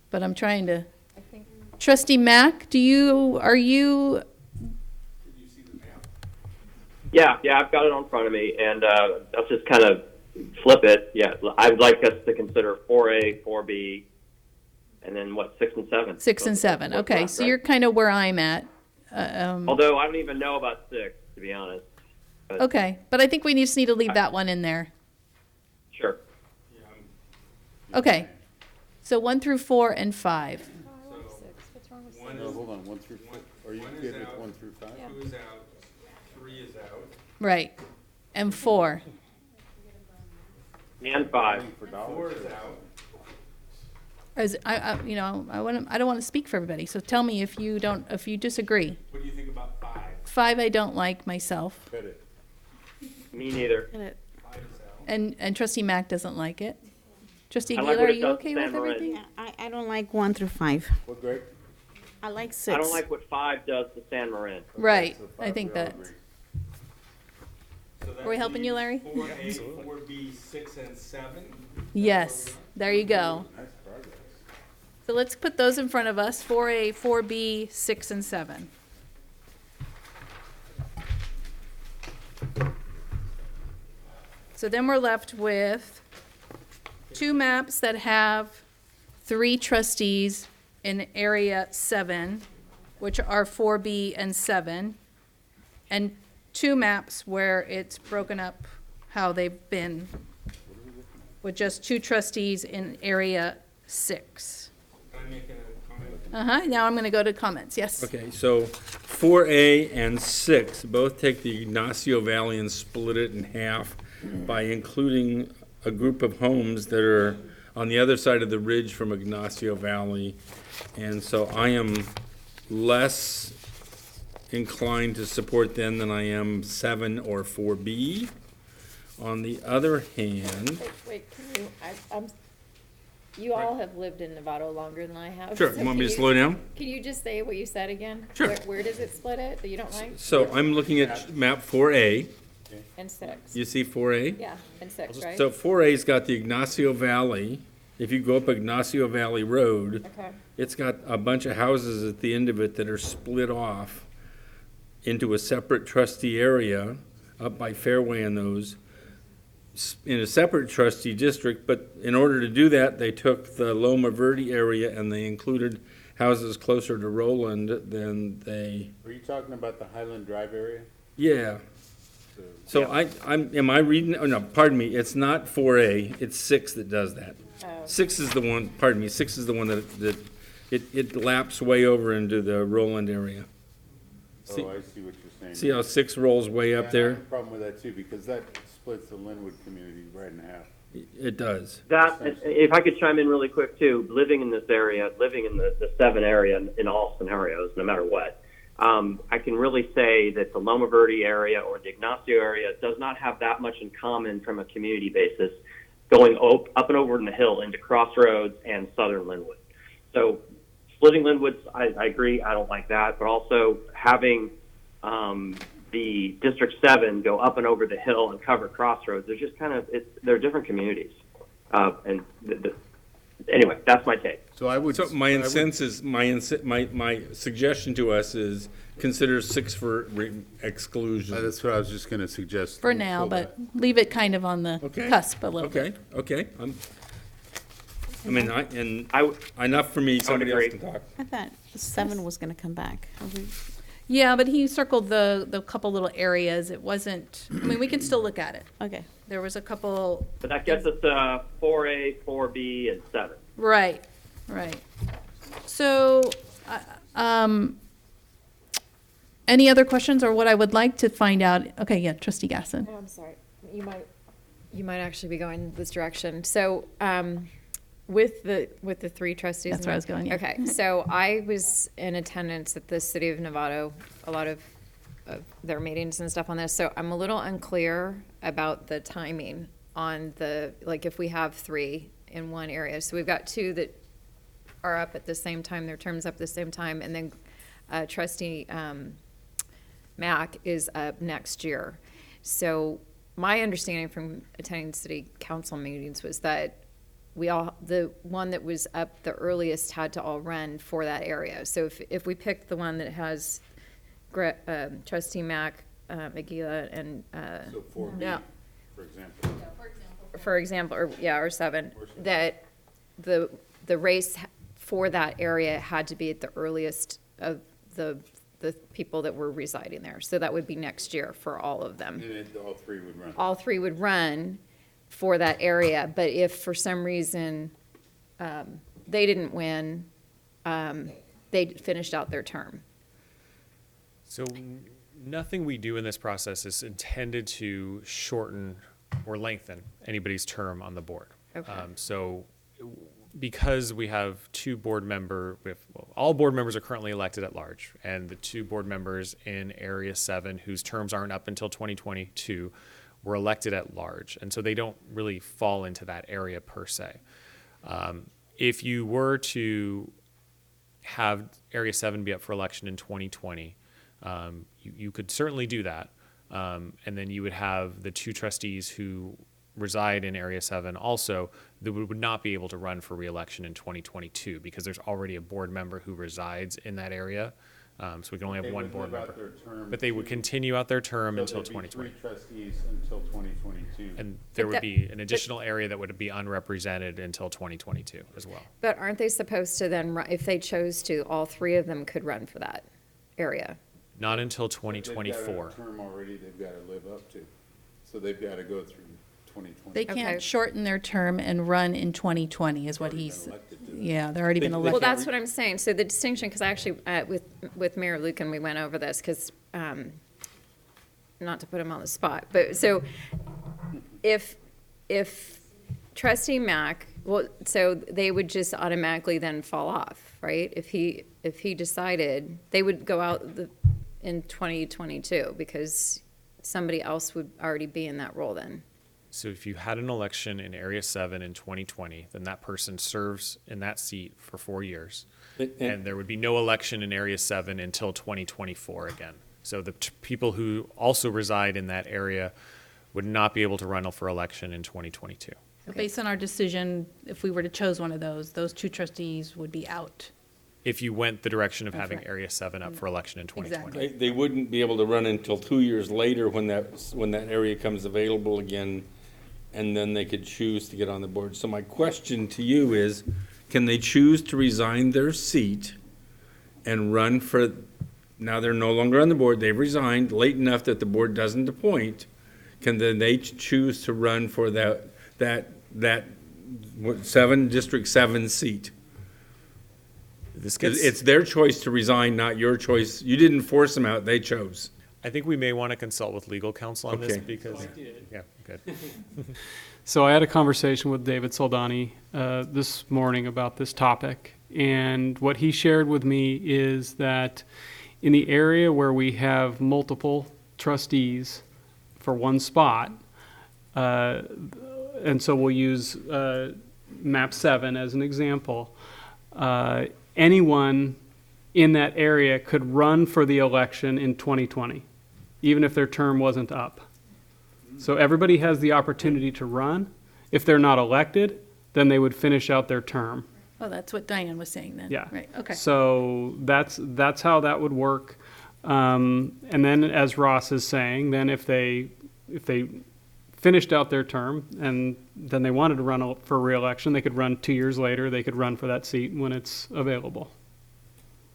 But I'm trying to. Trustee Mac, are you? Yeah, I've got it on front of me, and let's just kind of flip it. Yeah, I'd like us to consider 4A, 4B, and then 6 and 7. 6 and 7. Okay, so you're kind of where I'm at. Although I don't even know about 6, to be honest. But okay, but I think we just need to leave that one in there. Sure. Okay, so 1 through 4 and 5. No, hold on, 1 through 4. Are you good with 1 through 5? 2 is out, 3 is out. Right, and 4. And 5. 4 is out. As I don't want to speak for everybody. So tell me if you disagree. What do you think about 5? 5 I don't like myself. Me neither. And Trustee Mac doesn't like it. Trustee I like Gila, what are it you does okay to with San Marin. everything? I don't like 1 through 5. What, Greg? I like 6. I don't like what 5 does to San Marin. Right, so I think that. Are we helping you, Larry? 4A, 4B, 6 and 7. Yes, there you go. So let's put those in front of us, 4A, 4B, 6 and 7. So then we're left with 2 maps that have 3 trustees in area 7, which are 4B and 7, and 2 maps where it's broken up how they've been, with just 2 trustees in area 6. Can I make a comment? Now I'm going to go to comments. Yes. Okay, so 4A and 6 both take the Ignacio Valley and split it in half by including a group of homes that are on the other side of the ridge from Ignacio Valley. And so I am less inclined to support them than I am 7 or 4B. On the other hand, Wait, can you, you all have lived in Novato longer than I have. Sure, you want me to slow down? Can you just say what you said again? Sure. Where does it split it that you don't like? so I'm looking at map 4A. And 6. You see 4A? Yeah, and 6, right? So 4A's got the Ignacio Valley. If you go up Ignacio Valley Road, Okay. it's got a bunch of houses at the end of it that are split off into a separate trustee area up by Fairway and those in a separate trustee district. But in order to do that, they took the Loma Verde area and they included houses closer to Roland than they, Are you talking about the Highland Drive area? yeah. So am I reading, oh no, pardon me, it's not 4A, it's 6 that does that. 6 is the one, pardon me, 6 is the one that it laps way over into the Roland area. Oh, I see what you're saying. See how 6 rolls way up I there? have a problem with that too, because that splits the Linwood community right in half. It does. That, if I could chime in really quick too, living in this area, living in the 7 area in all scenarios, no matter what, I can really say that the Loma Verde area or the Ignacio area does not have that much in common from a community basis, going up and over in the hill into Crossroads and Southern Linwood. So splitting Linwoods, I agree, I don't like that, but also having the District 7 go up and over the hill and cover Crossroads, they're just kind of, they're different communities. Anyway, that's my take. So I would. So my suggestion to us is consider 6 for exclusion. That's what I was just going to suggest. For now, but leave it kind of on the cusp a little bit. Okay. Enough for me, somebody else can talk. I thought 7 was going to come back. Yeah, but he circled the couple little areas. It wasn't, I mean, we can still look at it. Okay. There was a couple. But that gets us to 4A, 4B, and 7. Right. So, any other questions, or what I would like to find out? Okay, yeah, Trustee Gasson. Oh, I'm sorry. You might actually be going this direction. So, with the 3 trustees. That's where I was going, yeah. Okay, so I was in attendance at the City of Novato, a lot of their meetings and stuff on this. So I'm a little unclear about the timing on if we have 3 in one area. So we've got 2 that are up at the same time, their terms up at the same time, and then Trustee Mac is up next year. So my understanding from attending city council meetings was that the one that was up the earliest had to all run for that area. So if we pick the one that has Trustee Mac, Aguila, and so 4B, for example, or 7, that the race for that area had to be at the earliest of the people that were residing there. So that would be next year for all of them. And all 3 would run. All 3 would run for that area, but if for some reason they didn't win, they finished out their term. So nothing we do in this process is intended to shorten or lengthen anybody's term on the board. Okay. So because we have all board members are currently elected at large, and the 2 board members in Area 7 whose terms aren't up until 2022 were elected at large, and so they don't really fall into that area per se. If you were to have Area 7 be up for election in 2020, you could certainly do that, and then you would have the 2 trustees who reside in Area 7 also that would not be able to run for re-election in 2022 because there's already a board member who resides in that area. So we can only have one board member. But they would continue out their term until 2020. 3 trustees until 2022. And there would be an additional area that would be unrepresented until 2022 as well. But aren't they supposed to then, if they chose to, all 3 of them could run for that area? Not until 2024. They've got a term already they've got to live up to. So they've got to go through 2020. They can't shorten their term and run in 2020 is what he's, yeah, they're already been elected. Well, that's what I'm saying. So the distinction, because I actually, with Mayor Lucan, we went over this because, not to put him on the spot, but so if Trustee Mac, well, so they would just automatically then fall off, right? If he decided, they would go out in 2022 because somebody else would already be in that role then. So if you had an election in Area 7 in 2020, then that person serves in that seat for 4 years. And there would be no election in Area 7 until 2024 again. So the people who also reside in that area would not be able to run for election in 2022. So based on our decision, if we were to choose one of those 2 trustees would be out. If you went the direction of having Area 7 up for election in 2020. Exactly. They wouldn't be able to run until 2 years later when that area comes available again, and then they could choose to get on the board. So my question to you is, can they choose to resign their seat and run for, now they're no longer on the board, they've resigned late enough that the board doesn't appoint, can then they choose to run for that District 7 seat? It's their choice to resign, not your choice. You didn't force them out, they chose. I think we may want to consult with legal counsel on this Okay. because, yeah, good. So I had a conversation with David Soldani this morning about this topic, and what he shared with me is that in the area where we have multiple trustees for one spot, and so we'll use map 7 as an example, anyone in that area could run for the election in 2020, even if their term wasn't up. So everybody has the opportunity to run. If they're not elected, then they would finish out their term. Oh, that's what Diane was saying then. Yeah. Right, okay. So that's how that would work. And then, as Ross is saying, then if they finished out their term and then they wanted to run for re-election, they could run 2 years later. They could run for that seat when it's available.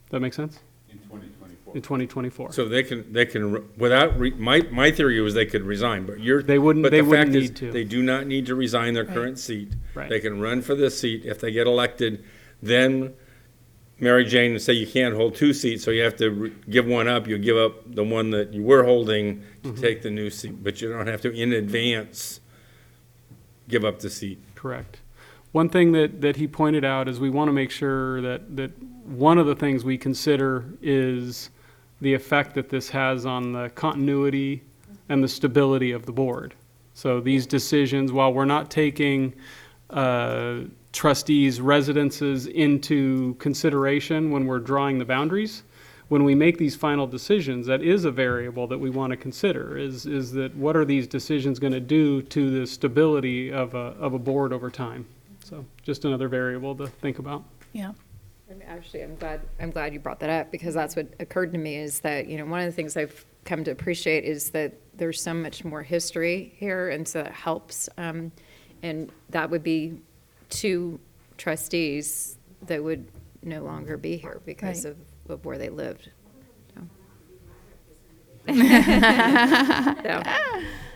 That make sense? In 2024. In 2024. So they can without my theory was they could resign, but They wouldn't fact need is to. they do not need to resign their current seat. Right. They can run for this seat. If they get elected, then Mary Jane would say you can't hold 2 seats, so you have to give one up. You give up the one that you were holding to take the new seat, but you don't have to in advance give up the seat. Correct. One thing that he pointed out is we want to make sure that one of the things we consider is the effect that this has on the continuity and the stability of the board. So these decisions, while we're not taking trustees' residences into consideration when we're drawing the boundaries, when we make these final decisions, that is a variable that we want to consider, is that what are these decisions going to do to the stability of a board over time? So just another variable to think about. Yeah. And actually, I'm glad you brought that up, because that's what occurred to me is that, one of the things I've come to appreciate is that there's so much more history here, and so it helps. And that would be 2 trustees that would no longer be here because Right. of where they lived. So.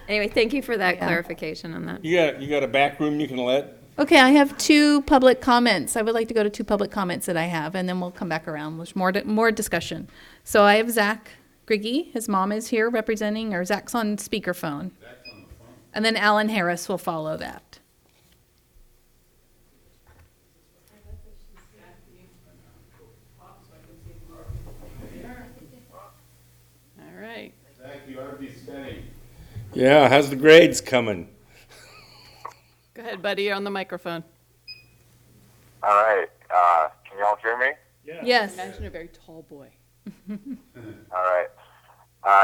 Anyway, thank you for that clarification on that. You got a back room you can let? Okay, I have 2 public comments. I would like to go to 2 public comments that I have, and then we'll come back around with more discussion. So I have Zach Griggy. His mom is here representing, or Zach's on speakerphone. And then Alan Harris will follow that. All right. Zach, you ought to be steady. Yeah, how's the grades coming? Go ahead, buddy. You're on the microphone. All right. Can you all hear me? Yes. Imagine a very tall boy. All right.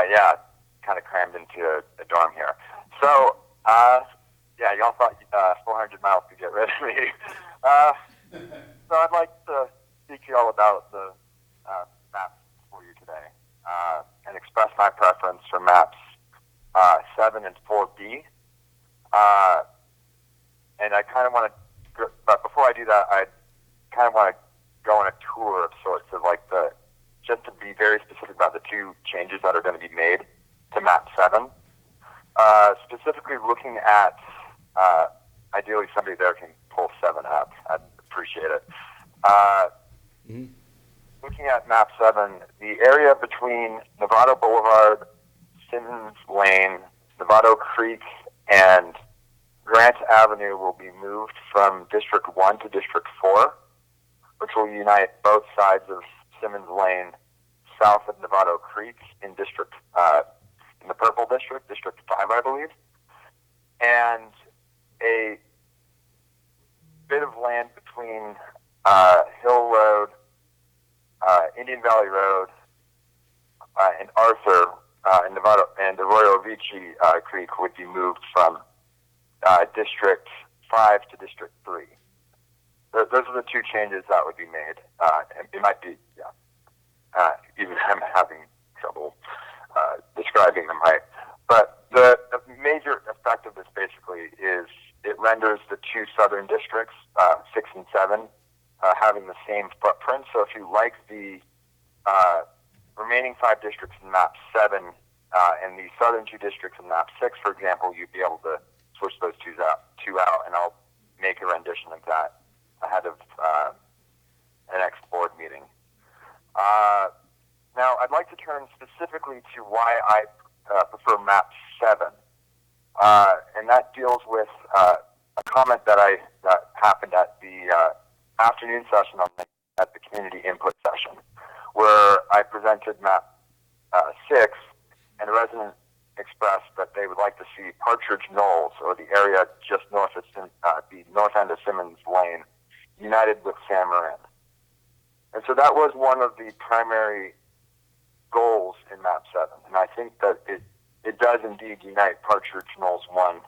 Yeah, kind of crammed into a dorm here. So, yeah, y'all thought 400 miles could get rid of me. So I'd like to speak to y'all about the maps for you today and express my preference for maps 7 and 4B. And I kind of want to, but before I do that, I kind of want to go on a tour of sorts of like just to be very specific about the 2 changes that are going to be made to map 7. Specifically looking at, ideally somebody there can pull 7 up. I'd appreciate it. Looking at map 7, the area between Novato Boulevard, Simmons Lane, Novato Creek, and Grant Avenue will be moved from District 1 to District 4, which will unite both sides of Simmons Lane south of Novato Creek in District, in the Purple District, District 5, I believe, and a bit of land between Hill Road, Indian Valley Road, and Arthur, and Novato, and Arroyo Vici Creek would be moved from District 5 to District 3. Those are the 2 changes that would be made. It might be, even I'm having trouble describing them right. But the major effect of this basically is it renders the 2 southern districts, 6 and 7, having the same footprint. So if you like the remaining 5 districts in map 7 and the southern 2 districts in map 6, for example, you'd be able to switch those two out, and I'll make a rendition of that ahead of the next board meeting. Now, I'd like to turn specifically to why I prefer map 7, and that deals with a comment that happened at the afternoon session at the community input session, where I presented map 6, and a resident expressed that they would like to see Partridge Knolls, or the area just north of the north end of Simmons Lane, united with San Marin. And so that was one of the primary goals in map 7, and I think that it does indeed unite Partridge Knolls 1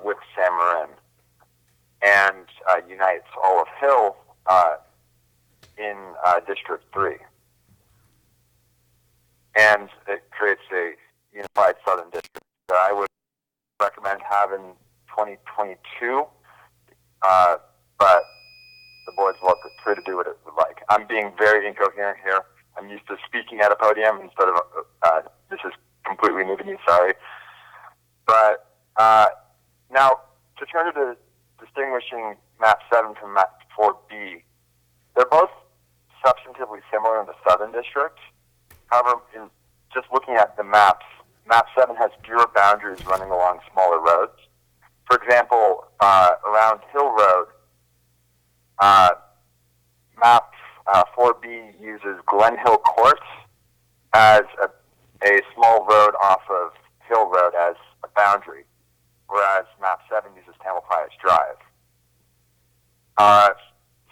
with San Marin, and unites Olive Hill in District 3. And it creates a unified Southern District that I would recommend having 2022, but the board's free to do what it would like. I'm being very incoherent here. I'm used to speaking at a podium instead of, this is completely new to me, sorry. But now, to turn to distinguishing map 7 from map 4B, they're both substantively similar in the Southern District. However, in just looking at the maps, map 7 has fewer boundaries running along smaller roads. For example, around Hill Road, map 4B uses Glen Hill Court as a small road off of Hill Road as a boundary, whereas map 7 uses Tamalpais Drive.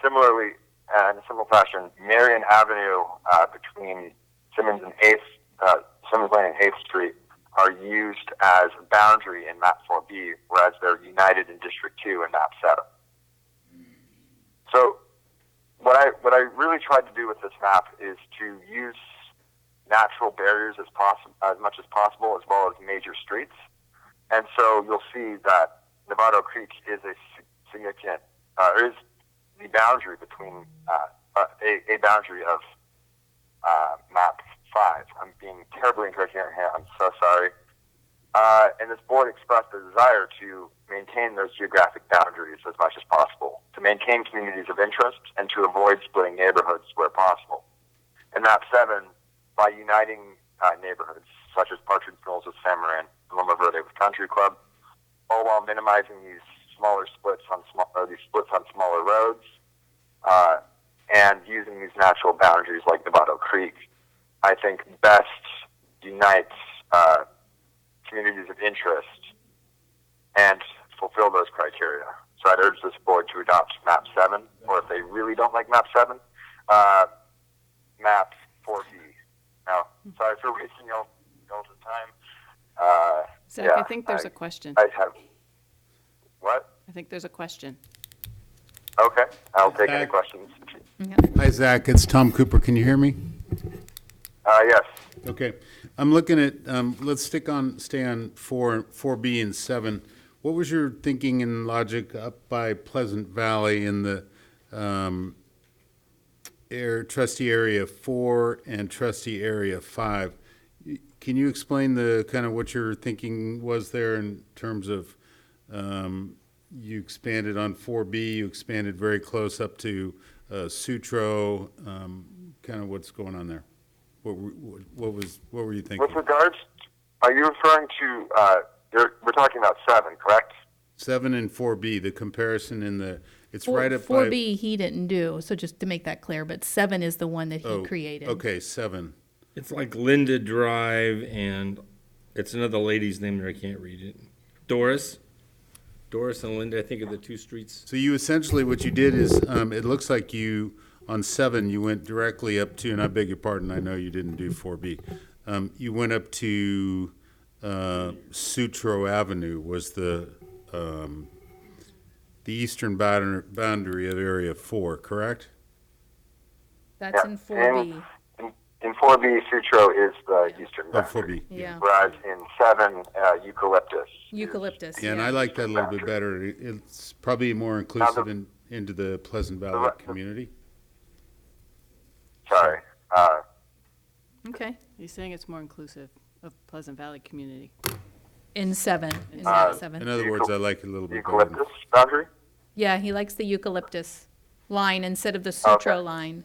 Similarly, in a similar fashion, Marion Avenue between Simmons and Simmons Lane and 8th Street are used as a boundary in map 4B, whereas they're united in District 2 in map 7. So what I really tried to do with this map is to use natural barriers as much as possible, as well as major streets. And so you'll see that Novato Creek is a significant, is the boundary between a boundary of map 5. I'm being terribly incoherent here. I'm so sorry. And this board expressed a desire to maintain those geographic boundaries as much as possible, to maintain communities of interest, and to avoid splitting neighborhoods where possible. In map 7, by uniting neighborhoods such as Partridge Knolls with San Marin, and Loma Verde with Country Club, all while minimizing these smaller splits on smaller roads, and using these natural boundaries like Novato Creek, I think best unites communities of interest and fulfill those criteria. So I'd urge this board to adopt map 7, or if they really don't like map 7, map 4B. Now, sorry for wasting y'all's time. Zach, yeah, I think there's a question. I have, what? I think there's a question. Okay, I'll take any questions. Hi, Zach. It's Tom Cooper. Can you hear me? Yes. Okay. I'm looking at, let's stay on 4B and 7. What was your thinking and logic up by Pleasant Valley in the trustee area 4 and trustee area 5? Can you explain the kind of what your thinking was there in terms of you expanded on 4B, you expanded very close up to Sutro, kind of what's going on there? What were you thinking? With regards, are you referring to, we're talking about 7, correct? 7 and 4B, the comparison in the, it's right up 4B he didn't do, so just to make that clear, but 7 is the one that he created. Okay, 7. It's like Linda Drive, and it's another lady's name there, I can't read it. Doris and Linda, I think, are the 2 streets. So you essentially, what you did is, it looks like you, on 7, you went directly up to, and I beg your pardon, I know you didn't do 4B. You went up to Sutro Avenue was the eastern boundary of Area 4, correct? That's in 4B. In 4B, Sutro is the eastern boundary. 4B. Yeah. Whereas in 7, Eucalyptus. Eucalyptus. Yeah, and I like that a little bit better. It's probably more inclusive into the Pleasant Valley community. Sorry. Okay. He's saying it's more inclusive of Pleasant Valley community. In 7. In map 7. In other words, I like it a little bit better. Eucalyptus boundary? Yeah, he likes the eucalyptus line instead of the sutro line.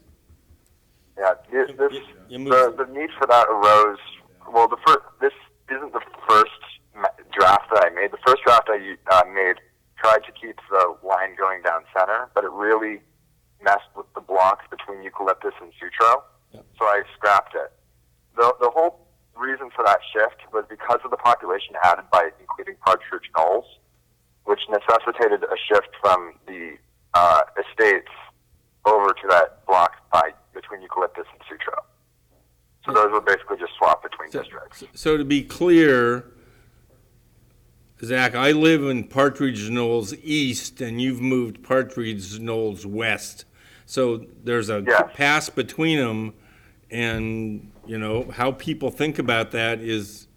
Yeah, the need for that arose. Well, this isn't the first draft that I made. The first draft I made tried to keep the line going down center, but it really messed with the blocks between eucalyptus and sutro, so I scrapped it. The whole reason for that shift was because of the population added by including Partridge Knolls, which necessitated a shift from the estates over to that block between eucalyptus and sutro. So those were basically just swapped between districts. So to be clear, Zach, I live in Partridge Knolls East, and you've moved Partridge Knolls West. So there's a pass between them, and you know how people think about that is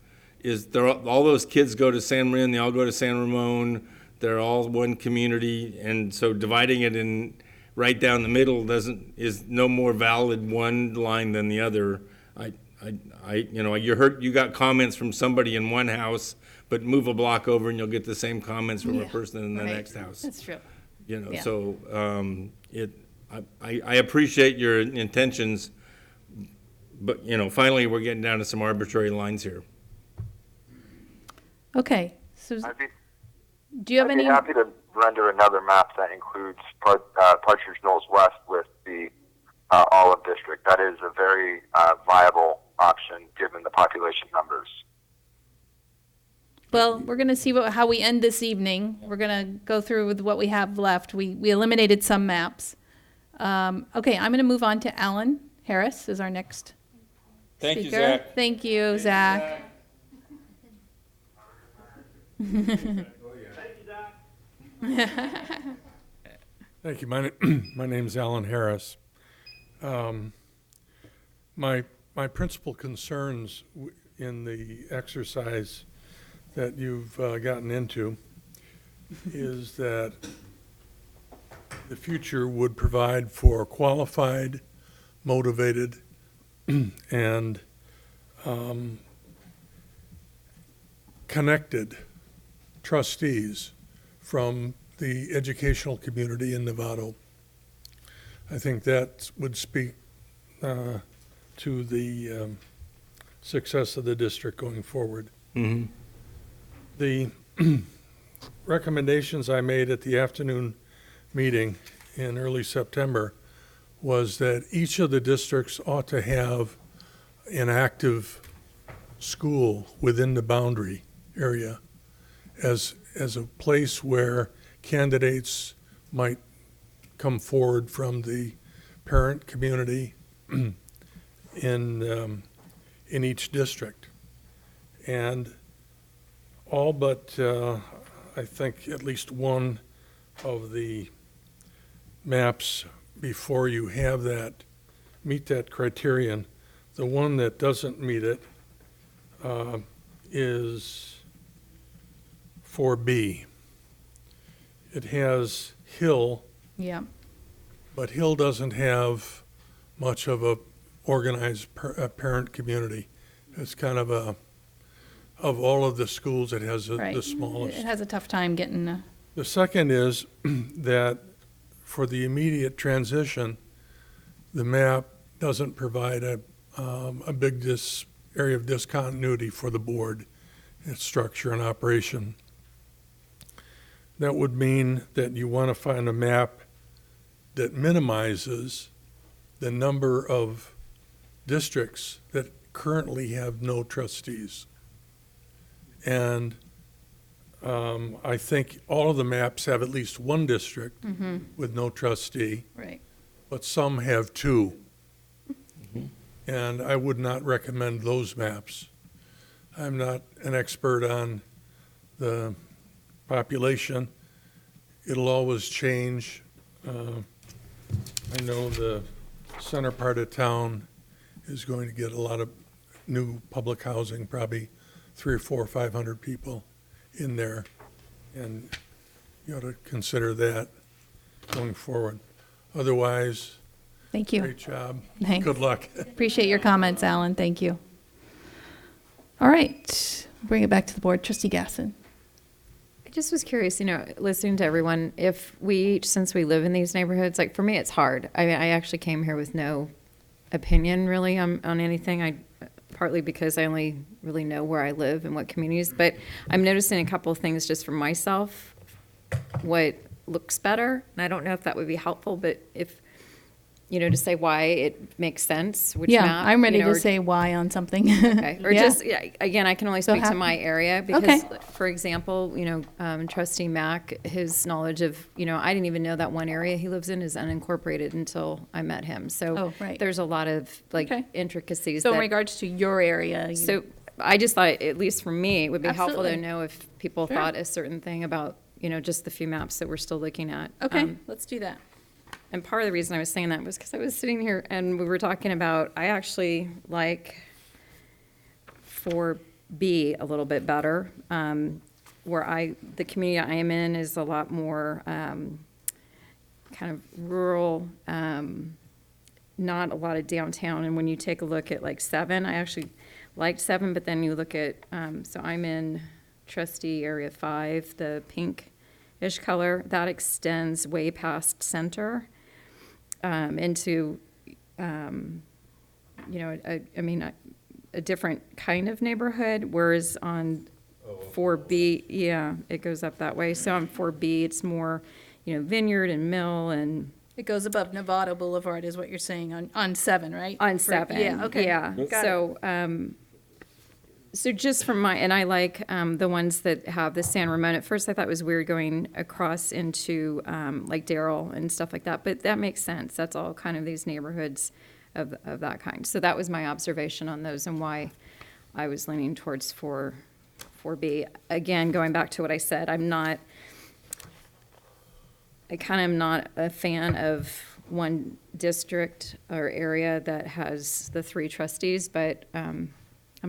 all those kids go to San Marin, they all go to San Ramon, they're all one community, and so dividing it in right down the middle is no more valid one line than the other. You got comments from somebody in one house, but move a block over and you'll get the same comments from a person in the next house. That's true. So I appreciate your intentions, but finally we're getting down to some arbitrary lines here. Okay. So do you have I'd any? be happy to render another map that includes Partridge Knolls West with the olive district. That is a very viable option given the population numbers. Well, we're going to see how we end this evening. We're going to go through with what we have left. We eliminated some maps. Okay, I'm going to move on to Alan Harris as our next Thank speaker. you, Zach. Thank you, Zach. Thank you. My name's Alan Harris. My principal concerns in the exercise that you've gotten into is that the future would provide for qualified, motivated, and connected trustees from the educational community in Novato. I think that would speak to the success of the district going forward. Mm-hmm. The recommendations I made at the afternoon meeting in early September was that each of the districts ought to have an active school within the boundary area as a place where candidates might come forward from the parent community in each district. And all but I think at least one of the maps before you have that meet that criterion. The one that doesn't meet it is 4B. It has Hill, but Hill doesn't have much of a organized parent community. It's kind of of all of the schools, it has the smallest. It has a tough time getting. The second is that for the immediate transition, the map doesn't provide a big area of discontinuity for the board, its structure and operation. That would mean that you want to find a map that minimizes the number of districts that currently have no trustees. And I think all of the maps have at least one district with no trustee, but some have two. And I would not recommend those maps. I'm not an expert on the population. It'll always change. I know the center part of town is going to get a lot of new public housing, probably 300 or 400 or 500 people in there, and you ought to consider that going forward. Otherwise, Thank you. Great job. Thanks. Good luck. Appreciate your comments, Alan. Thank you. All right, bring it back to the board. Trustee Gasson. I just was curious, listening to everyone, since we live in these neighborhoods, like for me, it's hard. I mean, I actually came here with no opinion really on anything. Partly because I only really know where I live and what communities, but I'm noticing a couple of things just for myself, what looks better. And I don't know if that would be helpful, but if, to say why it makes sense, which map. I'm ready to say why on something. Okay. Or Yeah. Again, I can only speak to my area because, Okay. for example, Trustee Mac, his knowledge of, I didn't even know that one area he lives in is unincorporated until I met him. So there's a lot of intricacies. So in regards to your area. So I just thought, at least for me, it would be helpful to Absolutely. know if people Sure. thought a certain thing about, just the few maps that we're still looking at. Okay, let's do that. And part of the reason I was saying that was because I was sitting here and we were talking about, I actually like 4B a little bit better, where the community I am in is a lot more kind of rural, not a lot of downtown. And when you take a look at like 7, I actually liked 7, but then you look at, so I'm in Trustee Area 5, the pinkish color, that extends way past Center. Into, a different kind of neighborhood, whereas on 4B, it goes up that way. So on 4B, it's more, vineyard and mill and. It goes above Novato Boulevard is what you're saying on 7, right? On 7. Yeah, okay. Yeah. Got So, so just from and I like the ones that have the San Ramon. At first I thought it was weird going across into like Darrell and stuff like that, but that makes sense. That's all kind of these neighborhoods of that kind. So that was my observation on those and why I was leaning towards 4B. Again, going back to what I said, I kind of am not a fan of one district or area that has the 3 trustees, but I'm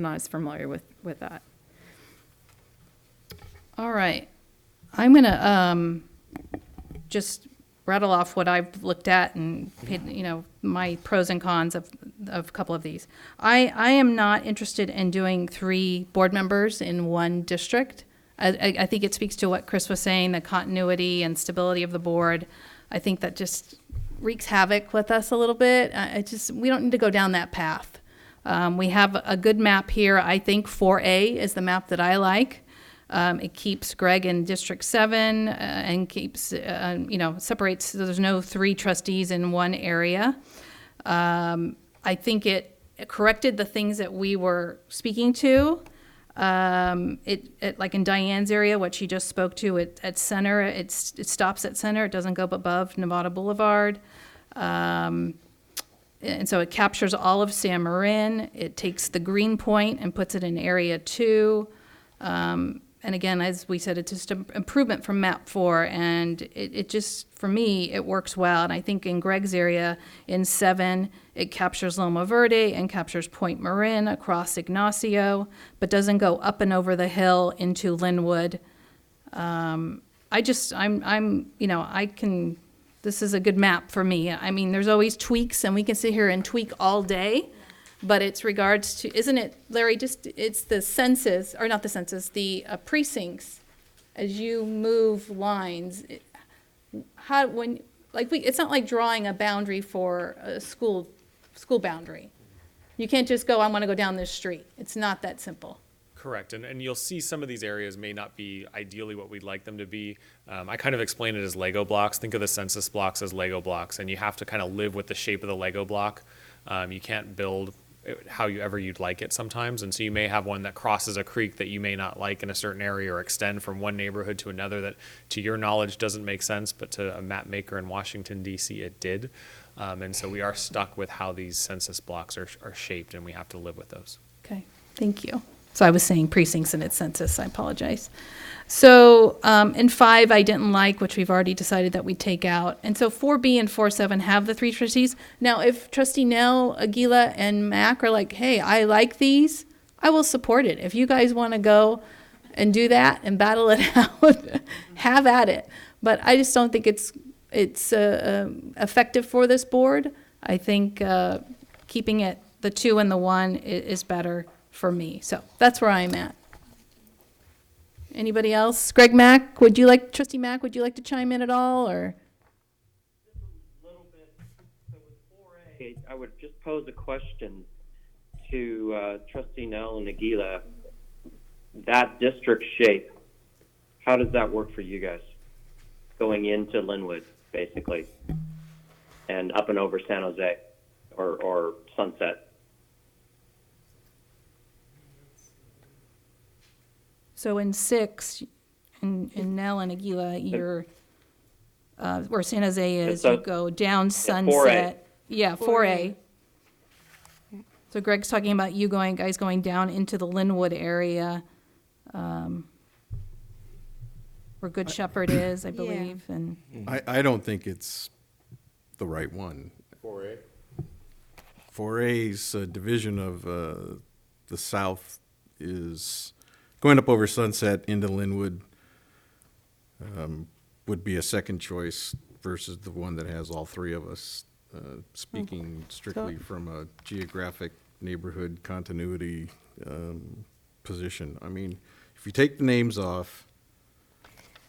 not as familiar with that. All right. I'm going to just rattle off what I've looked at and, my pros and cons of a couple of these. I am not interested in doing 3 board members in one district. I think it speaks to what Chris was saying, the continuity and stability of the board. I think that just wreaks havoc with us a little bit. We don't need to go down that path. We have a good map here. I think 4A is the map that I like. It keeps Greg in District 7 and keeps, separates, so there's no 3 trustees in one area. I think it corrected the things that we were speaking to. It like in Diane's area, what she just spoke to at Center, it stops at Center. It doesn't go above Novato Boulevard. And so it captures all of San Marin. It takes the green point and puts it in Area 2. And again, as we said, it's just an improvement from Map 4. And it just, for me, it works well. And I think in Greg's area, in 7, it captures Loma Verde and captures Point Marin across Ignacio, but doesn't go up and over the hill into Linwood. This is a good map for me. I mean, there's always tweaks, and we can sit here and tweak all day, but it's regards to, isn't it, Larry, it's the census, or not the census, the precincts, as you move lines, it's not like drawing a boundary for a school boundary. You can't just go, I want to go down this street. It's not that simple. Correct, and you'll see some of these areas may not be ideally what we'd like them to be. I kind of explain it as Lego blocks. Think of the census blocks as Lego blocks, and you have to kind of live with the shape of the Lego block. You can't build however you'd like it sometimes, and so you may have one that crosses a creek that you may not like in a certain area, or extend from one neighborhood to another that, to your knowledge, doesn't make sense, but to a map maker in Washington, D.C., it did. And so we are stuck with how these census blocks are shaped, and we have to live with those. Okay, thank you. So I was saying precincts and its census, I apologize. So in 5, I didn't like, which we've already decided that we'd take out. And so 4B and 4-7 have the 3 trustees. Now, if Trustee Nell, Aguila, and Mac are like, hey, I like these, I will support it. If you guys want to go and do that and battle it out, have at it. But I just don't think it's effective for this board. I think keeping it the 2 and the 1 is better for me. So that's where I'm at. Anybody else? Trustee Mac, would you like to chime in at all, or? I would just pose a question to Trustee Nell and Aguila. That district shape, how does that work for you guys? Going into Linwood, basically, and up and over San Jose or Sunset. So in 6, in Nell and Aguila, you're, where San Jose is, So- you go down 4A. Sunset. Yeah, 4A. So Greg's talking about you guys going down into the Linwood area, where Good Shepherd is, I believe, and. I don't think it's the right one. 4A? 4A's division of the south is going up over Sunset into Linwood, would be a second choice versus the one that has all three of us, speaking strictly from a geographic neighborhood continuity position. I mean, if you take the names off,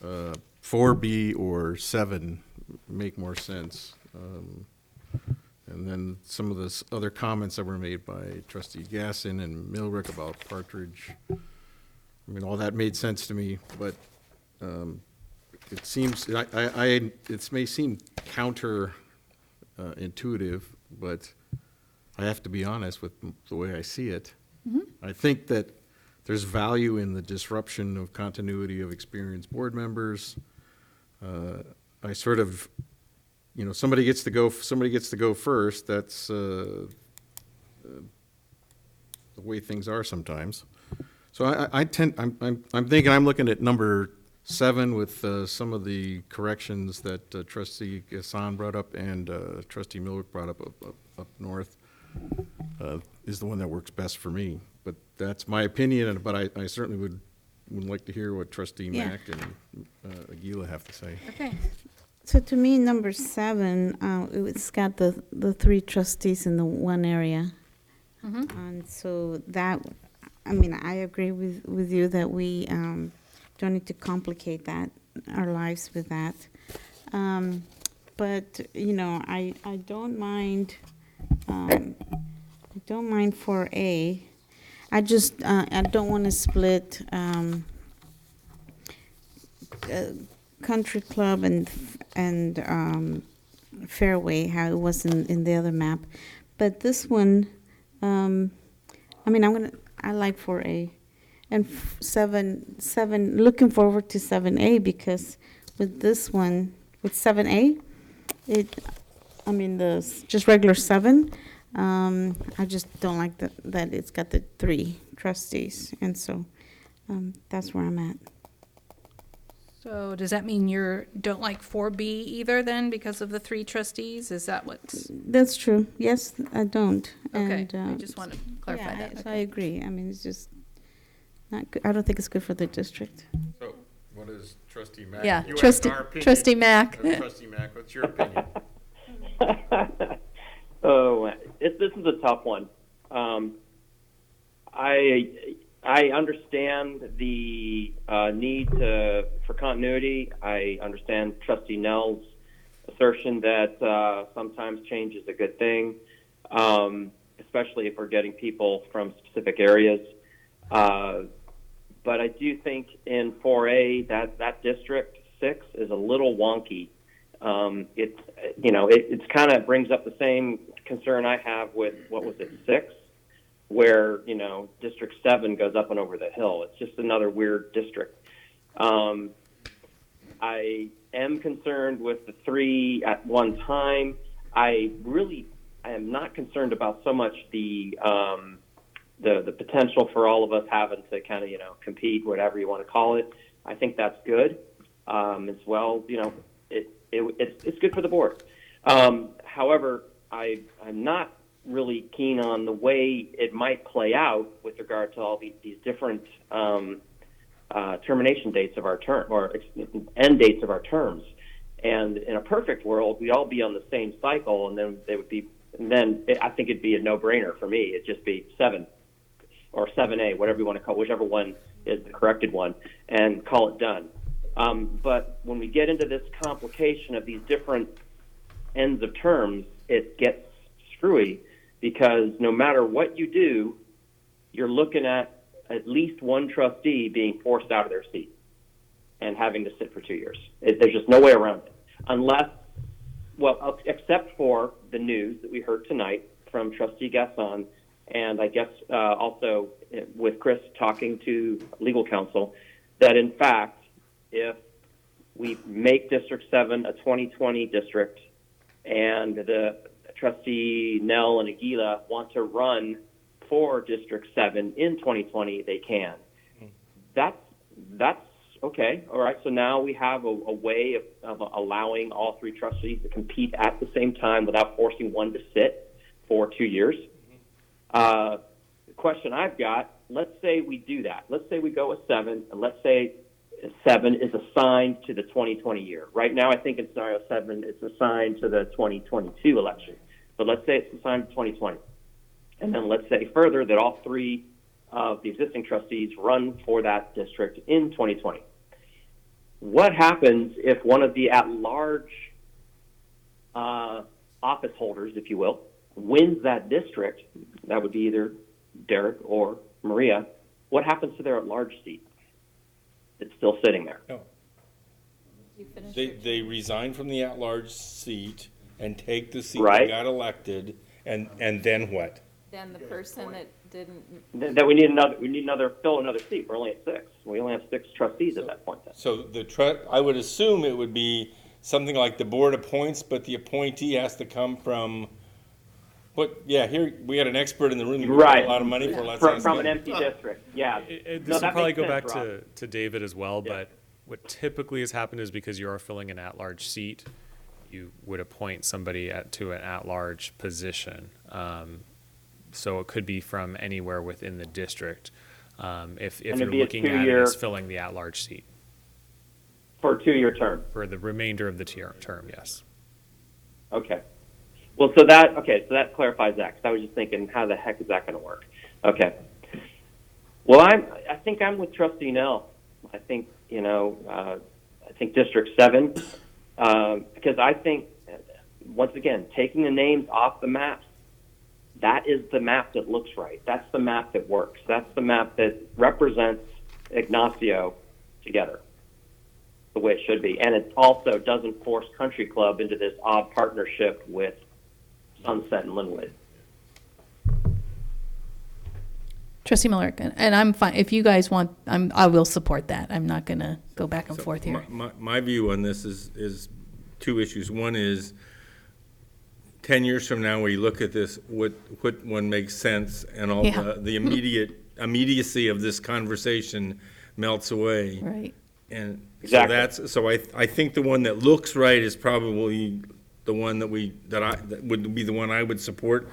4B or 7 make more sense. And then some of the other comments that were made by Trustee Gasson and Milrick about Partridge, I mean, all that made sense to me, but it seems, it may seem counter intuitive, but I have to be honest with the way I see it. I think that there's value in the disruption of continuity of experienced board members. I sort of, somebody gets to go first. That's the way things are sometimes. So I'm thinking I'm looking at number 7 with some of the corrections that Trustee Gasson brought up and Trustee Milwick brought up north, is the one that works best for me. But that's my opinion, but I certainly would like to hear what Trustee Mac and Aguila have to say. Okay. So to me, number 7, it's got the 3 trustees in the one area. And so that, I mean, I agree with you that we don't need to complicate our lives with that. But, I don't mind, 4A. I just, I don't want to split Country Club and Fairway, how it was in the other map. But this one, I like 4A. And 7, looking forward to 7A, because with this one, with 7A, just regular 7, I just don't like that it's got the 3 trustees, and so that's where I'm at. So does that mean you don't like 4B either then, because of the 3 trustees? Is that what's? That's true. Yes, I don't. Okay, And, I just want to clarify that. So I agree. I mean, it's just not good. I don't think it's good for the district. So what is Trustee Mac? Yeah, You Trustee- asked our opinion. Trustee Mac. Trustee Mac, what's your opinion? Oh, this is a tough one. I understand the need for continuity. I understand Trustee Nell's assertion that sometimes change is a good thing, especially if we're getting people from specific areas. But I do think in 4A that District 6 is a little wonky. It kind of brings up the same concern I have with, 6, where, District 7 goes up and over the hill. It's just another weird district. I am concerned with the 3 at one time. I am not concerned about so much the potential for all of us having to kind of, compete, whatever you want to call it. I think that's good as well. It's good for the board. However, I'm not really keen on the way it might play out with regard to all these different termination dates of our term, or end dates of our terms. And in a perfect world, we'd all be on the same cycle, and then they would be And then I think it'd be a no-brainer for me. It'd just be 7 or 7A, whatever you want to call it, whichever one is the corrected one, and call it done. But when we get into this complication of these different ends of terms, it gets screwy, because no matter what you do, you're looking at least one trustee being forced out of their seat and having to sit for 2 years. There's just no way around it. Unless, well, except for the news that we heard tonight from Trustee Gasson, and I guess also with Chris talking to legal counsel, that in fact, if we make District 7 a 2020 district and the Trustee Nell and Aguila want to run for District 7 in 2020, they can. That's okay. All right. So now we have a way of allowing all 3 trustees to compete at the same time without forcing one to sit for 2 years. The question I've got, let's say we do that. Let's say we go with 7, and let's say 7 is assigned to the 2020 year. Right now, I think in scenario 7, it's assigned to the 2022 election. But let's say it's assigned to 2020. And then let's say further that all 3 of the existing trustees run for that district in 2020. What happens if one of the at-large office holders, if you will, wins that district? That would be either Derek or Maria. What happens to their at-large seat? It's still sitting there. No. They resign from the at-large seat and take the seat that got elected, and then what? Then the person that didn't. Then we need another fill another seat. We're only at 6. We only have 6 trustees at that point. Then. So I would assume it would be something like the board appoints, but the appointee has to come from. What? Yeah, here we had an expert in the room who got a lot of money for. Let's from an empty district. Yeah, this will probably go back to David as well. Yeah. But what typically has happened is because you are filling an at-large seat, you would appoint somebody to an at-large position. So it could be from anywhere within the district. If you're looking at it as filling the at-large seat. For a 2-year term. For the remainder of the term, yes. Okay. Well, so that clarifies that, because I was just thinking, how the heck is that going to work? Okay. Well, I think I'm with Trustee Nell. I think, I think District 7, because I think, once again, taking the names off the maps, that is the map that looks right. That's the map that works. That's the map that represents Ignacio together the way it should be. And it also doesn't force Country Club into this odd partnership with Sunset and Linwood. Trustee Miller, and I'm fine. If you guys want, I will support that. I'm not going to go back and forth here. My view on this is 2 issues. One is 10 years from now, where you look at this, what one makes sense, and all the immediacy of this conversation melts away. Right. And exactly. So I think the one that looks right is probably the one that would be the one I would support,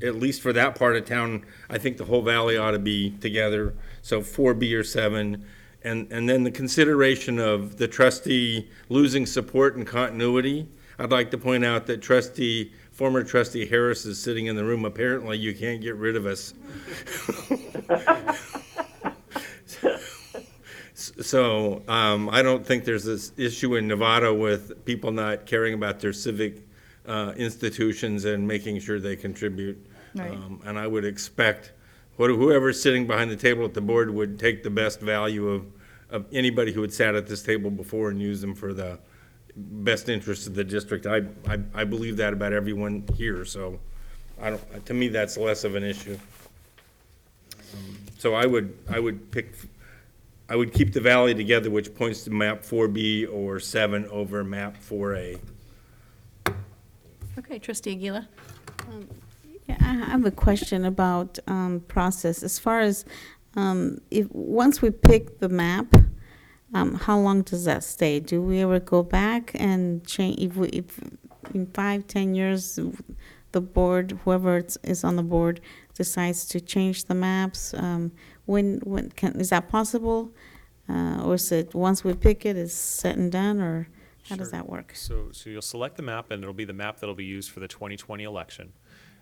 at least for that part of town. I think the whole valley ought to be together. So 4B or 7, and then the consideration of the trustee losing support and continuity. I'd like to point out that former trustee Harris is sitting in the room. Apparently, you can't get rid of us. So I don't think there's this issue in Novato with people not caring about their civic institutions and making sure they contribute. Right. And I would expect whoever's sitting behind the table at the board would take the best value of anybody who had sat at this table before and use them for the best interest of the district. I believe that about everyone here. So to me, that's less of an issue. So I would keep the valley together, which points to map 4B or 7 over map 4A. Okay, Trustee Aguila. Yeah, I have a question about process. As far as once we pick the map, how long does that stay? Do we ever go back and change? If in 5-10 years, the board, whoever is on the board, decides to change the maps, is that possible? Or is it once we pick it, it's set and done, or how does that work? So you'll select the map, and it'll be the map that'll be used for the 2020 election.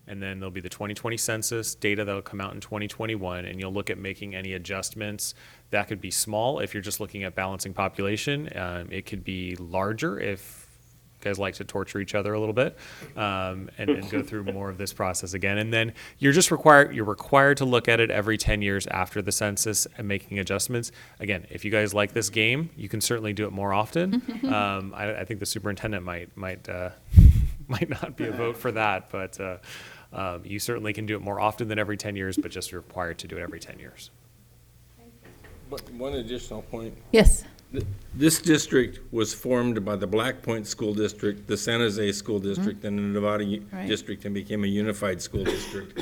and then there'll be the 2020 census data that'll come out in 2021, and you'll look at making any adjustments. That could be small if you're just looking at balancing population. It could be larger if you guys like to torture each other a little bit, and go through more of this process again. And then you're required to look at it every 10 years after the census and making adjustments. Again, if you guys like this game, you can certainly do it more often. I think the superintendent might not be a vote for that, but you certainly can do it more often than every 10 years, but just required to do it every 10 years. But one additional point. Yes. This district was formed by the Black Point School District, the San Jose School District, and the Novato District, and became a unified school district.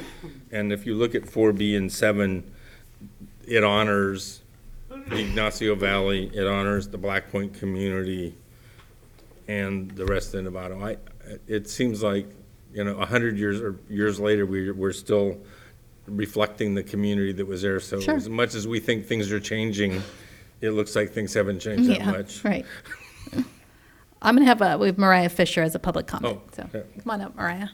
And if you look at 4B and 7, it honors the Ignacio Valley, it honors the Black Point community, and the rest of Novato. It seems like, 100 years later, we're still reflecting the community that was there. So as much as we think things are changing, it looks like things haven't changed that much. Right. I'm going to have we have Mariah Fisher as a public comment. Oh, so okay. Come on up, Mariah.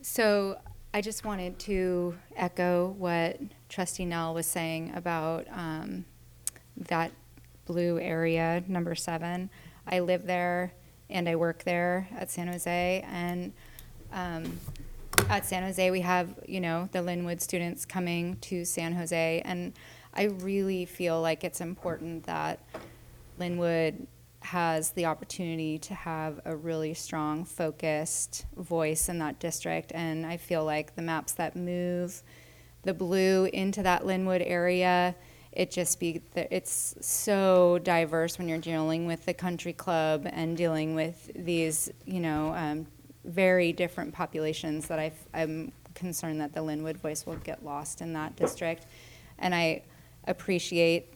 So I just wanted to echo what Trustee Nell was saying about that blue area, number 7. I live there and I work there at San Jose, and at San Jose we have, the Linwood students coming to San Jose, and I really feel like it's important that Linwood has the opportunity to have a really strong, focused voice in that district. And I feel like the maps that move the blue into that Linwood area, it's so diverse when you're dealing with the country club and dealing with these, very different populations, that I'm concerned that the Linwood voice will get lost in that district. And I appreciate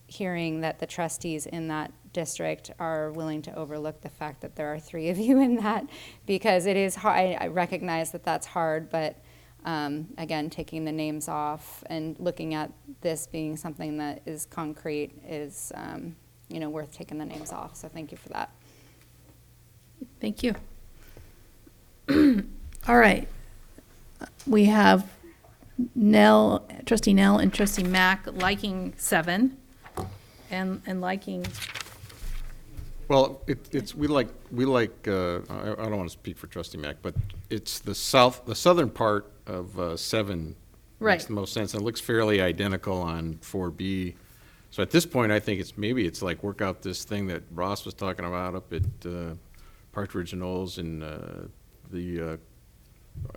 hearing that the trustees in that district are willing to overlook the fact that there are 3 of you in that, because it is hard. I recognize that that's hard, but again, taking the names off and looking at this being something that is concrete is, worth taking the names off. So thank you for that. Thank you. All right. We have Trustee Nell and Trustee Mac liking 7 and liking. Well, we like. I don't want to speak for Trustee Mac, but it's the southern part of 7 makes the most sense. And it looks fairly identical on 4B. So at this point, I think it's like work out this thing that Ross was talking about up at Partridge and Knowles, and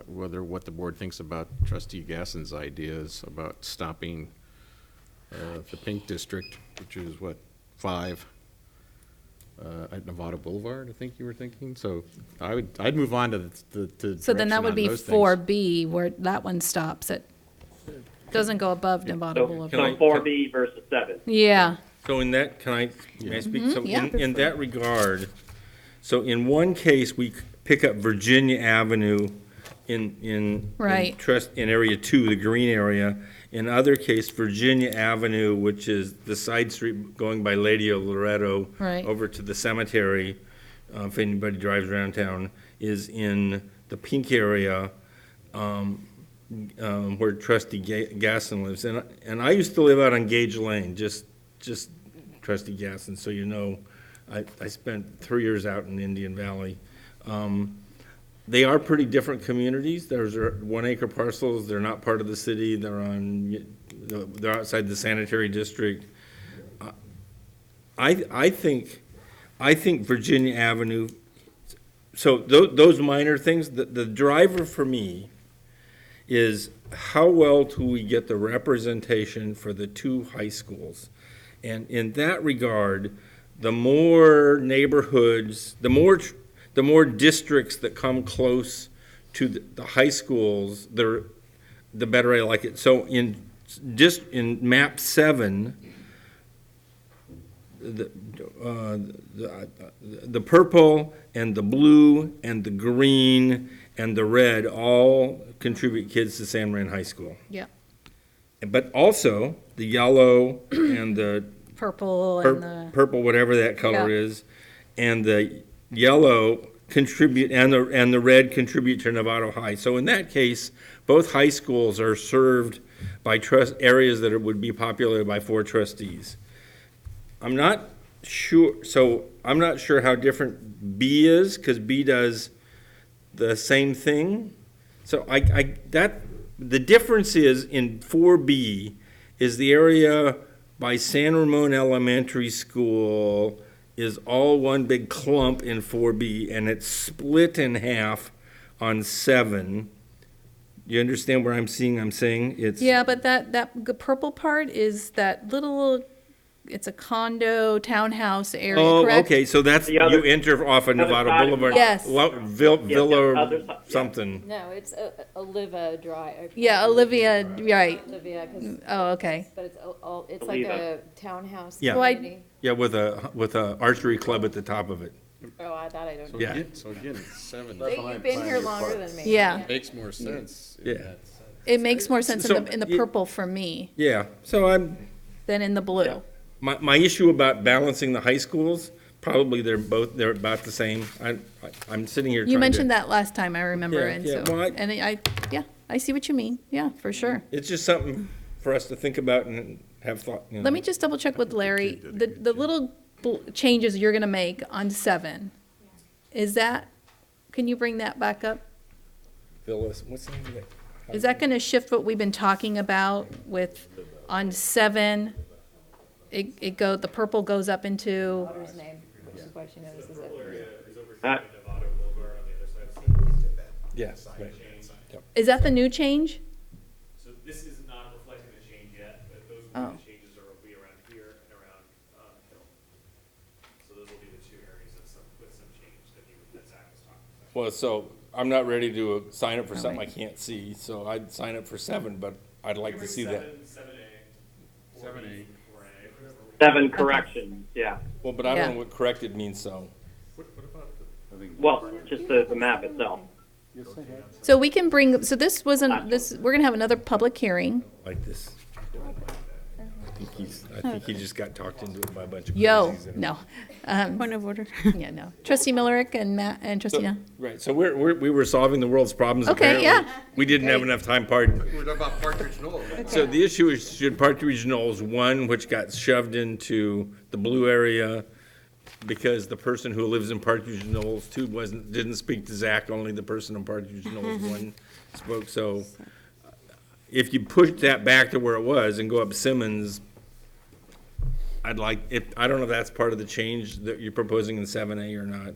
what the board thinks about Trustee Gasson's ideas about stopping the Pink District, which is 5 at Novato Boulevard, I think you were thinking. So I'd move on to the So then that would be 4B, things. where that one stops. It doesn't go above Novato Boulevard. So 4B versus 7. Yeah. So in that, may I speak? So Yeah. in that regard, so in one case, we pick up Virginia Avenue in area 2, the green area. In other case, Virginia Avenue, which is the side street going by Lady of Loretto over to the cemetery, if anybody drives around town, is in the pink area where Trustee Gasson lives. And I used to live out on Gage Lane, just Trustee Gasson, so I spent 3 years out in Indian Valley. They are pretty different communities. There's 1 acre parcels. They're not part of the city. They're outside the sanitary district. I think Virginia Avenue. So those minor things. The driver for me is how well do we get the representation for the 2 high schools, and in that regard, the more neighborhoods, the more districts that come close to the high schools, the better I like it. So in map 7, the purple and the blue and the green and the red all contribute kids to San Marin High School. Yeah. But also the yellow and the purple and the purple, whatever that color is. and the yellow contribute, and the red contribute to Novato High. So in that case, both high schools are served by areas that would be populated by 4 trustees. I'm not sure how different B is, because B does the same thing. So the difference is in 4B is the area by San Ramon Elementary School is all one big clump in 4B, and it's split in half on 7. You understand where I'm saying? It's Yeah, but the purple part is that little, it's a condo, townhouse area, Oh, correct? okay, so that's, you enter off of Novato Boulevard. Yes. Villa something. No, it's Oliva Drive. Yeah, Olivia, right. Olivia, 'cause Oh, okay. but it's like Oliva. a townhouse Yeah. community. Yeah, with a archery club at the top of it. Oh, I don't know. Yeah. So again, it's 7. You've been here longer than me. Yeah. Makes more sense. in Yeah. that sense. It makes more sense So, in the purple for me Yeah, so than in the blue. my issue about balancing the high schools, probably they're about the same. I'm sitting here trying to. You mentioned that last time, I remember, Yeah, and yeah, so, well, I see what you mean, yeah, for sure. It's just something for us to think about and have thought, you know. Let me just double check with Larry, the little changes you're gonna make on 7, can you bring that back up? Phyllis, what's the name of that? Is that gonna shift what we've been talking about with, on 7, the purple goes up into, Daughter's name, which is why she notices it. Yes, right. Yep. is that the new change? So this is not reflecting the change yet, but those will Oh. be the changes will be around here and around Hill. So those will be the 2 areas with some change that Zach was talking about. Well, so I'm not ready to sign up for something I can't see, so I'd sign up for 7, but I'd like to see that. 7A, 7A. 7 corrections, yeah. Well, but I don't Yeah. know what corrected means, so. Well, just the map itself. So we can bring, so this wasn't, we're gonna have another public hearing. Like this. I think he just got talked into it by a bunch of. Yo, crazies. no. Point of order. Yeah, no. Trustee Millerick and Matt and Trustee Nell. Right, so we were solving the world's problems. Okay, Apparently, yeah. we didn't have enough time, We're talking about Partridge Knoll. So the issue is, should Partridge Knolls 1, which got shoved into the blue area because the person who lives in Partridge Knolls 2 didn't speak to Zach, only the person in Partridge Knolls 1 spoke. So if you push that back to where it was and go up Simmons, I don't know if that's part of the change that you're proposing in 7A or not.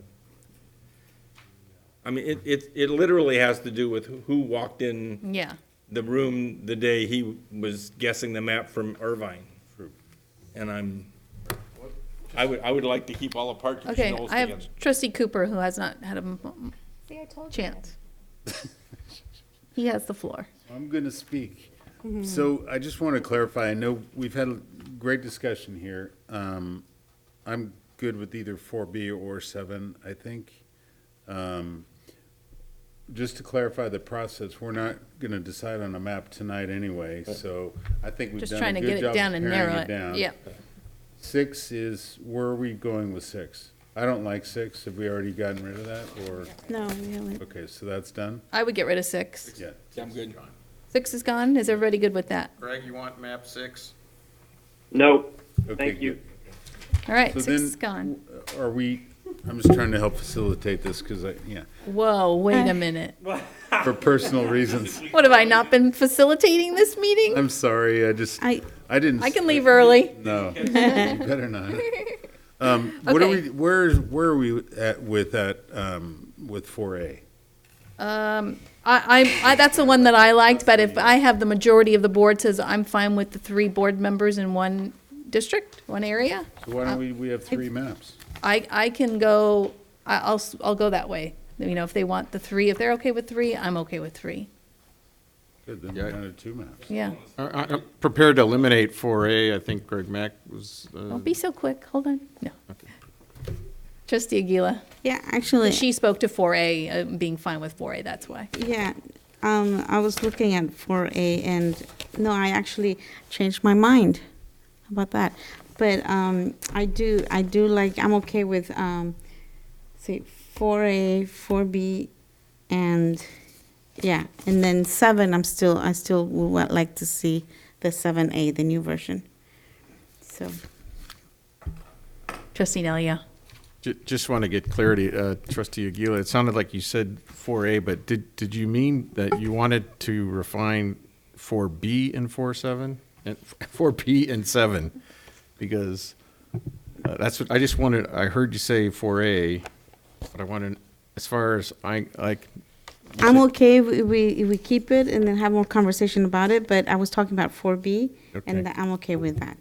I mean, it literally has to do with who walked in Yeah. the room the day he was guessing the map from Irvine. And I would like to keep all the Partridge Okay, Knolls I together. have Trustee Cooper, who has not had a See, I told you. chance. He has the floor. I'm going to speak. So I just want to clarify, I know we've had a great discussion here. I'm good with either 4B or 7, I think. Just to clarify the process, we're not going to decide on a map tonight anyway, so I think we've Just done trying a to good get it job down and paring narrow it it. down. Yeah. 6 is, where are we going with 6? I don't like 6. Have we already gotten rid of that, or? No, we haven't. Okay, so that's done? I would get rid of 6. Yeah. I'm good. 6 is gone. Is everybody good with that? Greg, you want map 6? No, Okay, thank you. good. All right, So 6 then, is gone. Are we, I'm just trying to help facilitate this, because Whoa, wait a minute. for personal reasons. What, have I not been facilitating this meeting? I'm sorry, I didn't. I can leave early. No, you better not. What are Okay. we, where are we at with 4A? That's the one that I liked, but if I have the majority of the board says I'm fine with the 3 board members in one district, one area, So why don't we have 3 maps? I can go, I'll go that way. You know, if they want the 3, if they're okay with 3, I'm okay with 3. Good, then we're down to 2 maps. Yeah. I'm prepared to eliminate 4A. I think Greg Mack was. Don't be so quick. Hold on. No. Trustee Aguila. Yeah, actually. She spoke to 4A, being fine with 4A, that's why. Yeah, I was looking at 4A, and no, I actually changed my mind. How about that? But I do like, I'm okay with see, 4A, 4B, and, yeah, and then 7, I still would like to see the 7A, the new version. So, Trustee Nelia. Just want to get clarity, Trustee Aguila, it sounded like you said 4A, but did you mean that you wanted to refine 4B and 4.7? And 4B and 7? Because that's what, I heard you say 4A, but I wanted, as far as I'm okay if we keep it and then have more conversation about it, but I was talking about 4B, and I'm okay with that.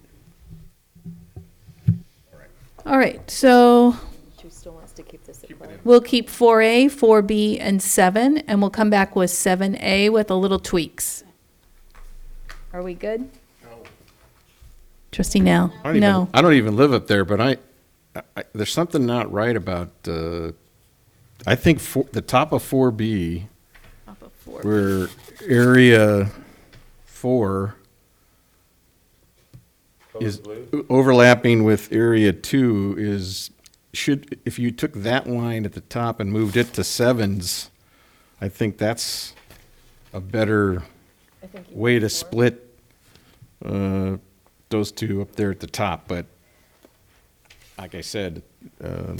All right, so She still wants to keep this at play. we'll keep 4A, 4B, and 7, and we'll come back with 7A with a little tweaks. Are we good? Trustee Nell? No. I don't even live up there, but I there's something not right about, I think the top of 4B, where area 4 is overlapping with area 2 if you took that line at the top and moved it to 7s, I think that's a better way to split those two up there at the top, but like I said, I'm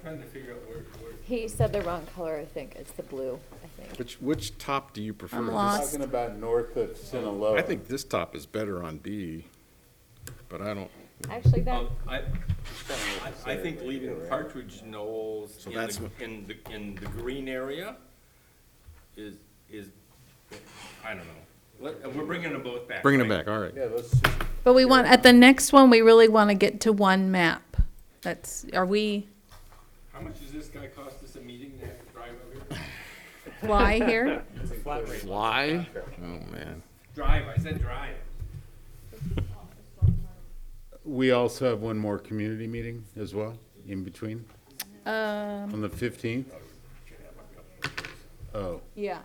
trying to figure out where. He said the wrong color, I think. It's the blue, I think. which top do you prefer? I'm lost. Talking about north of Sinaloa. I think this top is better on B, but I don't. Actually, that. I think leaving Partridge Knolls So in that's in the green area is, I don't know. We're bringing them both back. Bringing them right? back, all right. Yeah, let's just But we want, at the next one, we really want to get to one map. Are we How much does this guy cost us a meeting to have to drive over here? fly here? It's a flat rate. Why? Oh, man. Drive, I said drive. We also have one more community meeting as well, in between, on the 15th. Oh, Yeah.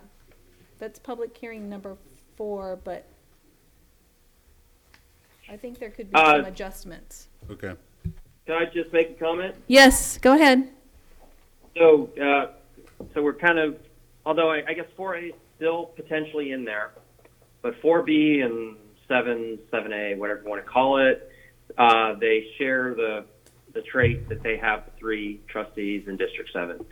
That's public hearing number 4, but I think there could be some adjustments. okay. Can I just make a comment? Yes, go ahead. So, so we're kind of, although I guess 4A is still potentially in there, but 4B and 7A, whatever you want to call it, they share the trait that they have 3 trustees in District 7.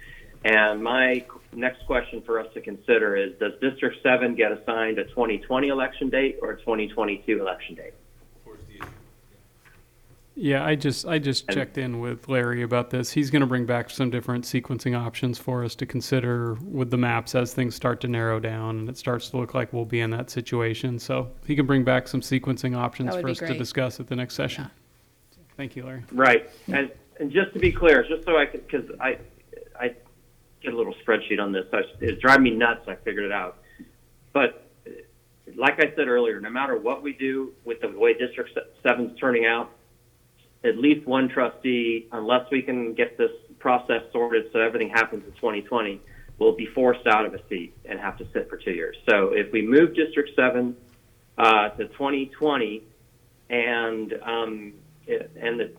And my next question for us to consider is, does District 7 get assigned a 2020 election date or a 2022 election date? Yeah, I just checked in with Larry about this. He's going to bring back some different sequencing options for us to consider with the maps as things start to narrow down and it starts to look like we'll be in that situation. So he can bring back some sequencing options That would for be us to great. discuss at the next session. Thank you, Larry. Right. And just to be clear, just so I could, because I get a little spreadsheet on this. It's driving me nuts. I figured it out. But like I said earlier, no matter what we do with the way District 7's turning out, at least one trustee, unless we can get this process sorted so everything happens in 2020, will be forced out of a seat and have to sit for 2 years. So if we move District 7 to 2020 and the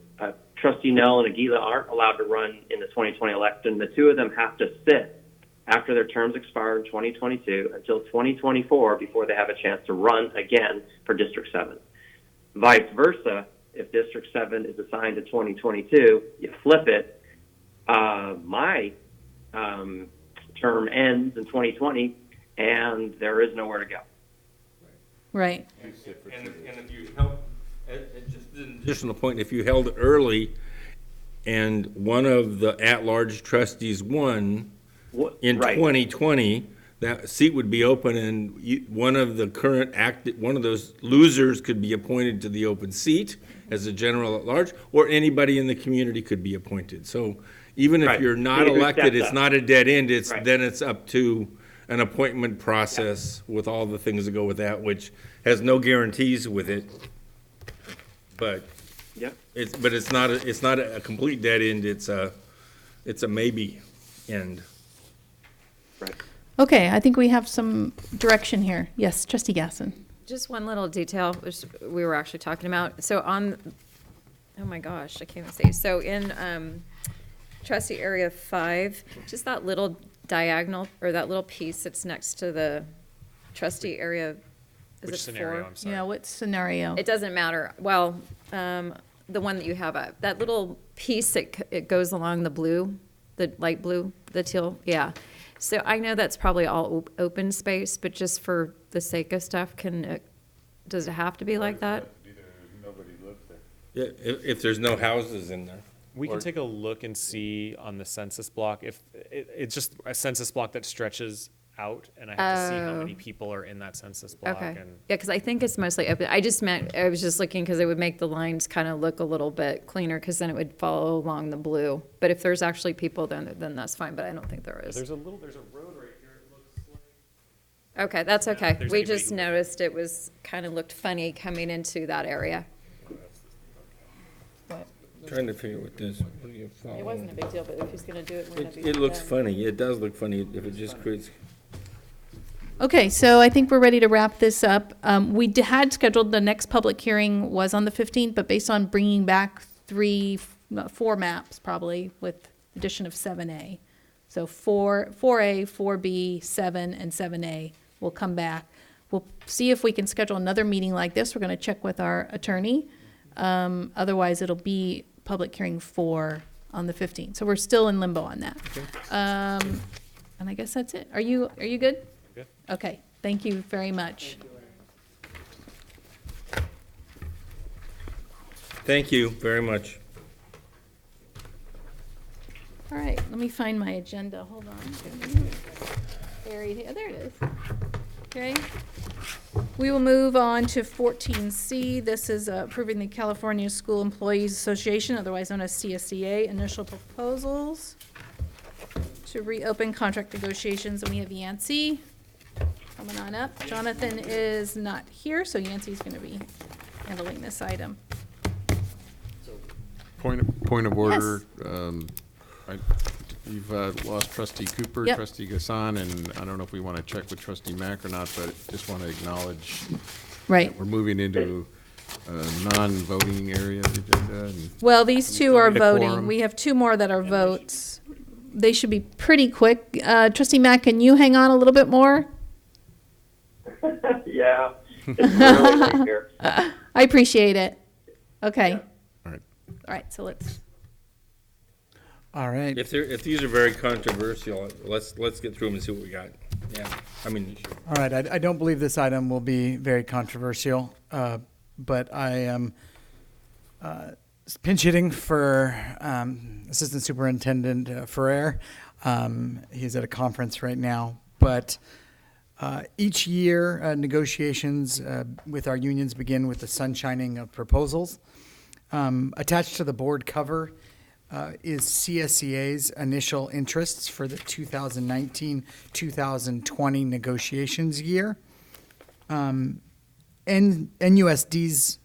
Trustee Nell and Aguila aren't allowed to run in the 2020 election, the 2 of them have to sit after their terms expire in 2022 until 2024 before they have a chance to run again for District 7. Vice versa, if District 7 is assigned to 2022, you flip it. My term ends in 2020, and there is nowhere to go. Right. And if you held, just an additional point, if you held it early and one of the at-large trustees won in 2020, that seat would be open and one of the current one of those losers could be appointed to the open seat as a general at large, or anybody in the community could be appointed. So even if you're not elected, it's not a dead end. Then it's up to an appointment process with all the things that go with that, which has no guarantees with it. But it's not a complete dead end. It's a maybe end. Right. Okay, I think we have some direction here. Yes, Trustee Gasson. Just one little detail, which we were actually talking about. So on, oh my gosh, I can't even say. So in Trustee Area 5, just that little diagonal, or that little piece that's next to the trustee area, is Which it scenario? 4? I'm sorry. Yeah, what scenario? It doesn't matter. Well, the one that you have up, that little piece that it goes along the blue, the light blue, the teal, yeah. So I know that's probably all open space, but just for the sake of stuff, does it have to be like that? Nobody lives there. Yeah, if there's no houses in there. We can take a look and see on the census block if it's just a census block that stretches out, and I have to see how many people are in that census block. Okay. And Yeah, because I think it's mostly open. I was just looking because it would make the lines kind of look a little bit cleaner, because then it would follow along the blue. But if there's actually people, then that's fine. But I don't think there is. there's a road right here. It looks like. Okay, that's okay. there's We anybody just noticed it was kind of looked funny coming into that area. Trying to figure what this. What do you follow? It wasn't a big deal, but if he's going to do it, we're going to be. It looks funny. It does look funny if it just creates. Okay, so I think we're ready to wrap this up. We had scheduled, the next public hearing was on the 15th, but based on bringing back 4 maps probably with addition of 7A. So 4A, 4B, 7, and 7A will come back. We'll see if we can schedule another meeting like this. We're going to check with our attorney. Otherwise, it'll be public hearing 4 on the 15th. So we're still in limbo on that. And I guess that's it. Are you good? Good. Okay, thank you very much. Thank you very much. All right, let me find my agenda. Hold on. Buried here. There it is. Okay. We will move on to 14C. This is approving the California School Employees Association, otherwise known as CSCA, initial proposals to reopen contract negotiations. And we have Yancey coming on up. Jonathan is not here, so Yancey's going to be handling this item. Point of order. You've lost Trustee Cooper, Yep. Trustee Gassan, and I don't know if we want to check with Trustee Mac or not, but just want to acknowledge Right. that we're moving into a non-voting area of the agenda. And Well, these two are The voting. quorum. We have 2 more that are votes. They should be pretty quick. Trustee Mac, can you hang on a little bit more? Yeah. It's really late here. I appreciate it. Okay. All right. All right, so let's. All right. If these are very controversial, let's get through them and see what we got. Yeah, I mean. All right. I don't believe this item will be very controversial, but I am pinch hitting for Assistant Superintendent Ferrer. He's at a conference right now, but each year negotiations with our unions begin with the sunshining of proposals. Attached to the board cover is CSCA's initial interests for the 2019-2020 negotiations year. NUSD's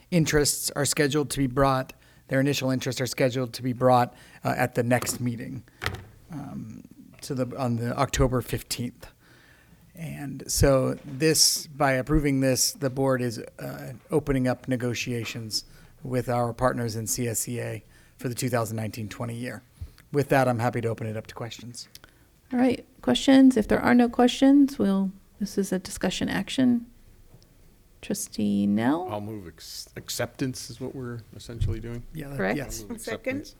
interests are scheduled to be brought, their initial interests are scheduled to be brought at the next meeting on the October 15th. And so this, by approving this, the board is opening up negotiations with our partners in CSCA for the 2019-20 year. With that, I'm happy to open it up to questions. All right, questions? If there are no questions, this is a discussion action. Trustee Nell? I'll move acceptance is what we're essentially doing. Yeah, Correct. Yes. Second.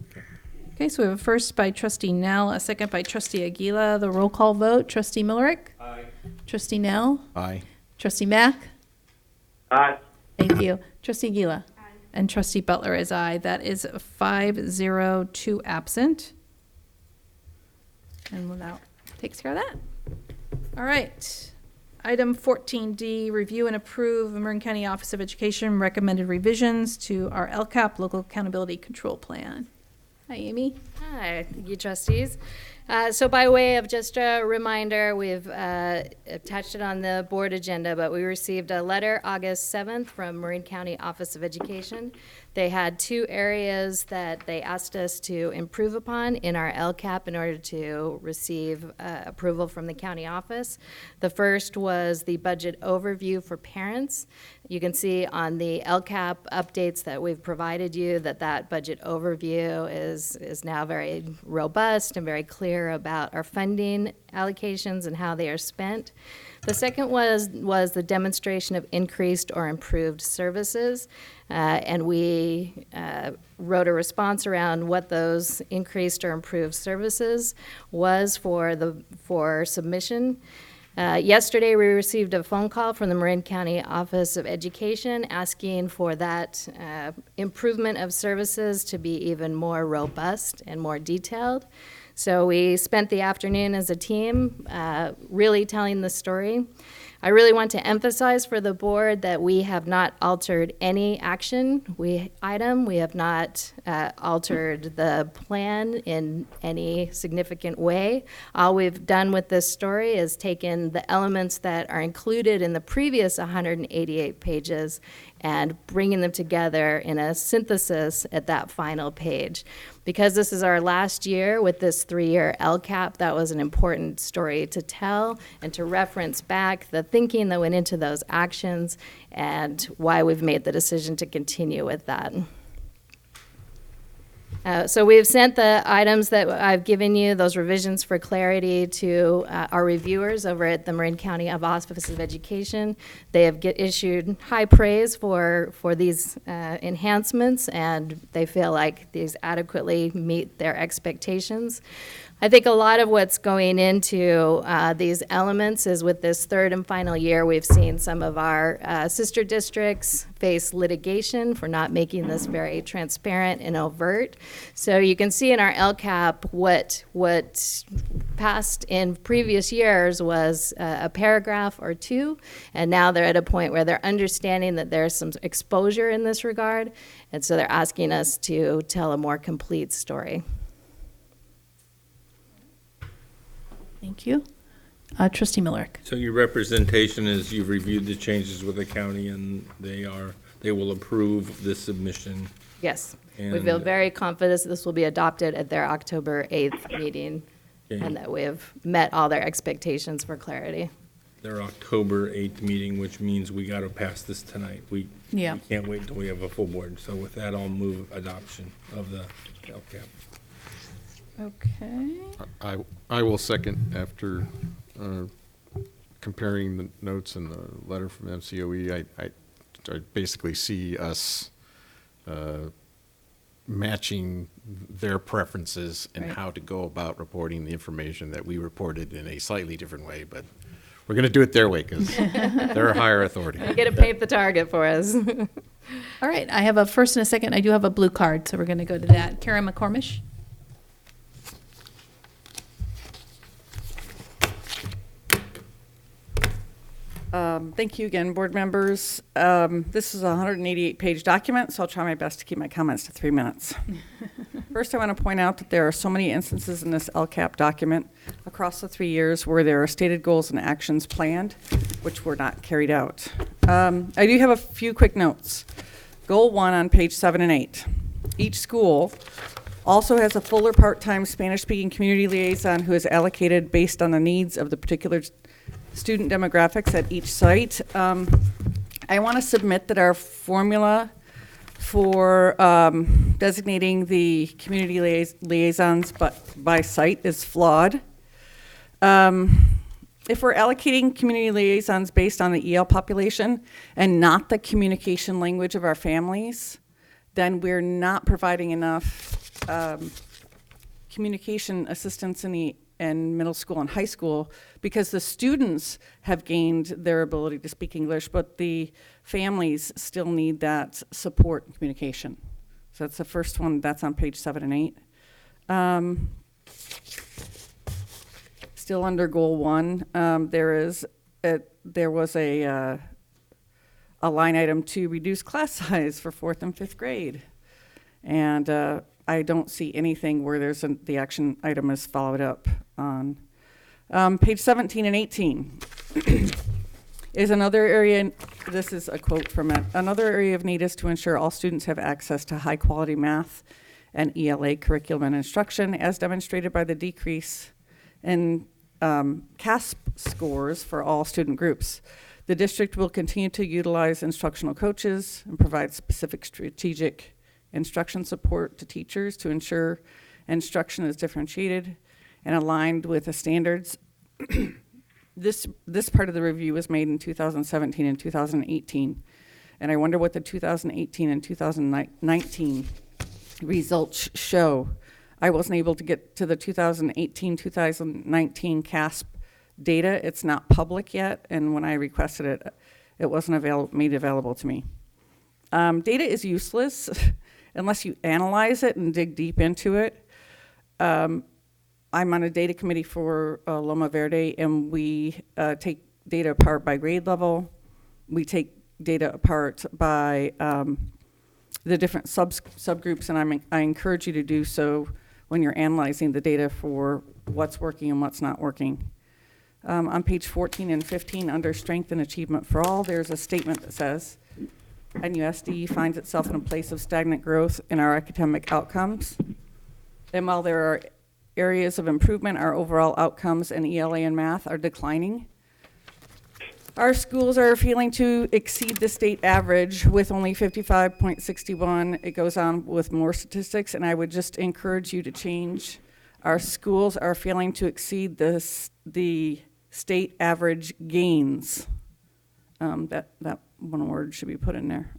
Okay, so we have a first by Trustee Nell, a second by Trustee Aguila. The roll call vote, Trustee Millerick? Aye. Trustee Nell? Aye. Trustee Mac? Aye. Thank you. Trustee Aguila? Aye. And Trustee Butler is aye. That is 5-0-2 absent. And that takes care of that. All right. Item 14D, review and approve Marin County Office of Education recommended revisions to our LCAP, Local Accountability Control Plan. Hi, Amy. Hi, thank you, trustees. So by way of just a reminder, we've attached it on the board agenda, but we received a letter August 7th from Marin County Office of Education. They had 2 areas that they asked us to improve upon in our LCAP in order to receive approval from the county office. The first was the budget overview for parents. You can see on the LCAP updates that we've provided you that budget overview is now very robust and very clear about our funding allocations and how they are spent. The second was the demonstration of increased or improved services, and we wrote a response around what those increased or improved services was for submission. Yesterday, we received a phone call from the Marin County Office of Education asking for that improvement of services to be even more robust and more detailed. So we spent the afternoon as a team really telling the story. I really want to emphasize for the board that we have not altered any action item. We have not altered the plan in any significant way. All we've done with this story is taken the elements that are included in the previous 188 pages and bringing them together in a synthesis at that final page. Because this is our last year with this 3-year LCAP, that was an important story to tell and to reference back the thinking that went into those actions and why we've made the decision to continue with that. So we've sent the items that I've given you, those revisions for clarity, to our reviewers over at the Marin County Office of Education. They have issued high praise for these enhancements, and they feel like these adequately meet their expectations. I think a lot of what's going into these elements is with this 3rd and final year, we've seen some of our sister districts face litigation for not making this very transparent and overt. So you can see in our LCAP what passed in previous years was a paragraph or 2, and now they're at a point where they're understanding that there's some exposure in this regard, and so they're asking us to tell a more complete story. Thank you. Trustee Millerick. So your representation is you've reviewed the changes with the county and they will approve this submission? Yes. We And- feel very confident that this will be adopted at their October 8th meeting and that we have met all their expectations for clarity. Their October 8th meeting, which means we got to pass this tonight. We can't wait until we have a full board. So with that, I'll move adoption of the LCAP. Okay. I will second after comparing the notes and the letter from MCOE. I basically see us matching their preferences and Right. how to go about reporting the information that we reported in a slightly different way, but we're going to do it their way because they're a higher authority. You get to paint the target for us. All right, I have a first and a second. I do have a blue card, so we're going to go to that. Karen McCormick. Thank you again, board members. This is a 188-page document, so I'll try my best to keep my comments to 3 minutes. First, I want to point out that there are so many instances in this LCAP document across the 3 years where there are stated goals and actions planned, which were not carried out. I do have a few quick notes. Goal 1 on page 7 and 8. Each school also has a full or part-time Spanish-speaking community liaison who is allocated based on the needs of the particular student demographics at each site. I want to submit that our formula for designating the community liaisons by site is flawed. If we're allocating community liaisons based on the EL population and not the communication language of our families, then we're not providing enough communication assistance in middle school and high school, because the students have gained their ability to speak English, but the families still need that support and communication. So that's the first one. That's on page 7 and 8. Still under goal 1, there was a line item to reduce class size for 4th and 5th grade. And I don't see anything where the action item is followed up on. Page 17 and 18 is another area, this is a quote from it, another area of need is to ensure all students have access to high quality math and ELA curriculum and instruction, as demonstrated by the decrease in CASP scores for all student groups. The district will continue to utilize instructional coaches and provide specific strategic instruction support to teachers to ensure instruction is differentiated and aligned with the standards. This part of the review was made in 2017 and 2018, and I wonder what the 2018 and 2019 results show. I wasn't able to get to the 2018-2019 CASP data. It's not public yet, and when I requested it, it wasn't made available to me. Data is useless unless you analyze it and dig deep into it. I'm on a data committee for Loma Verde, and we take data apart by grade level. We take data apart by the different subgroups, and I encourage you to do so when you're analyzing the data for what's working and what's not working. On page 14 and 15, under Strength and Achievement for All, there's a statement that says, NUSD finds itself in a place of stagnant growth in our academic outcomes. And while there are areas of improvement, our overall outcomes in ELA and math are declining. Our schools are failing to exceed the state average with only 55.61. It goes on with more statistics, and I would just encourage you to change. Our schools are failing to exceed the state average gains. That one word should be put in there.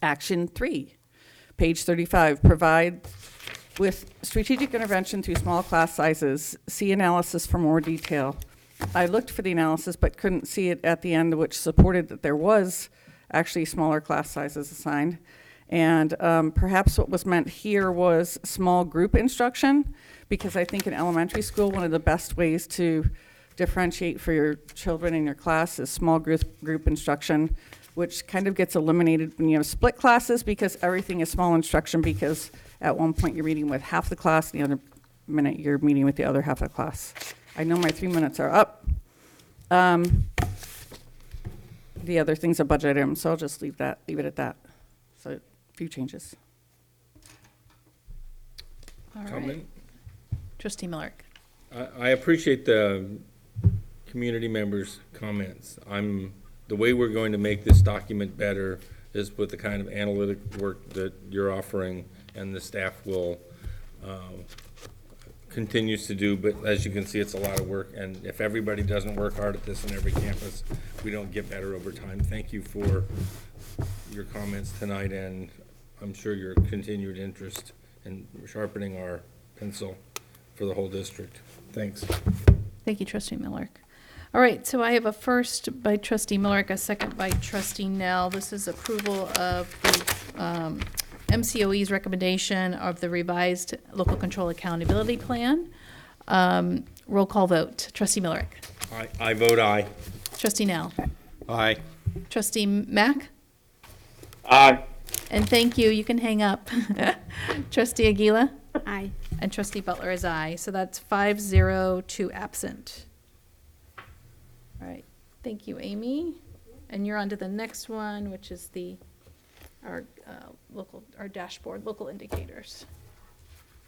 Action 3, page 35, provide with strategic intervention through small class sizes. See analysis for more detail. I looked for the analysis but couldn't see it at the end, which supported that there was actually smaller class sizes assigned. And perhaps what was meant here was small group instruction, because I think in elementary school, one of the best ways to differentiate for your children in your class is small group instruction, which kind of gets eliminated when you have split classes because everything is small instruction, because at one point you're meeting with half the class, and the other minute you're meeting with the other half of the class. I know my 3 minutes are up. The other thing's a budget item, so I'll just leave it at that. So a few changes. All right. Comment? Trustee Miller. I appreciate the community members' comments. The way we're going to make this document better is with the kind of analytic work that you're offering and the staff will continues to do, but as you can see, it's a lot of work, and if everybody doesn't work hard at this on every campus, we don't get better over time. Thank you for your comments tonight, and I'm sure your continued interest in sharpening our pencil for the whole district. Thanks. Thank you, Trustee Miller. All right, so I have a first by Trustee Miller, a second by Trustee Nell. This is approval of the MCOE's recommendation of the revised local control accountability plan. Roll call vote. Trustee Miller. I vote aye. Trustee Nell. Aye. Trustee Mac. Aye. And thank you. You can hang up. Trustee Aguila. Aye. And Trustee Butler is aye. So that's 5-0, 2 absent. All right. Thank you, Amy. And you're on to the next one, which is our dashboard, local indicators.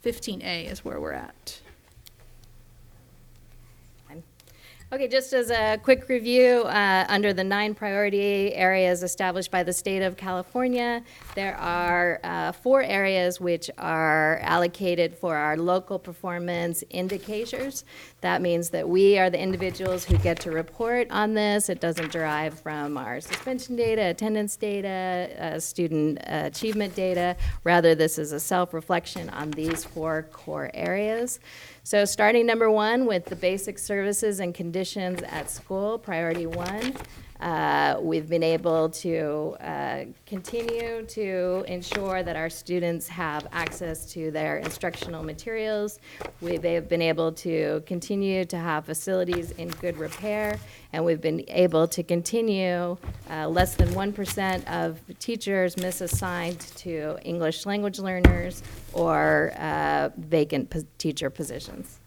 15A is where we're at. Okay, just as a quick review, under the 9 priority areas established by the state of California, there are 4 areas which are allocated for our local performance indicators. That means that we are the individuals who get to report on this. It doesn't derive from our suspension data, attendance data, student achievement data. Rather, this is a self-reflection on these 4 core areas. So starting number 1 with the basic services and conditions conditions at school, priority 1. We've been able to continue to ensure that our students have access to their instructional materials. We've been able to continue to have facilities in good repair, and we've been able to continue less than 1% of teachers misassigned to English language learners or vacant teacher positions.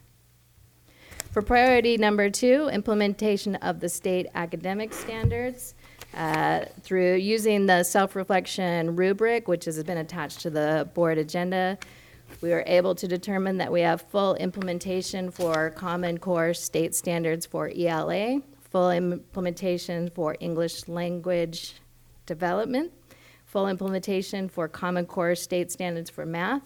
For priority number 2, implementation of the state academic standards through using the self-reflection rubric, which has been attached to the board agenda, we were able to determine that we have full implementation for Common Core state standards for ELA, full implementation for English language development, full implementation for Common Core state standards for math.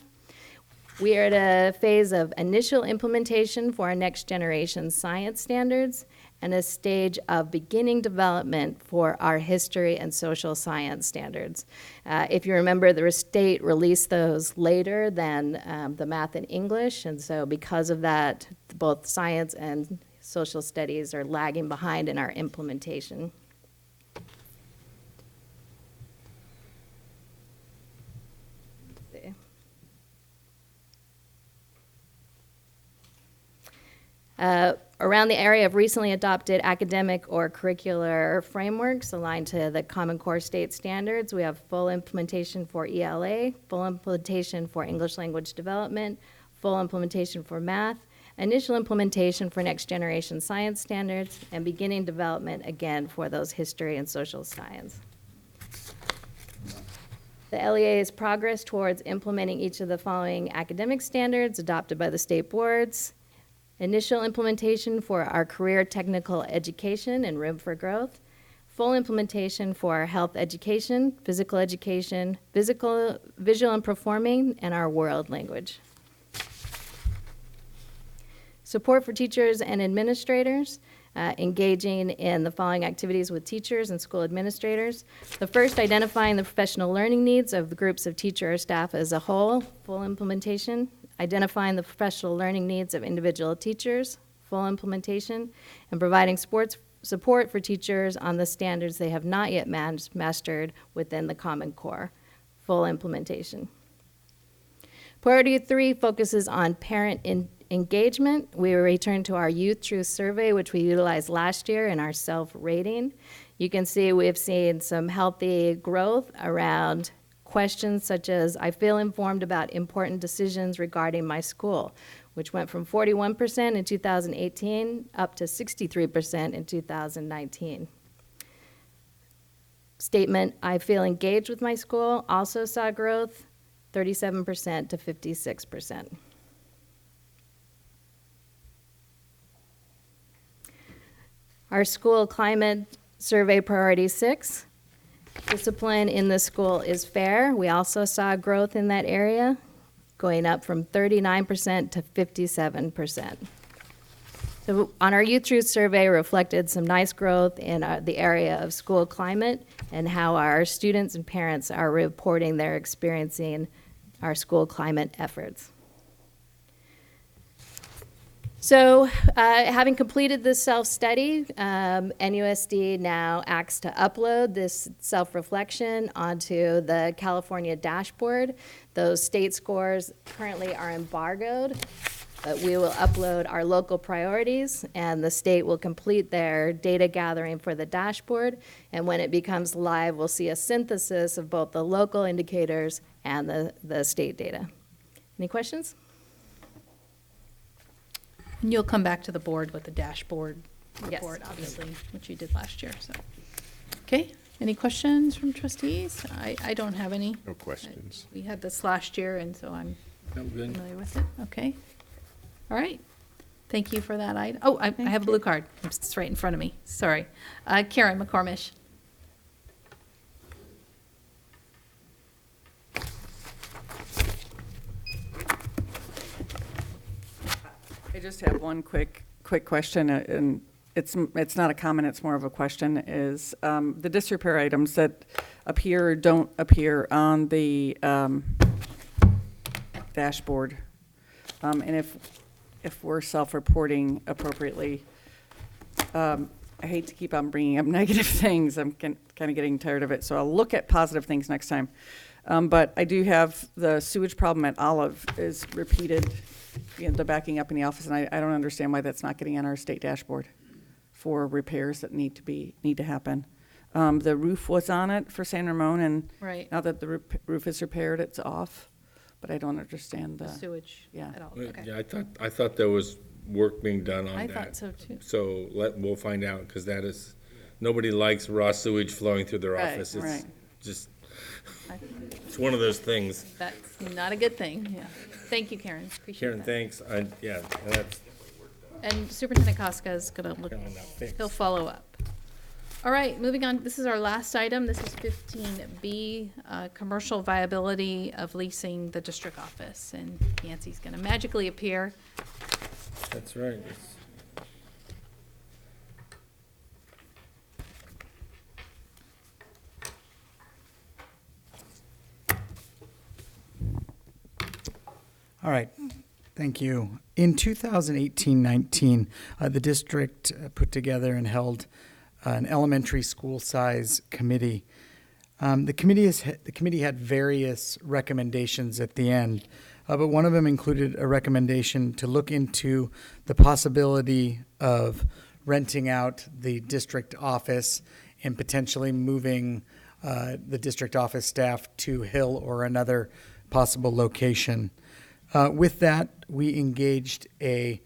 We are at a phase of initial implementation for our next generation science standards and a stage of beginning development for our history and social science standards. If you remember, the state released those later than the math and English, and so because of that, both science and social studies are lagging behind in our implementation. Around the area of recently adopted academic or curricular frameworks aligned to the Common Core state standards, we have full implementation for ELA, full implementation for English language development, full implementation for math, initial implementation for next generation science standards, and beginning development again for those history and social science. The LEA's progress towards implementing each of the following academic standards adopted by the state boards: initial implementation for our career technical education and room for growth, full implementation for our health education, visual and performing, and our world language. Support for teachers and administrators, engaging in the following activities with teachers and school administrators. The first, identifying the professional learning needs of the groups of teacher or staff as a whole, full implementation. Identifying the professional learning needs of individual teachers, full implementation, and providing support for teachers on the standards they have not yet mastered within the Common Core, full implementation. Priority 3 focuses on parent engagement. We return to our Youth Truth Survey, which we utilized last year in our self-rating. You can see we've seen some healthy growth around questions such as, I feel informed about important decisions regarding my school, which went from 41% in 2018 up to 63% in 2019. Statement, I feel engaged with my school, also saw growth, 37% to 56%. Our school climate survey priority 6. Discipline in the school is fair. We also saw growth in that area, going up from 39% to 57%. So on our Youth Truth Survey reflected some nice growth in the area of school climate and how our students and parents are reporting they're experiencing our school climate efforts. So having completed this self-study, NUSD now acts to upload this self-reflection onto the California dashboard. Those state scores currently are embargoed, but we will upload our local priorities, and the state will complete their data gathering for the dashboard. And when it becomes live, we'll see a synthesis of both the local indicators and the state data. Any questions? And you'll come back to the board with the dashboard report, obviously, which you did last year. So, okay. Any questions from trustees? I don't have any. No questions. We had this last year, and so I'm familiar with it. Okay. All right. Thank you for that item. Oh, I have a blue card. It's right in front of me. Sorry. Karen McCormick. I just have one quick question, and it's not a comment, it's more of a question, is the disrepair items that appear or don't appear on the dashboard, and if we're self-reporting appropriately, I hate to keep on bringing up negative things. I'm kind of getting tired of it. So I'll look at positive things next time. But I do have the sewage problem at Olive is repeated, the backing up in the office, and I don't understand why that's not getting on our state dashboard for repairs that need to happen. The roof was on it for San Ramon, and Right. now that the roof is repaired, it's off. But I don't understand the Sewage at all. Okay. Yeah, I thought there was work being done on I that. thought so, too. So we'll find out, because that is, nobody likes raw sewage flowing through their Right, office. It's right. just, it's one of those things. That's not a good thing, yeah. Thank you, Karen, appreciate Karen, that. thanks. Yeah, that's, And Superintendent Koska is gonna look, Counting that fix. he'll follow up. All right, moving on, this is our last item, this is 15B, commercial viability of leasing the district office, and Yancey's gonna magically appear. that's right. All right, thank you. In 2018-19, the district put together and held an elementary school size committee. The committee had various recommendations at the end, but one of them included a recommendation to look into the possibility of renting out the district office and potentially moving the district office staff to Hill or another possible location. With that, we engaged a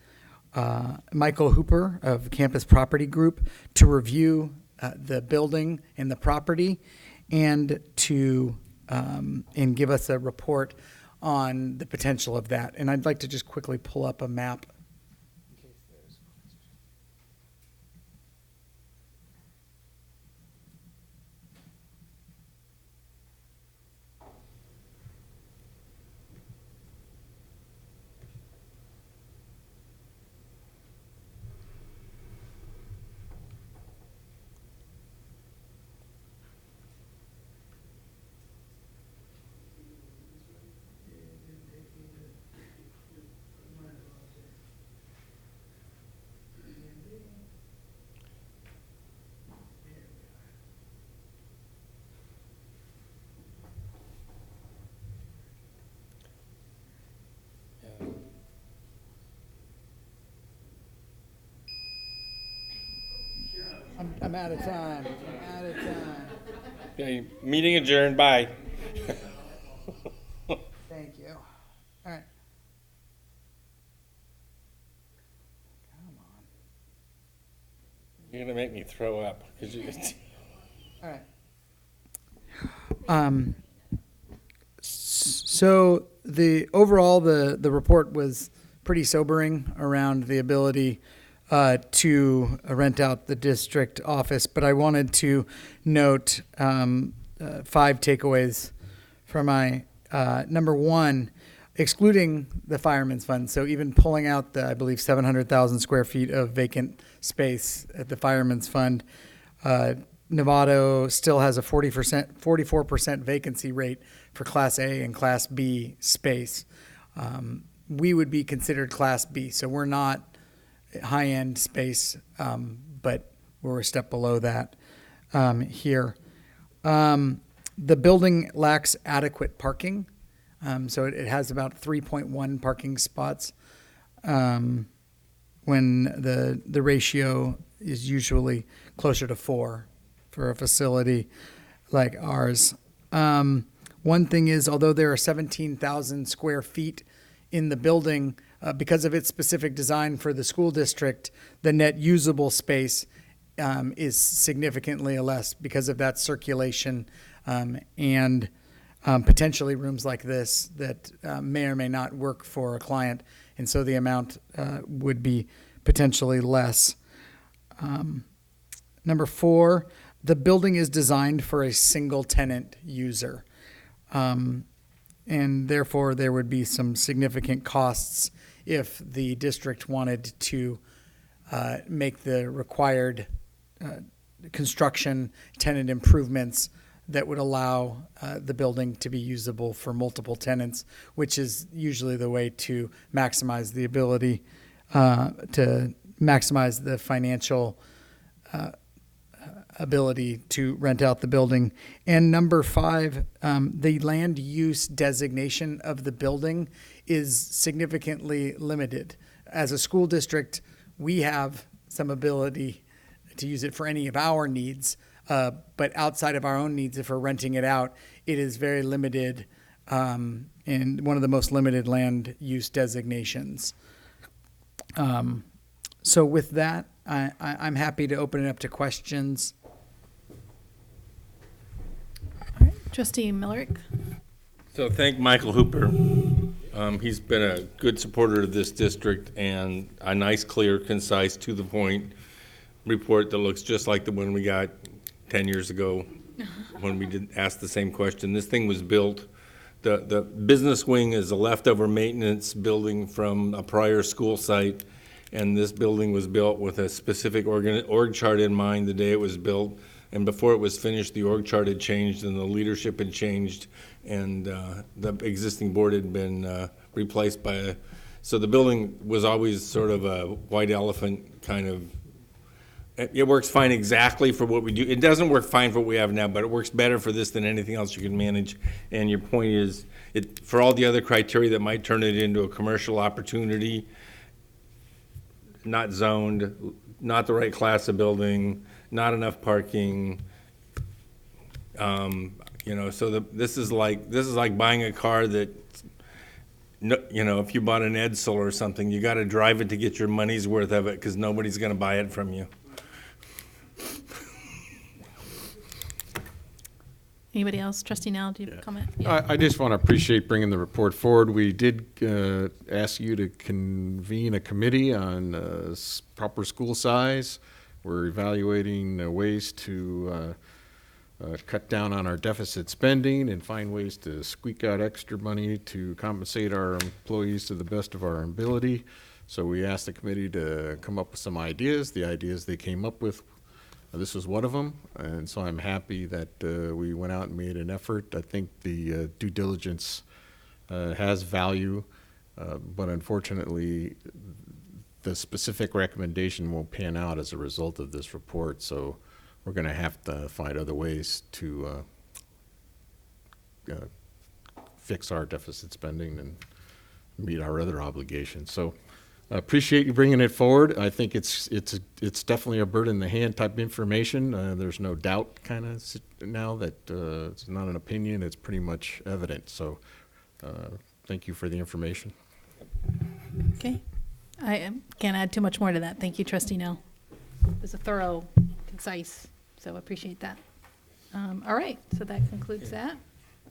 Michael Hooper of Campus Property Group to review the building and the property, and to and give us a report on the potential of that. And I'd like to just quickly pull up a map. I'm out of time. I'm out of time. Okay, meeting adjourned, bye. Thank you. All right. Come on. You're gonna make me throw up. 'Cause you, All right. So the overall, the report was pretty sobering around the ability to rent out the district office, but I wanted to note 5 takeaways from my number one, excluding the fireman's fund. So even pulling out the, I believe, 700,000 square feet of vacant space at the fireman's fund, Novato still has a 44% vacancy rate for Class A and Class B space. We would be considered Class B, so we're not high-end space, but we're a step below that here. The building lacks adequate parking, so it has about 3.1 parking spots when the ratio is usually closer to 4 for a facility like ours. One thing is, although there are 17,000 square feet in the building, because of its specific design for the school district, the net usable space is significantly less because of that circulation and potentially rooms like this that may or may not work for a client, and so the amount would be potentially less. Number 4, the building is designed for a single tenant user, and therefore there would be some significant costs if the district wanted to make the required construction tenant improvements that would allow the building to be usable for multiple tenants, which is usually the way to maximize the ability to maximize the financial ability to rent out the building. And number 5, the land use designation of the building is significantly limited. As a school district, we have some ability to use it for any of our needs, but outside of our own needs, if we're renting it out, it is very limited, and one of the most limited land use designations. So with that, I'm happy to open it up to questions. Trustee Millerick? So thank Michael Hooper. He's been a good supporter of this district and a nice, clear, concise, to the point report that looks just like the one we got 10 years ago when we did ask the same question. This thing was built, the business wing is a leftover maintenance building from a prior school site, and this building was built with a specific org chart in mind the day it was built. And before it was finished, the org chart had changed and the leadership had changed, and the existing board had been replaced by a, so the building was always sort of a white elephant kind of, it works fine exactly for what we do. It doesn't work fine for what we have now, but it works better for this than anything else you can manage. And your point is, for all the other criteria that might turn it into a commercial opportunity, not zoned, not the right class of building, not enough parking, so this is like buying a car that, if you bought an Edsel or something, you got to drive it to get your money's worth of it because nobody's going to buy it from you. Anybody else? Trustee Nell, do you have a comment? Yeah. I just want to appreciate bringing the report forward. We did ask you to convene a committee on proper school size. We're evaluating ways to cut down on our deficit spending and find ways to squeak out extra money to compensate our employees to the best of our ability. So we asked the committee to come up with some ideas. The ideas they came up with, this was one of them, and so I'm happy that we went out and made an effort. I think the due diligence has value, but unfortunately, the specific recommendation won't pan out as a result of this report, so we're going to have to find other ways to fix our deficit spending and meet our other obligations. So I appreciate you bringing it forward. I think it's definitely a bird in the hand type information. There's no doubt kind of now that it's not an opinion, it's pretty much evident. So thank you for the information. Okay. I can't add too much more to that. Thank you, Trustee Nell. It was a thorough, concise, so appreciate that. All right, so that concludes that.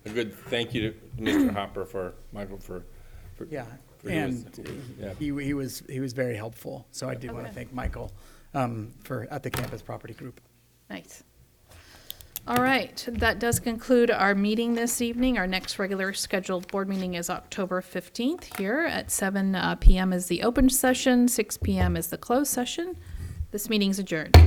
A good thank you to Mr. Hopper Michael for Yeah, for and yeah. he was very helpful. So I did want to thank Michael at the Campus Property Group. Nice. All right, that does conclude our meeting this evening. Our next regular scheduled board meeting is October 15th here at 7 p.m. is the open session, 6 p.m. is the closed session. This meeting's adjourned.